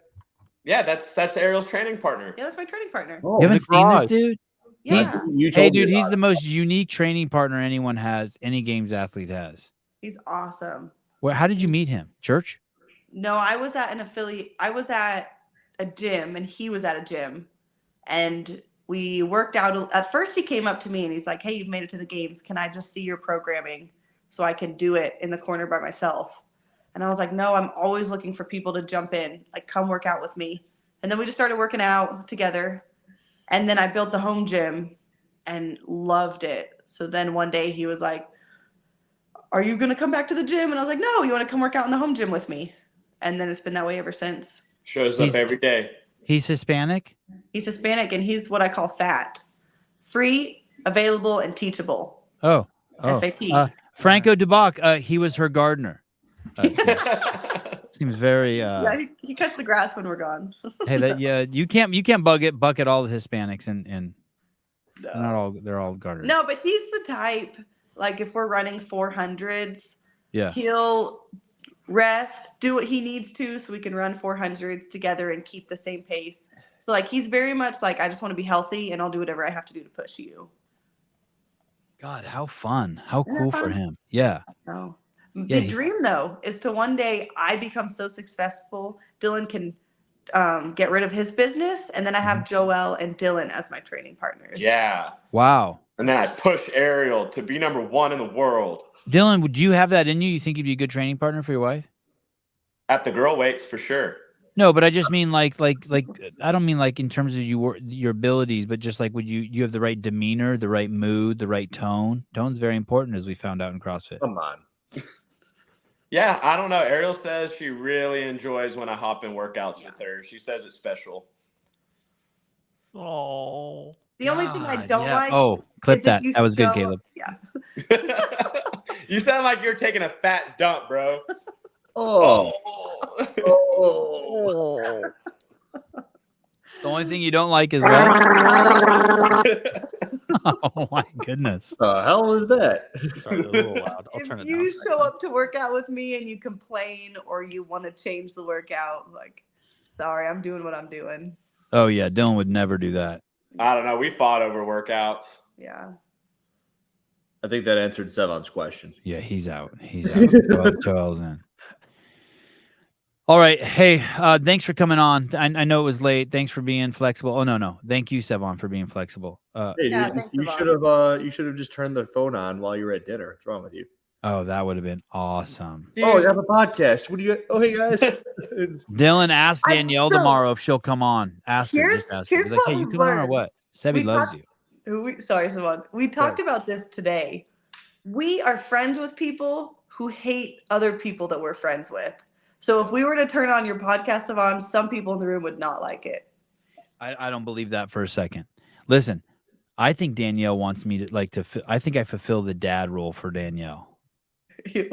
Yeah, that's Ariel's training partner. Yeah, that's my training partner. Oh, You haven't seen this garage. dude? Yeah. you Hey, told me dude, he's about the most unique training partner anyone has, any games athlete has. He's awesome. How did you meet him? Church? No, I was at an affiliate. I was at a gym and he was at a gym. And we worked out. At first, he came up to me and he's like, hey, you've made it to the games. Can I just see your programming so I can do it in the corner by myself? And I was like, no, I'm always looking for people to jump in. Like, come work out with me. And then we just started working out together. And then I built the home gym and loved it. So then one day he was like, are you going to come back to the gym? And I was like, no, you want to come work out in the home gym with me? and then it's been that way ever since. Shows up every day. He's Hispanic? He's Hispanic, and he's what I call fat. Free, available, and teachable. Oh. FAT. Franco Dubac, he was her gardener. Seems very yeah, he cuts the grass when we're gone. hey, you can't bucket all the Hispanics and No. they're all gardeners. No, but he's the type, like if we're running 400s, Yeah. he'll rest, do what he needs to so we can run 400s together and keep the same pace. So like he's very much like, I just want to be healthy and I'll do whatever I have to do to push you. God, how fun. How Isn't that cool for fun? him. Yeah. No. Yeah, The dream though is to one day I become so successful, Dylan can get rid of his business, and then I have Joel and Dylan as my training partners. Yeah. Wow. And then I push Arielle to be number 1 in the world. Dylan, do you have that in you? You think you'd be a good training partner for your wife? At the girl weights, for sure. No, but I just mean like I don't mean like in terms of your abilities, but just like would you have the right demeanor, the right mood, the right tone? Tone's very important, as we found out in CrossFit. Come on. Yeah, I don't know. Arielle says she really enjoys when I hop in workouts with her. She says it's special. Oh. The only thing I don't like. Oh, clip is if that. you That was good, show- Caleb. Yeah. You sound like you're taking a fat dump, bro. Oh. The only thing you don't like is what? Oh my goodness. The hell is that? Sorry, a little loud. I'll turn If it you down. show up to work out with me and you complain or you want to change the workout, like, sorry, I'm doing what I'm doing. Oh yeah, Dylan would never do that. I don't know. We fought over workouts. Yeah. I think that answered Sevon's question. Yeah, he's out. He's out. Joel's in. All right. Hey, thanks for coming on. I know it was late. Thanks for being flexible. Oh no. Thank you, Sevon, for being flexible. Hey, Yeah, dude, thanks, you Savon. should have just turned the phone on while you were at dinner. What's wrong with you? Oh, that would have been awesome. Dude, Oh, you have a podcast. What do you? Oh, hey guys. Dylan, ask Danielle so- tomorrow if she'll come on. Ask her. Here's- Just ask her. here's He's like, what hey, you we've come on or learned. what? Sebi We loves talked- you. Sorry, Savon. We talked about this today. We are friends with people who hate other people that we're friends with. So if we were to turn on your podcast, Savon, some people in the room would not like it. I don't believe that for a second. Listen, I think Danielle wants me to I think I fulfill the dad role for Danielle. Ew,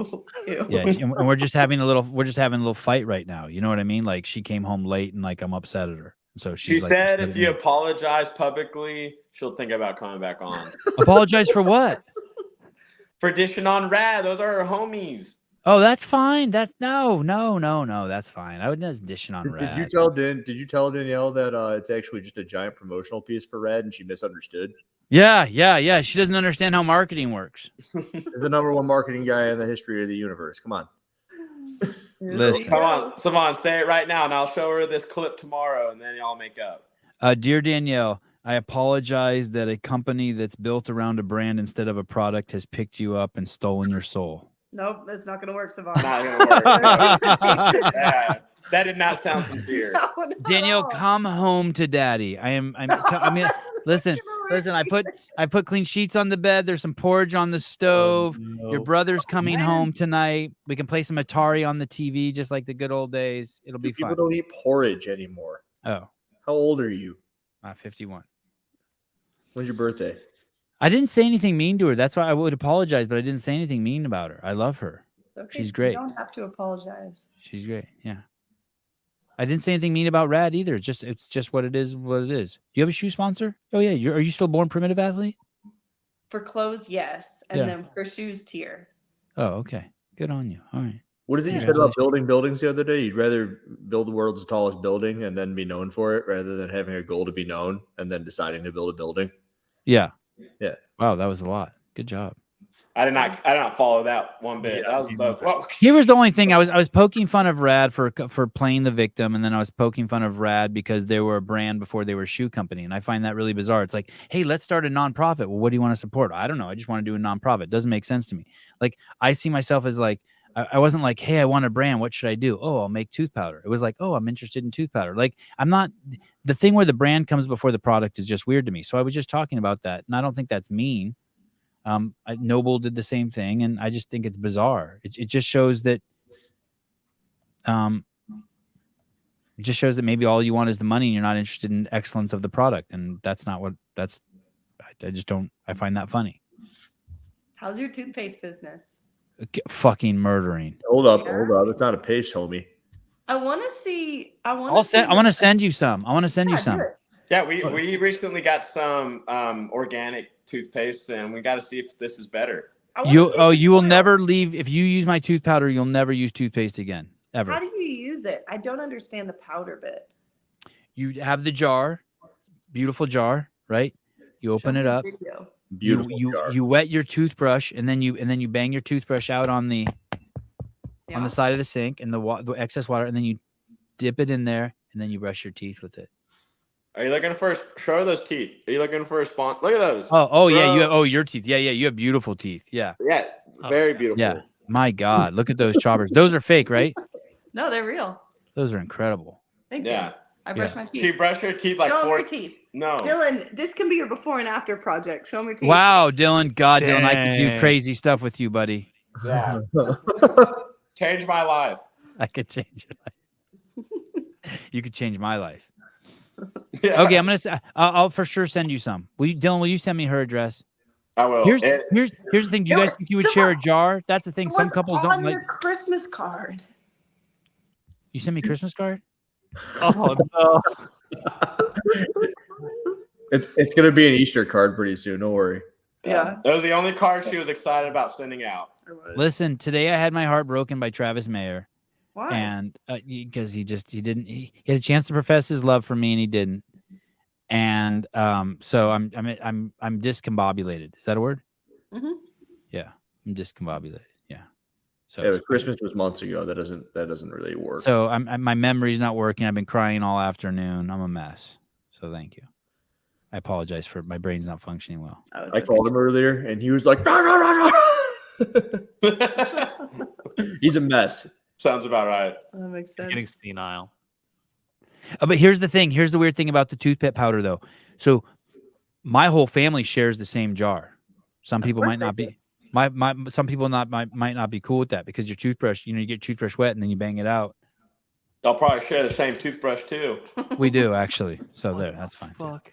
ew. Yeah, and we're just having a little fight right now. You know what I mean? Like she came home late and like I'm upset at her. So She she's like, said upset if at you me. apologize publicly, she'll think about coming back on. Apologize for what? For dishing on Rad. Those are her homies. Oh, that's fine. That's no. That's fine. I would just dishing on Did Rad. you tell Danielle that it's actually just a giant promotional piece for Rad and she misunderstood? Yeah. She doesn't understand how marketing works. Is the number 1 marketing guy in the history of the universe. Come on. Listen. Come on, Savon, say it right now, and I'll show her this clip tomorrow, and then y'all make up. Dear Danielle, I apologize that a company that's built around a brand instead of a product has picked you up and stolen your soul. Nope, that's not going to work, Savon. Not gonna work. Yeah, that did not sound sincere. No, not at Danielle, all. come home to daddy. I mean, listen, I put clean sheets on the bed. There's some porridge on the stove. Your brother's coming home tonight. We can play some Atari on the TV, just like the good old days. It'll be People fun. don't eat porridge anymore. Oh, How old are you? 51. When's your birthday? I didn't say anything mean to her. That's why I would apologize, but I didn't say anything mean about her. I love her. Okay, She's great. You don't have to apologize. She's great. Yeah. I didn't say anything mean about Rad either. It's just what it is. What it is. Do you have a shoe sponsor? Oh yeah. Are you still Born Primitive Athlete? For clothes, yes. And Yeah. then for shoes, tier. Oh, okay. Good on you. All right. What is it you said about building buildings the other day? You'd rather build the world's tallest building and then be known for it rather than having a goal to be known and then deciding to build a building. Yeah. Yeah. Wow, that was a lot. Good job. I did not follow that one bit. Yeah, That was whoa. Here was the only thing I was poking fun of Rad for playing the victim, and then I was poking fun of Rad because they were a brand before they were a shoe company, and I find that really bizarre. It's like, hey, let's start a nonprofit. Well, what do you want to support? I don't know. I just want to do a nonprofit. It doesn't make sense to me. Like I see myself as like I wasn't like, hey, I want a brand. What should I do? Oh, I'll make tooth powder. It was like, oh, I'm interested in tooth powder. Like I'm not the thing where the brand comes before the product is just weird to me. So I was just talking about that, and I don't think that's mean. Noble did the same thing, and I just think it's bizarre. It just shows that It just shows that maybe all you want is the money and you're not interested in excellence of the product. And that's not what I just don't, I find that funny. How's your toothpaste business? Fucking murdering. Hold up. It's not a paste, homie. I want to see. I I want to send you some. Yeah, we recently got some organic toothpaste, and we got to see if this is better. You will never leave if you use my tooth powder. You'll never use toothpaste again, ever. How do you use it? I don't understand the powder bit. You have the jar, beautiful jar, right? You open it up. You wet your toothbrush, and then you bang your toothbrush out on the side of the sink and the excess water, and then you dip it in there, and then you brush your teeth with it. Are you looking for show those teeth? Are you looking for a spawn? Look at those. Yeah, you have your teeth. Yeah, you have beautiful teeth. Yeah. Yeah, very beautiful. Yeah. My God, look at those choppers. Those are fake, right? No, they're real. Those are incredible. Thank you. I brush my teeth. She brushed her teeth like Show 4 your teeth. No. Dylan, this can be your before and after project. Show me your teeth. Wow, Dylan. God, Dylan, I can do crazy stuff with you, buddy. Yeah. Change my life. I could change your life. You could change my life. Yeah. Okay, I'll for sure send you some. Dylan, will you send me her address? I will. Here's the thing. Do you guys think you would share a jar? That's the thing. Some couples don't like. On your Christmas card. You send me a Christmas card? Oh no. It's gonna be an Easter card pretty soon. Don't worry. Yeah. That was the only card she was excited about sending out. Listen, today I had my heart broken by Travis Mayer. Why? And because he had a chance to profess his love for me and he didn't. And so I'm discombobulated. Is that a word? Mm-hmm. Yeah, I'm discombobulated. Yeah. So yeah, but Christmas was months ago. That doesn't really work. So my memory's not working. I've been crying all afternoon. I'm a mess. So thank you. I apologize for my brain's not functioning well. I called him earlier and he was like, "Rah, rah, rah, rah." He's a mess. Sounds about right. That makes sense. Getting senile. But here's the thing. Here's the weird thing about the toothpick powder, though. So my whole family shares the same jar. Some people might not be. Some people might not be cool with that because your toothbrush, you get your toothbrush wet and then you bang it out. They'll probably share the same toothbrush too. We do actually. So that's fine. Fuck.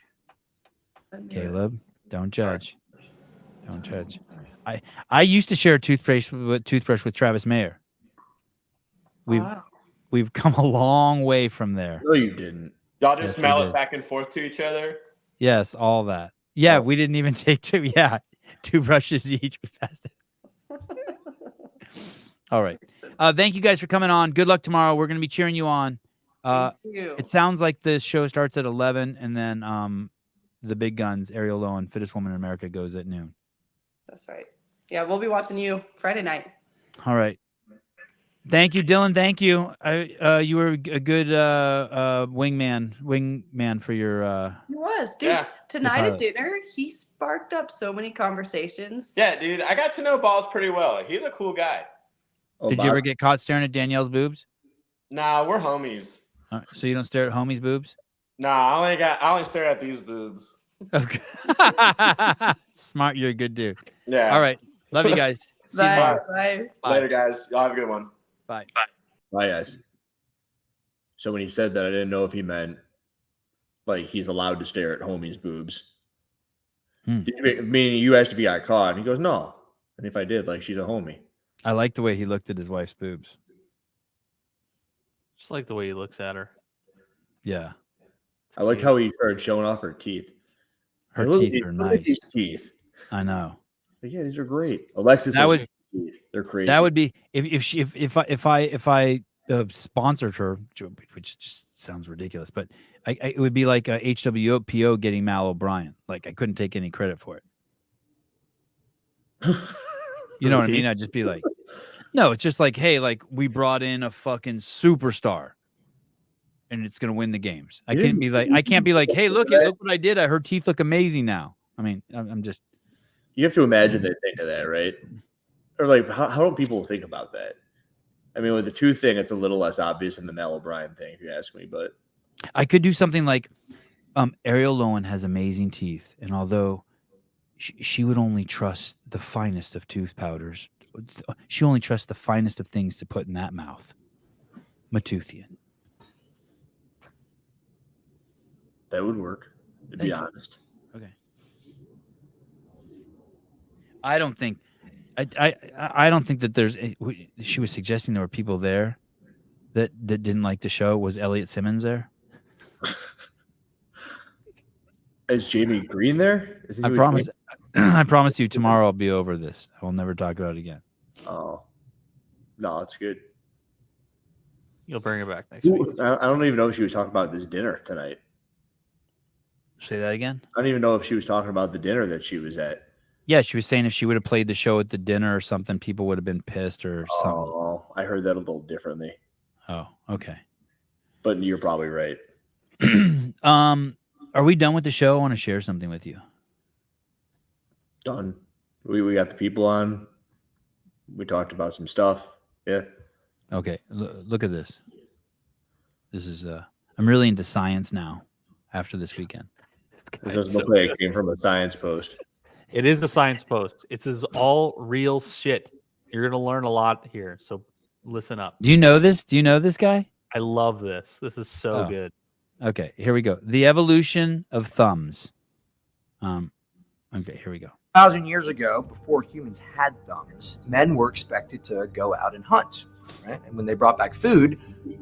Caleb, don't judge. Don't judge. I used to share a toothbrush with Travis Mayer. We've come a long way from there. No, you didn't. Y'all just smell it back and forth to each other? Yes, all that. Yeah, we didn't even take two. Yeah, 2 brushes each. We passed it. All right. Thank you guys for coming on. Good luck tomorrow. We're going to be cheering you on. Thank you. It sounds like the show starts at 11, and then the big guns, Arielle Loewen, Fittest Woman in America, goes at noon. That's right. Yeah, we'll be watching you Friday night. All right. Thank you, Dylan. Thank you. You were a good wingman for your. He was, dude. Yeah. Tonight at dinner, he sparked up so many conversations. Yeah, dude. I got to know Balls pretty well. He's a cool guy. Did you ever get caught staring at Danielle's boobs? Nah, we're homies. So you don't stare at homies' boobs? Nah, I only stare at these boobs. Okay. Smart. You're a good dude. Yeah. All right. Love you guys. See you tomorrow. Bye. Later, guys. Y'all have a good one. Bye. Bye, guys. So when he said that, I didn't know if he meant like he's allowed to stare at homie's boobs. Meaning you asked if he got caught, and he goes, no. And if I did, like, she's a homie. I like the way he looked at his wife's boobs. Just like the way he looks at her. Yeah. I like how he started showing off her teeth. Her teeth are nice. These teeth. I know. But yeah, these are great. Alexis, teeth. They're crazy. That would be if I sponsored her, which just sounds ridiculous, but it would be like a HWPO getting Mal O'Brien. Like I couldn't take any credit for it. You know what I mean? I'd just be like, no, it's just like, hey, like we brought in a fucking superstar and it's gonna win the games. I can't be like, hey, look what I did. Her teeth look amazing now. I mean, I'm just. You have to imagine they think of that, right? Or like, how don't people think about that? I mean, with the tooth thing, it's a little less obvious than the Mal O'Brien thing, if you ask me. But I could do something like, Arielle Loewen has amazing teeth, and although she would only trust the finest of tooth powders, she only trusts the finest of things to put in that mouth. Matoothian. That would work, to be honest. Okay. I don't think that there's. She was suggesting there were people there that didn't like the show. Was Elliot Simmons there? Is Jamie Green there? I promise. I promise you, tomorrow I'll be over this. I will never talk about it again. Oh, no, it's good. You'll bring her back next week. I don't even know if she was talking about this dinner tonight. Say that again. I don't even know if she was talking about the dinner that she was at. Yeah, she was saying if she would have played the show at the dinner or something, people would have been pissed or something. Oh, I heard that a little differently. Oh, okay. But you're probably right. Are we done with the show? I want to share something with you. Done. We got the people on. We talked about some stuff. Yeah. Okay. Look at this. This is I'm really into science now after this weekend. This doesn't look like it came from a science post. It is a science post. It's all real shit. You're gonna learn a lot here. So listen up. Do you know this? Do you know this guy? I love this. This is so good. Okay, here we go. The evolution of thumbs. Okay, here we go. 1,000 years ago, before humans had thumbs, men were expected to go out and hunt, right? And when they brought back food,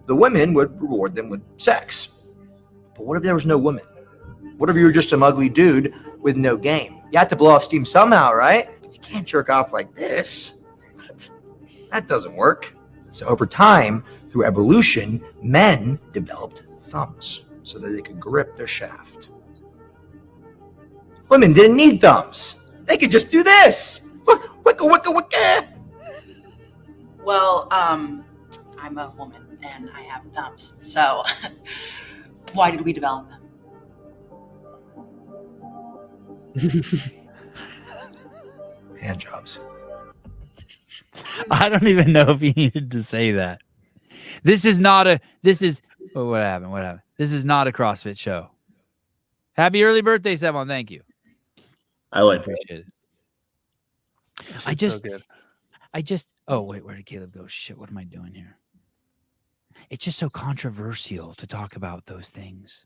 the women would reward them with sex. But what if there was no woman? What if you were just some ugly dude with no game? You had to blow off steam somehow, right? You can't jerk off like this. That doesn't work. So over time, through evolution, men developed thumbs so that they could grip their shaft. Women didn't need thumbs. They could just do this. Wicka, wicka, wicka. Well, I'm a woman and I have thumbs. So why did we develop them? Hand jobs. I don't even know if he needed to say that. This is not a. This is. Oh, what happened? What happened? This is not a CrossFit show. Happy early birthday, Sevon. Thank you. I like appreciate it. So I just. Oh wait, where did Caleb go? Shit, what am I doing here? It's just so controversial to talk about those things.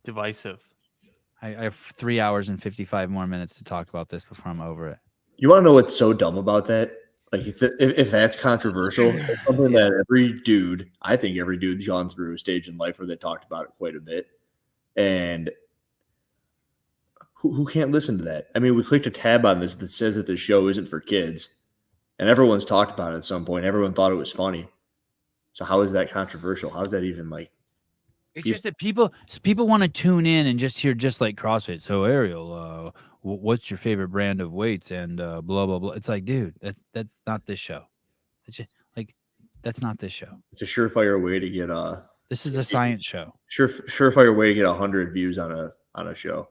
Divisive. I have 3 hours and 55 more minutes to talk about this before I'm over it. You want to know what's so dumb about that? Like, if that's controversial, it's something that every dude, I think every dude's gone through a stage in life where they talked about it quite a bit. And who can't listen to that? I mean, we clicked a tab on this that says that the show isn't for kids. And everyone's talked about it at some point. Everyone thought it was funny. So how is that controversial? How is that even like? It's just that people want to tune in and just hear just like CrossFit. So Arielle, what's your favorite brand of weights and blah blah blah. It's like, dude, that's not this show. It's just like that's not this show. It's a surefire way to get This is a science show. Surefire way to get 100 views on a show.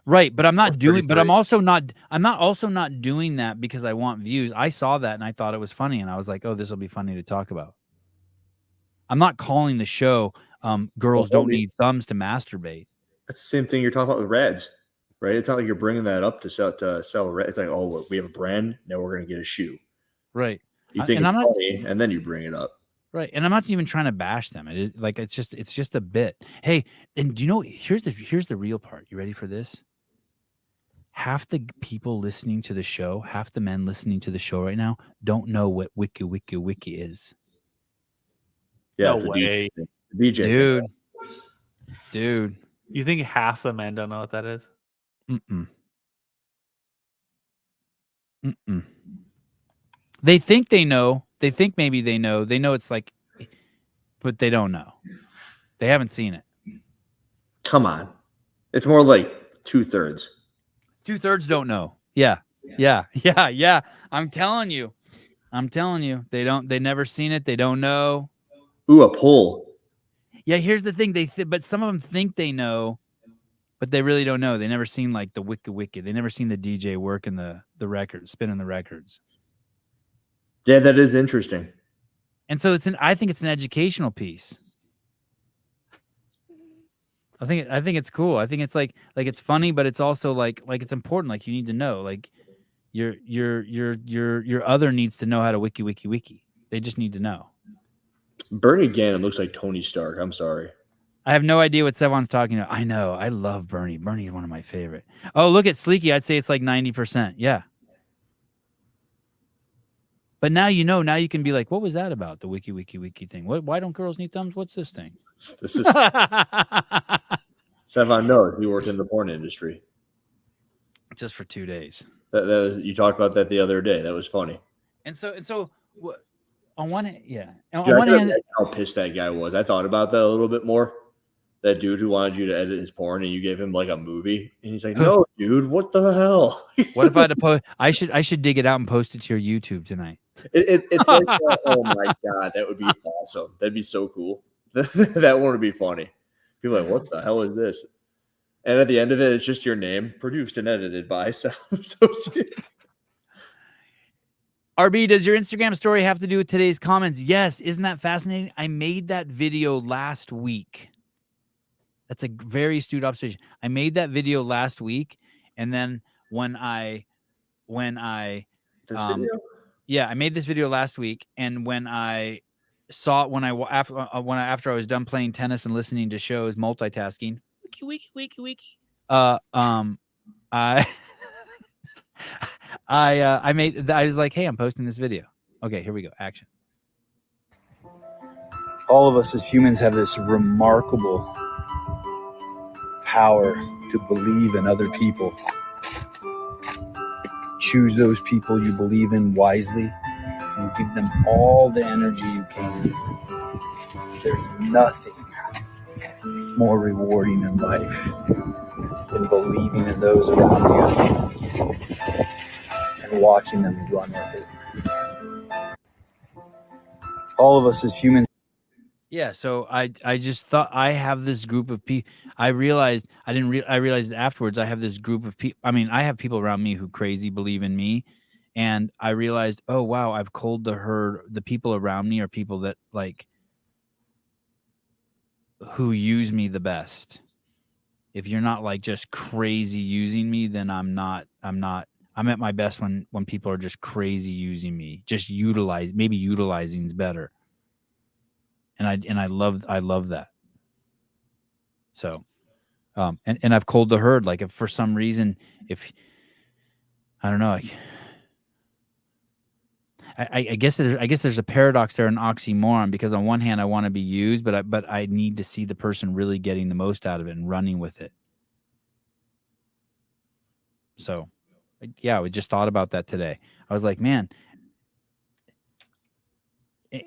Right, but I'm not doing. But I'm also not doing that because I want views. I saw that and I thought it was funny, and I was like, oh, this will be funny to talk about. I'm not calling the show. Girls don't need thumbs to masturbate. That's the same thing you're talking about with Rads, right? It's not like you're bringing that up to sell Rads. It's like, oh, we have a brand, now we're going to get a shoe. Right. You think it's funny, and then you bring it up. Right. And I'm not even trying to bash them. It is like it's just a bit. Hey, and do you know here's the real part. You ready for this? Half the people listening to the show, half the men listening to the show right now don't know what wiki is. Yeah, no way. DJ. Dude. You think half the men don't know what that is? They think they know. They think maybe they know. They know it's like, but they don't know. They haven't seen it. Come on. It's more like 2/3. 2/3 don't know. Yeah. I'm telling you. They never seen it. They don't know. Ooh, a poll. Yeah, here's the thing. But some of them think they know, but they really don't know. They never seen like the wiki. They never seen the DJ working the records, spinning the records. Yeah, that is interesting. And so I think it's an educational piece. I think it's cool. I think it's like it's funny, but it's also like it's important. Like you need to know. Like your other needs to know how to wiki. They just need to know. Bernie Gannon looks like Tony Stark. I'm sorry. I have no idea what Sevon's talking about. I know. I love Bernie. Bernie's one of my favorite. Oh, look at Sleeky. I'd say it's like 90%. Yeah. But now you know. Now you can be like, what was that about? The wiki thing. Why don't girls need thumbs? What's this thing? This is Sevon knows he worked in the porn industry. Just for 2 days. That was, you talked about that the other day. That was funny. And so on one hand, yeah. On Dude, one hand, how pissed that guy was. I thought about that a little bit more. That dude who wanted you to edit his porn and you gave him like a movie, and he's like, "No, dude, what the hell?" What if I had to post? I should dig it out and post it to your YouTube tonight. It's like, oh my god, that would be awesome. That'd be so cool. That one would be funny. People are like, what the hell is this? And at the end of it, it's just your name, produced and edited by RB, does your Instagram story have to do with today's comments? Yes. Isn't that fascinating? I made that video last week. That's a very astute observation. I made that video last week, and then when I yeah, I made this video last week, and when I saw it, after I was done playing tennis and listening to shows, multitasking, wiki. I I was like, hey, I'm posting this video. Okay, here we go. Action. All of us as humans have this remarkable power to believe in other people. Choose those people you believe in wisely and give them all the energy you can. There's nothing more rewarding in life than believing in those around you and watching them run with it. All of us as humans. Yeah, so I just thought I have this group of people. I realized I realized it afterwards. I have this group of people. I mean, I have people around me who crazy believe in me, and I realized, oh wow, I've culled the herd. The people around me are people that like who use me the best. If you're not like just crazy using me, then I'm at my best when people are just crazy using me. Just utilizing is better. And I love that. So, and I've culled the herd. Like if for some reason, if I don't know, I guess there's a paradox there, an oxymoron, because on one hand I want to be used, but I need to see the person really getting the most out of it and running with it. So, yeah, we just thought about that today. I was like, man.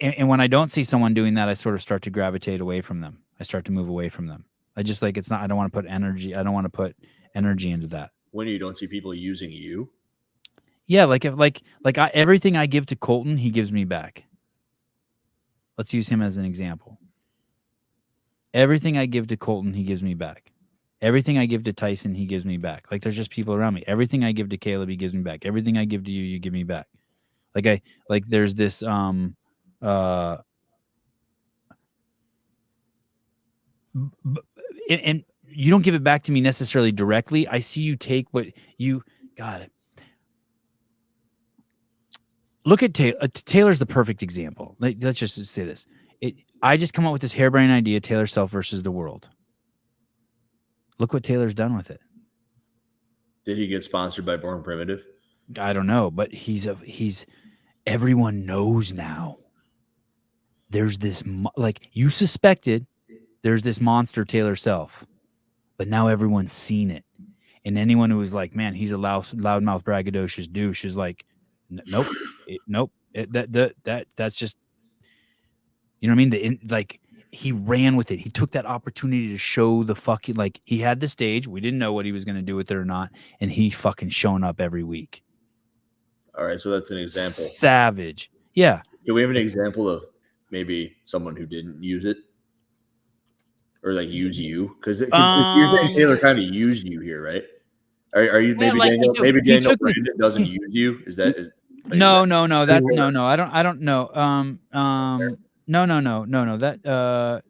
And when I don't see someone doing that, I sort of start to gravitate away from them. I start to move away from them. I just like, it's not, I don't want to put energy. I don't want to put energy into that. When you don't see people using you. Yeah. Like if everything I give to Colton, he gives me back. Let's use him as an example. Everything I give to Colton, he gives me back. Everything I give to Tyson, he gives me back. Like there's just people around me. Everything I give to Caleb, he gives me back. Everything I give to you, you give me back. There's this, and you don't give it back to me necessarily directly. I see you take what you got it. Look at Taylor. Taylor's the perfect example. Let's just say this. I just come up with this harebrained idea, Taylor Self versus the world. Look what Taylor's done with it. Did he get sponsored by Born Primitive? I don't know, but he's everyone knows now. There's this, like you suspected, there's this monster Taylor Self, but now everyone's seen it. And anyone who was like, man, he's a loudmouth braggadocious douche is like, nope, nope. That's just, you know what I mean? Like he ran with it. He took that opportunity to show the fucking, like he had the stage. We didn't know what he was going to do with it or not. And he fucking shown up every week. All right. So that's an example. Savage. Yeah. Do we have an example of maybe someone who didn't use it or like use you? Because you're saying Taylor kind of used you here, right? Are you maybe Daniel? Maybe Daniel Brandon doesn't use you. Is that? No. I don't know. No. That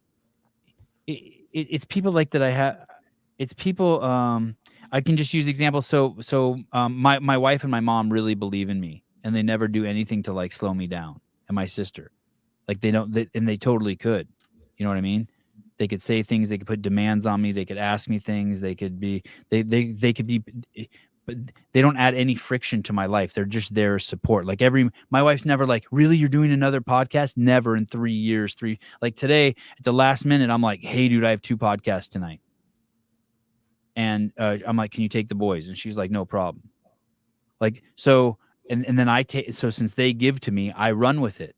it's people like that. I have. It's people. I can just use examples. So my wife and my mom really believe in me, and they never do anything to like slow me down. And my sister, like they don't, and they totally could. You know what I mean? They could say things. They could put demands on me. They could ask me things. They could be. They could be. But they don't add any friction to my life. They're just there as support. Like my wife's never like, really, you're doing another podcast? Never in 3 years. Like today at the last minute, I'm like, hey, dude, I have 2 podcasts tonight. And I'm like, can you take the boys? And she's like, no problem. Like, so, and then I take, so since they give to me, I run with it.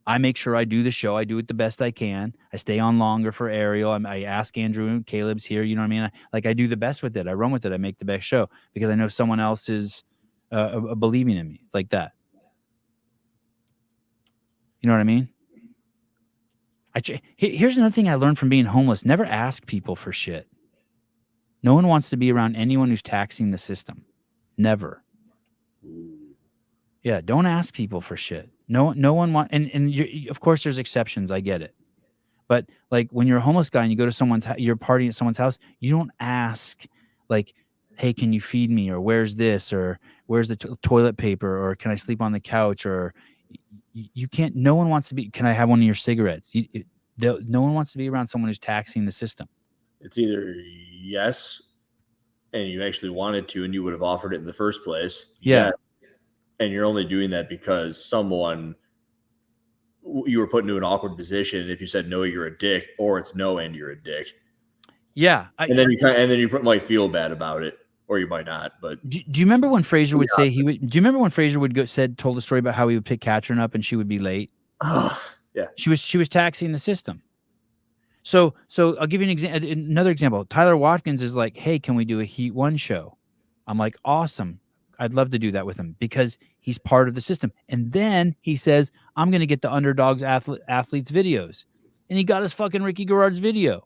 I make sure I do the show. I do it the best I can. I stay on longer for Arielle. I ask Andrew, Caleb's here. You know what I mean? I do the best with it. I run with it. I make the best show because I know someone else is believing in me. It's like that. You know what I mean? Here's another thing I learned from being homeless. Never ask people for shit. No one wants to be around anyone who's taxing the system. Never. Yeah, don't ask people for shit. No one want, and of course there's exceptions. I get it, but like when you're a homeless guy and you go to you're partying at someone's house, you don't ask like, hey, can you feed me, or where's this, or where's the toilet paper, or can I sleep on the couch, or you can't. No one wants to be. Can I have one of your cigarettes? No one wants to be around someone who's taxing the system. It's either yes, and you actually wanted to, and you would have offered it in the first place. Yeah. And you're only doing that because you were put into an awkward position. If you said no, you're a dick, or it's no and you're a dick. Yeah. And then you might feel bad about it, or you might not. But do you remember when Fraser would say he would? Do you remember when Fraser would told a story about how he would pick Katrin up and she would be late? Yeah. She was taxing the system. So I'll give you another example. Tyler Watkins is like, hey, can we do a Heat 1 show? I'm like, awesome. I'd love to do that with him because he's part of the system. And then he says, I'm going to get the Underdogs athletes videos. And he got his fucking Ricky Garard's video.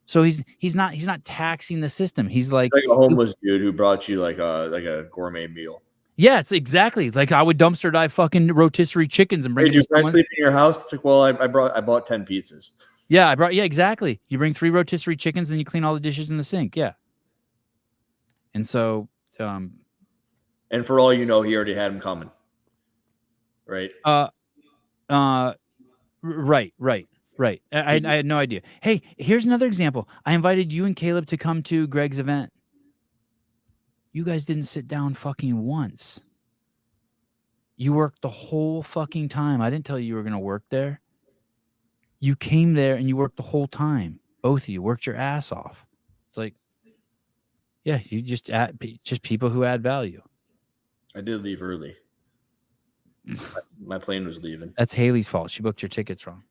So he's not taxing the system. He's like a homeless dude who brought you like a gourmet meal. Yeah, it's exactly like I would dumpster dive fucking rotisserie chickens and bring it to someone. Sleep in your house? It's like, well, I bought 10 pizzas. Yeah, exactly. You bring 3 rotisserie chickens and you clean all the dishes in the sink. Yeah. And so and for all you know, he already had him coming. Right. Right. I had no idea. Hey, here's another example. I invited you and Caleb to come to Greg's event. You guys didn't sit down fucking once. You worked the whole fucking time. I didn't tell you were going to work there. You came there and you worked the whole time. Both of you worked your ass off. It's like, yeah, you just people who add value. I did leave early. My plane was leaving. That's Haley's fault. She booked your tickets wrong.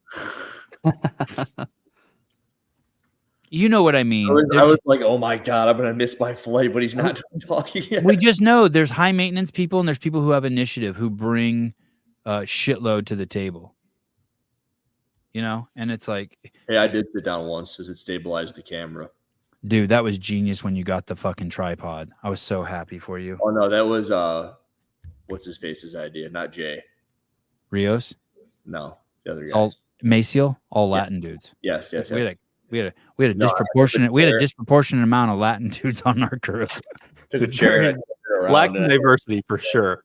You know what I mean. I was like, oh my God, I'm going to miss my flight, but he's not talking yet. We just know there's high maintenance people and there's people who have initiative who bring a shitload to the table. You know? And it's like... Hey, I did sit down once because it stabilized the camera. Dude, that was genius when you got the fucking tripod. I was so happy for you. Oh, no, that was... what's his face's idea? Not Jay. Rios? No, the other guy. All Maciel? All Latin dudes. Yes. We had a disproportionate amount of Latin dudes on our crew. Took a chair Latin diversity for sure.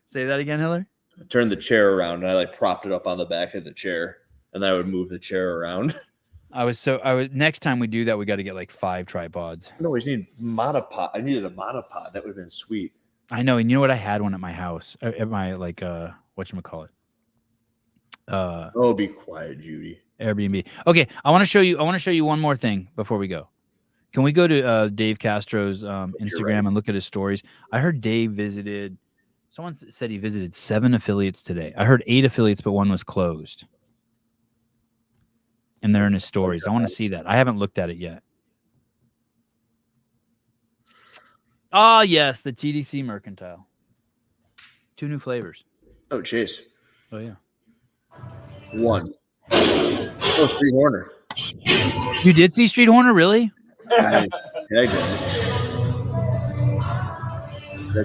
Say that again, Hiller. I turned the chair around and I propped it up on the back of the chair, and then I would move the chair around. Next time we do that, we got to get like 5 tripods. No, we need monopod. I needed a monopod. That would have been sweet. I know, and you know what? I had one at my house, at my whatchamacallit. Oh, be quiet, Judy. Airbnb. Okay, I want to show you one more thing before we go. Can we go to Dave Castro's Instagram and look at his stories? I heard Dave visited. Someone said he visited 7 affiliates today. I heard 8 affiliates, but 1 was closed. And they're in his stories. I want to see that. I haven't looked at it yet. Ah, yes, the TDC Mercantile. 2 new flavors. Oh, Chase. Oh, yeah. 1. Oh, Street Horner. You did see Street Horner, really? Yeah, he tagged him.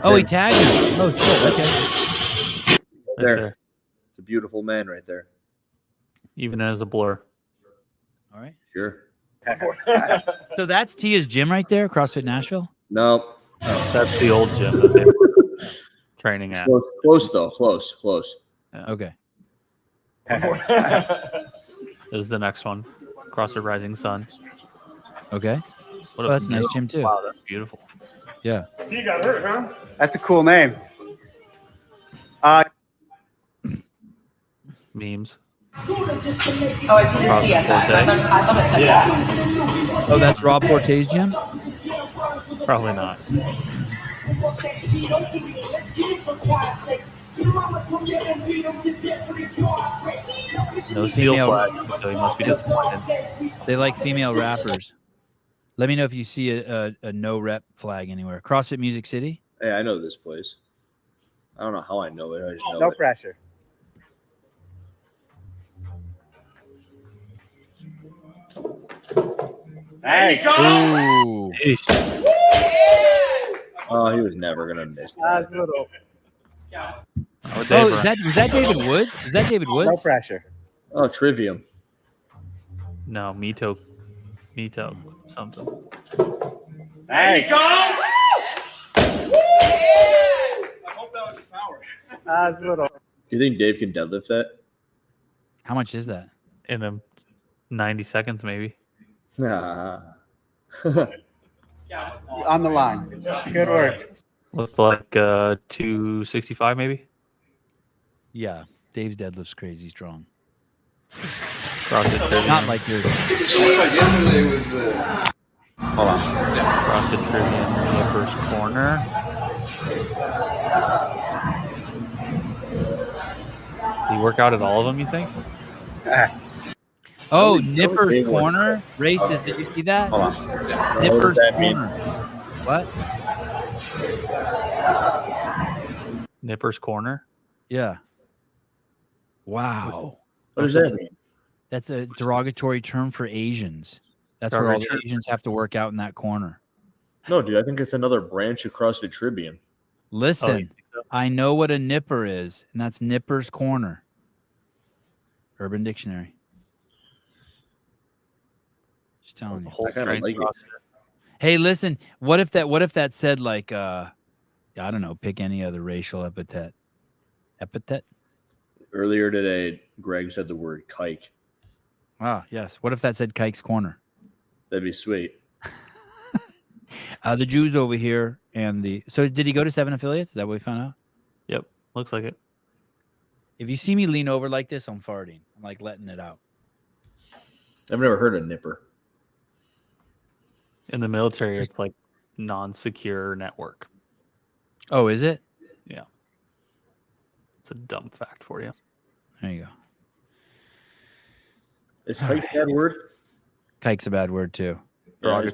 Oh, shit. Okay. There. It's a beautiful man right there. Even as a blur. All right. Sure. So that's Tia's gym right there, CrossFit Nashville? No. That's the old gym that they were training at. Close though. Close. Okay. is the next one. CrossFit Rising Sun. Okay. What Oh, that's a nice gym too. Wow, that's beautiful. Yeah. You got hurt, huh? That's a cool name. Memes. Oh, I see the CF. I thought it said that. Oh, that's Rob Forte's gym? Probably not. No seal Female- flag, so he must be disappointed. They like female rappers. Let me know if you see a no rep flag anywhere. CrossFit Music City? Hey, I know this place. I don't know how I know it. I just know No it. pressure. Hey. Ooh. Oh, he was never gonna miss that. Little. Oh, was that David Woods? Is that David Woods? No pressure. Oh, Trivium. No, Mito something. Hey. Little. You think Dave can deadlift that? How much is that? In 90 seconds, maybe. Nah. On the line. Good work. Looked like 265, maybe. Yeah. Dave's deadlift's crazy strong. CrossFit Trivia. Not like yours. Hold on. CrossFit Trivia Nippers Corner. Do you work out at all of them, you think? Oh, Nippers Corner? Racist, did you see that? Hold on. Nippers What does that mean? Corner. What? Nippers Corner? Yeah. Wow. What does that mean? That's a derogatory term for Asians. That's where all the Asians have to work out in that corner. No, dude, I think it's another branch of CrossFit Tribune. Listen, I know what a nipper is, and that's Nipper's Corner. Urban Dictionary. Just telling you. I kind of like it. Hey, listen, what if that said like I don't know, pick any other racial epithet. Epithet? Earlier today, Greg said the word kike. Ah, yes. What if that said Kike's Corner? That'd be sweet. The Jews over here so did he go to 7 affiliates? Is that what we found out? Yep. Looks like it. If you see me lean over like this, I'm farting. I'm like letting it out. I've never heard of Nipper. In the military, it's like non-secure network. Oh, is it? Yeah. It's a dumb fact for you. There you go. Is kike a bad word? Kike's a bad word too. Is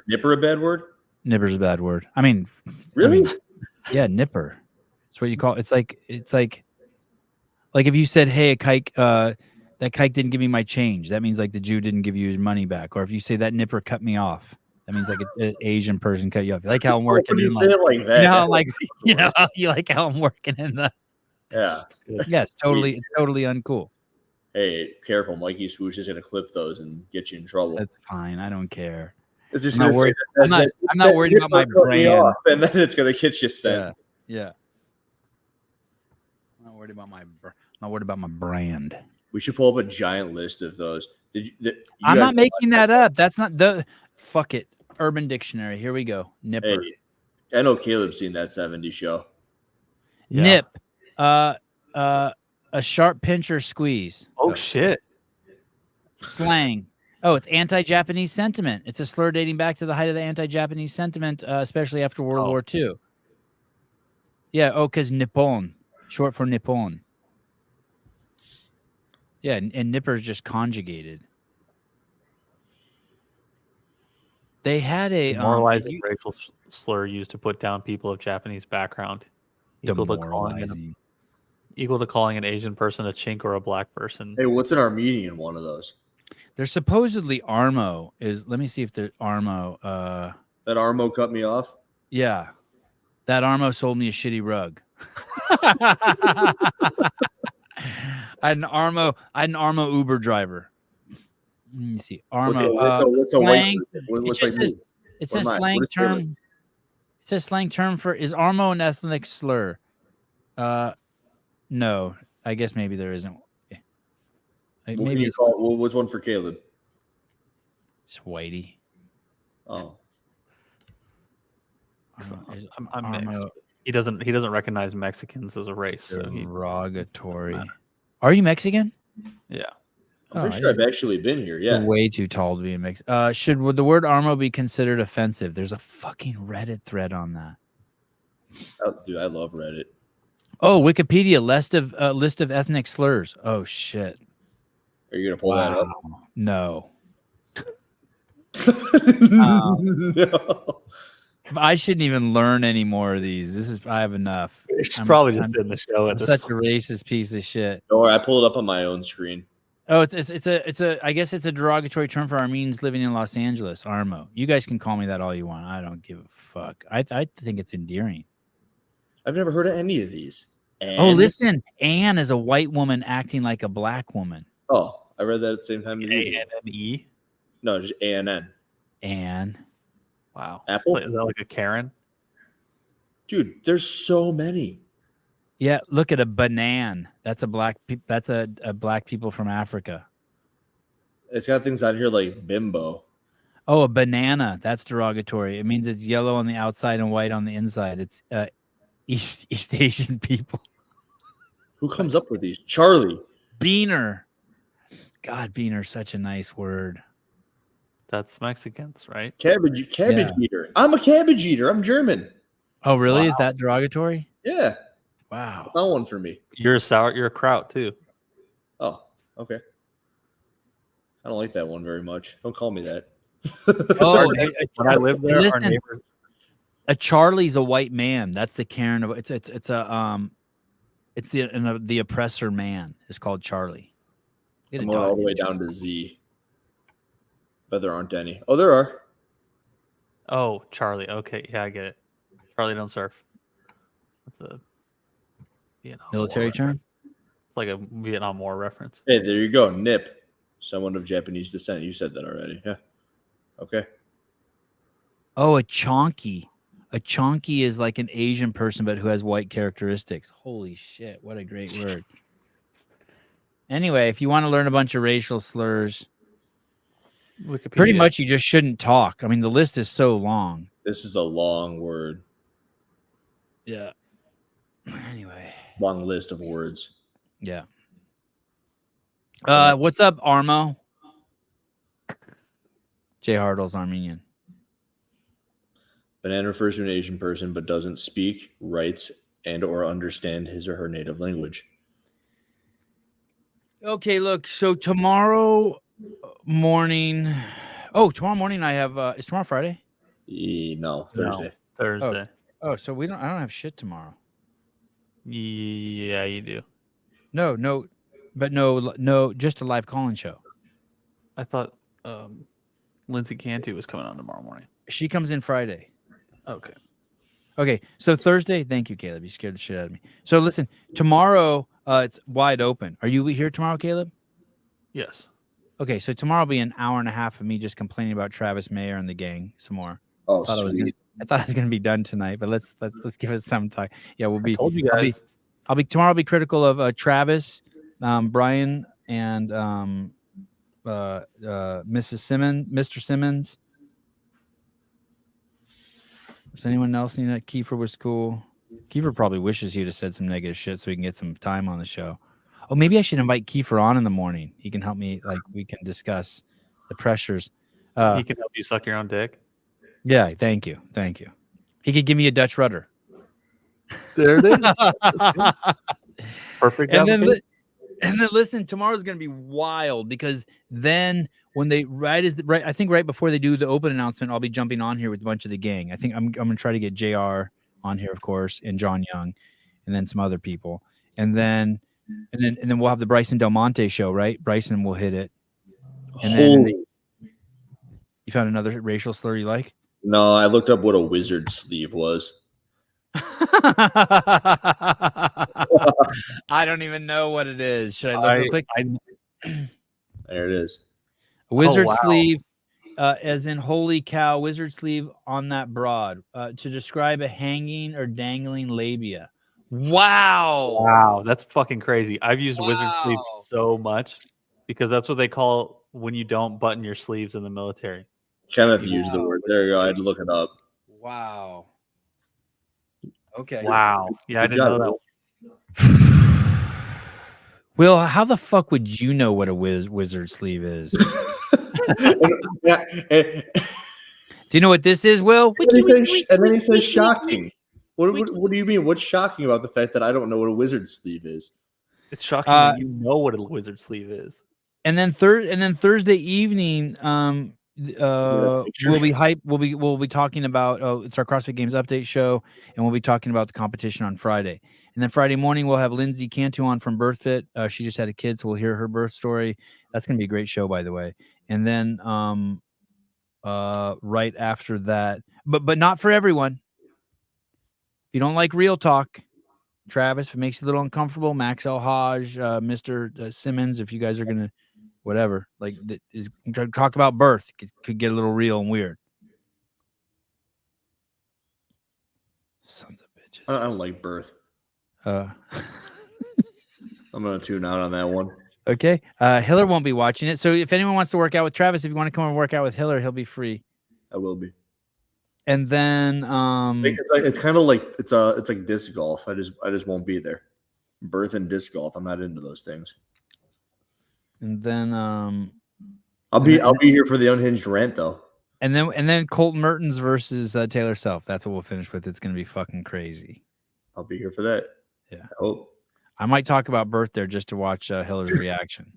nipper a bad word? Nipper's a bad word. I mean, really? Yeah, nipper. That's what you call it. It's like if you said, "Hey, a kike, that kike didn't give me my change." That means like the Jew didn't give you his money back. Or if you say that nipper cut me off, that means like an Asian person cut you off. You like how I'm working in like that? You know, how, like you like how I'm working in the. Yeah. Yes, totally uncool. Hey, careful, Mikey Swoosh is gonna clip those and get you in trouble. That's fine. I don't care. It's just I'm not worried. I'm not worried about my brand. And then it's gonna get you sent. Yeah. I'm not worried about my brand. We should pull up a giant list of those. I'm not making that up. That's not the fuck it. Urban Dictionary. Here we go. Nipper. Hey, I know Caleb's seen that 70s show. Yeah. Nip. A sharp pinch or squeeze. Oh shit. Slang. Oh, it's anti-Japanese sentiment. It's a slur dating back to the height of the anti-Japanese sentiment, especially after World War II. Yeah. Oh, because Nippon, short for Nippon. Yeah, and Nipper's just conjugated. They had a demoralizing racial slur used to put down people of Japanese background, equal to calling an Asian person a chink or a black person. Hey, what's an Armenian one of those? There's supposedly Armo is. Let me see if the Armo. That Armo cut me off. Yeah, that Armo sold me a shitty rug. I had an Armo Uber driver. Let me see. Armo. What's a slang. It says slang term. It says slang term for is Armo an ethnic slur? No, I guess maybe there isn't. Like, What can maybe you it's call? What's one for Caleb? just Whitey. Oh, I'm mixed. He doesn't recognize Mexicans as a race. So Derogatory. Are you Mexican? Yeah. I'm pretty sure I've actually been here. You're Yeah. way too tall to be in Mexico. Would the word Armo be considered offensive? There's a fucking Reddit thread on that. Oh, dude, I love Reddit. Oh, Wikipedia list of ethnic slurs. Oh shit. Are you gonna pull that up? No. No. I shouldn't even learn any more of these. I have enough. It's probably just in the show. I'm such a racist piece of shit. Don't worry, I pulled it up on my own screen. Oh, I guess it's a derogatory term for Armenians living in Los Angeles. Armo. You guys can call me that all you want. I don't give a fuck. I think it's endearing. I've never heard of any of these. Oh, listen. Anne is a white woman acting like a black woman. Oh, I read that at the same time. A-N-N-E? No, just A-N-N. Anne. Wow. Apple? Is that like a Karen? Dude, there's so many. Yeah, look at a banan. That's a black people from Africa. It's got things on here like bimbo. Oh, a banana. That's derogatory. It means it's yellow on the outside and white on the inside. It's East Asian people. Who comes up with these? Charlie. Beaner. God, beaner, such a nice word. That's Mexicans, right? Cabbage eater. I'm a cabbage eater. I'm German. Oh, really? Wow. Is that derogatory? Yeah. Wow. Not one for me. You're a kraut too. Oh, okay. I don't like that one very much. Don't call me that. Oh, when I lived there, our listen, neighbor. a Charlie's a white man. That's the Karen of it's the oppressor man is called Charlie. Get I'm a going all dog. the way down to Z. But there aren't any. Oh, there are. Oh, Charlie. Okay, yeah, I get it. Charlie don't surf. That's a Vietnam Military War term? reference. It's like a Vietnam War reference. Hey, there you go. Nip. Someone of Japanese descent. You said that already. Yeah. Okay. Oh, a chonky. A chonky is like an Asian person, but who has white characteristics. Holy shit. What a great word. Anyway, if you want to learn a bunch of racial slurs, Wikipedia. pretty much you just shouldn't talk. I mean, the list is so long. This is a long word. Yeah. Anyway. Long list of words. Yeah. What's up, Armo? Jay Hartle's Armenian. Banana refers to an Asian person but doesn't speak, writes, and or understand his or her native language. Okay, look. So tomorrow morning. Oh, tomorrow morning I have. Is tomorrow Friday? No, Thursday. Thursday. Oh, so I don't have shit tomorrow. Yeah, you do. No, just a live call-in show. I thought Lindsay Cantu was coming on tomorrow morning. She comes in Friday. Okay. So Thursday. Thank you, Caleb. You scared the shit out of me. So listen, tomorrow it's wide open. Are you here tomorrow, Caleb? Yes. Okay, so tomorrow will be an hour and a half of me just complaining about Travis Mayer and the gang some more. Oh, I thought I was gonna be done tonight, but let's give it some time. Yeah, we'll be. I told you guys. Tomorrow. I'll be critical of Travis, Brian, and Mrs. Simmons, Mr. Simmons. Does anyone else need that? Kiefer was cool. Kiefer probably wishes he'd have said some negative shit so we can get some time on the show. Oh, maybe I should invite Kiefer on in the morning. He can help me. Like we can discuss the pressures. He can help you suck your own dick. Yeah, thank you. He could give me a Dutch rudder. There it is. Perfect. And then listen, tomorrow's gonna be wild because then when they I think right before they do the open announcement, I'll be jumping on here with a bunch of the gang. I think I'm gonna try to get JR on here, of course, and John Young, and then some other people, and then we'll have the Bryson Del Monte show, right? Bryson will hit it. And then you found another racial slur you like? No, I looked up what a wizard sleeve was. I don't even know what it is. Should I look real quick? There it is. A wizard sleeve, as in holy cow, wizard sleeve on that broad, to describe a hanging or dangling labia. Wow. Wow, that's fucking crazy. I've used wizard sleeves so much. because that's what they call when you don't button your sleeves in the military. Kind of have to use the word. There you go. I had to look it up. Wow. Okay. Wow. Yeah, I Good didn't job, know that. Will, how the fuck would you know what a wizard sleeve is? Yeah. Do you know what this is, Will? And then he says shocking. What do you mean? What's shocking about the fact that I don't know what a wizard sleeve is? It's shocking that you know what a wizard sleeve is. And then Thursday evening, we'll be talking about it's our CrossFit Games update show, and we'll be talking about the competition on Friday. And then Friday morning we'll have Lindsay Cantu on from BirthFit. She just had a kid, so we'll hear her birth story. That's gonna be a great show, by the way. And then right after that, but not for everyone. If you don't like real talk, Travis, if it makes you a little uncomfortable, Max El Haj, Mr. Simmons, if you guys are gonna whatever, like talk about birth, could get a little real and weird. Sons of bitches. I don't like birth. I'm gonna tune out on that one. Okay. Hiller won't be watching it. So if anyone wants to work out with Travis, if you want to come and work out with Hiller, he'll be free. I will be. And then it's kind of like it's like disc golf. I just won't be there. Birth and disc golf. I'm not into those things. And then I'll be here for the unhinged rant though. And then Colton Mertens versus Taylor Self. That's what we'll finish with. It's gonna be fucking crazy. I'll be here for that. Yeah. I hope. I might talk about birth there just to watch Hiller's reaction.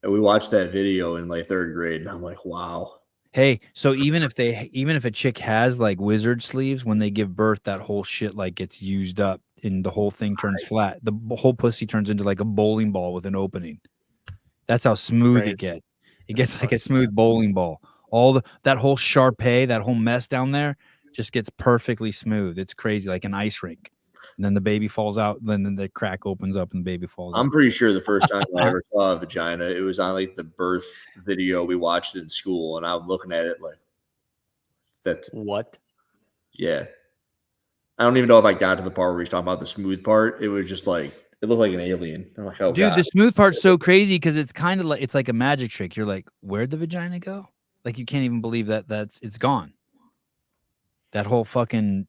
We watched that video in like 3rd grade, and I'm like, wow. Hey, so even if a chick has like wizard sleeves, when they give birth, that whole shit like gets used up and the whole thing turns flat. The whole pussy turns into like a bowling ball with an opening. That's how smooth it gets. It gets like a smooth bowling ball. That whole Sharpay, that whole mess down there just gets perfectly smooth. It's crazy, like an ice rink. And then the baby falls out, then the crack opens up and the baby falls out. I'm pretty sure the first time I ever saw a vagina, it was on like the birth video we watched in school, and I'm looking at it like, that's what? Yeah. I don't even know if I got to the part where he's talking about the smooth part. It was just like, it looked like an alien. I'm like, oh, dude, God. the smooth part's so crazy because it's kind of like it's like a magic trick. You're like, where'd the vagina go? Like you can't even believe it's gone. That whole fucking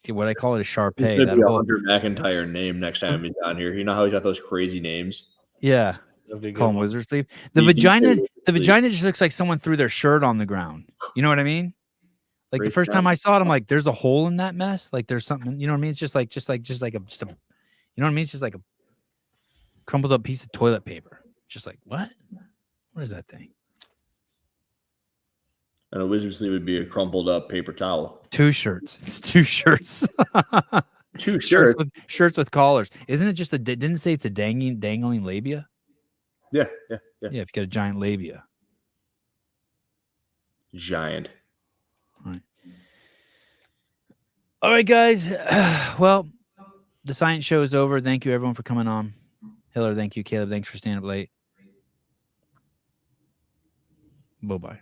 what I call it a Sharpay. That whole Hunter McIntyre name next time he's on here. You know how he's got those crazy names? Yeah. Call him wizard sleeve. The vagina just looks like someone threw their shirt on the ground. You know what I mean? Like the first time I saw it, I'm like, there's a hole in that mess. Like there's something, you know what I mean? It's just a, you know what I mean? It's just like a crumpled up piece of toilet paper. Just like, what? What is that thing? And a wizard sleeve would be a crumpled up paper towel. 2 shirts. It's 2 shirts. 2 shirts. Shirts with collars. Isn't it just didn't it say it's a dangling labia? Yeah. Yeah, if you got a giant labia. Giant. All right, guys. Well, the science show is over. Thank you, everyone, for coming on. Hiller, thank you. Caleb, thanks for staying up late. Bye-bye.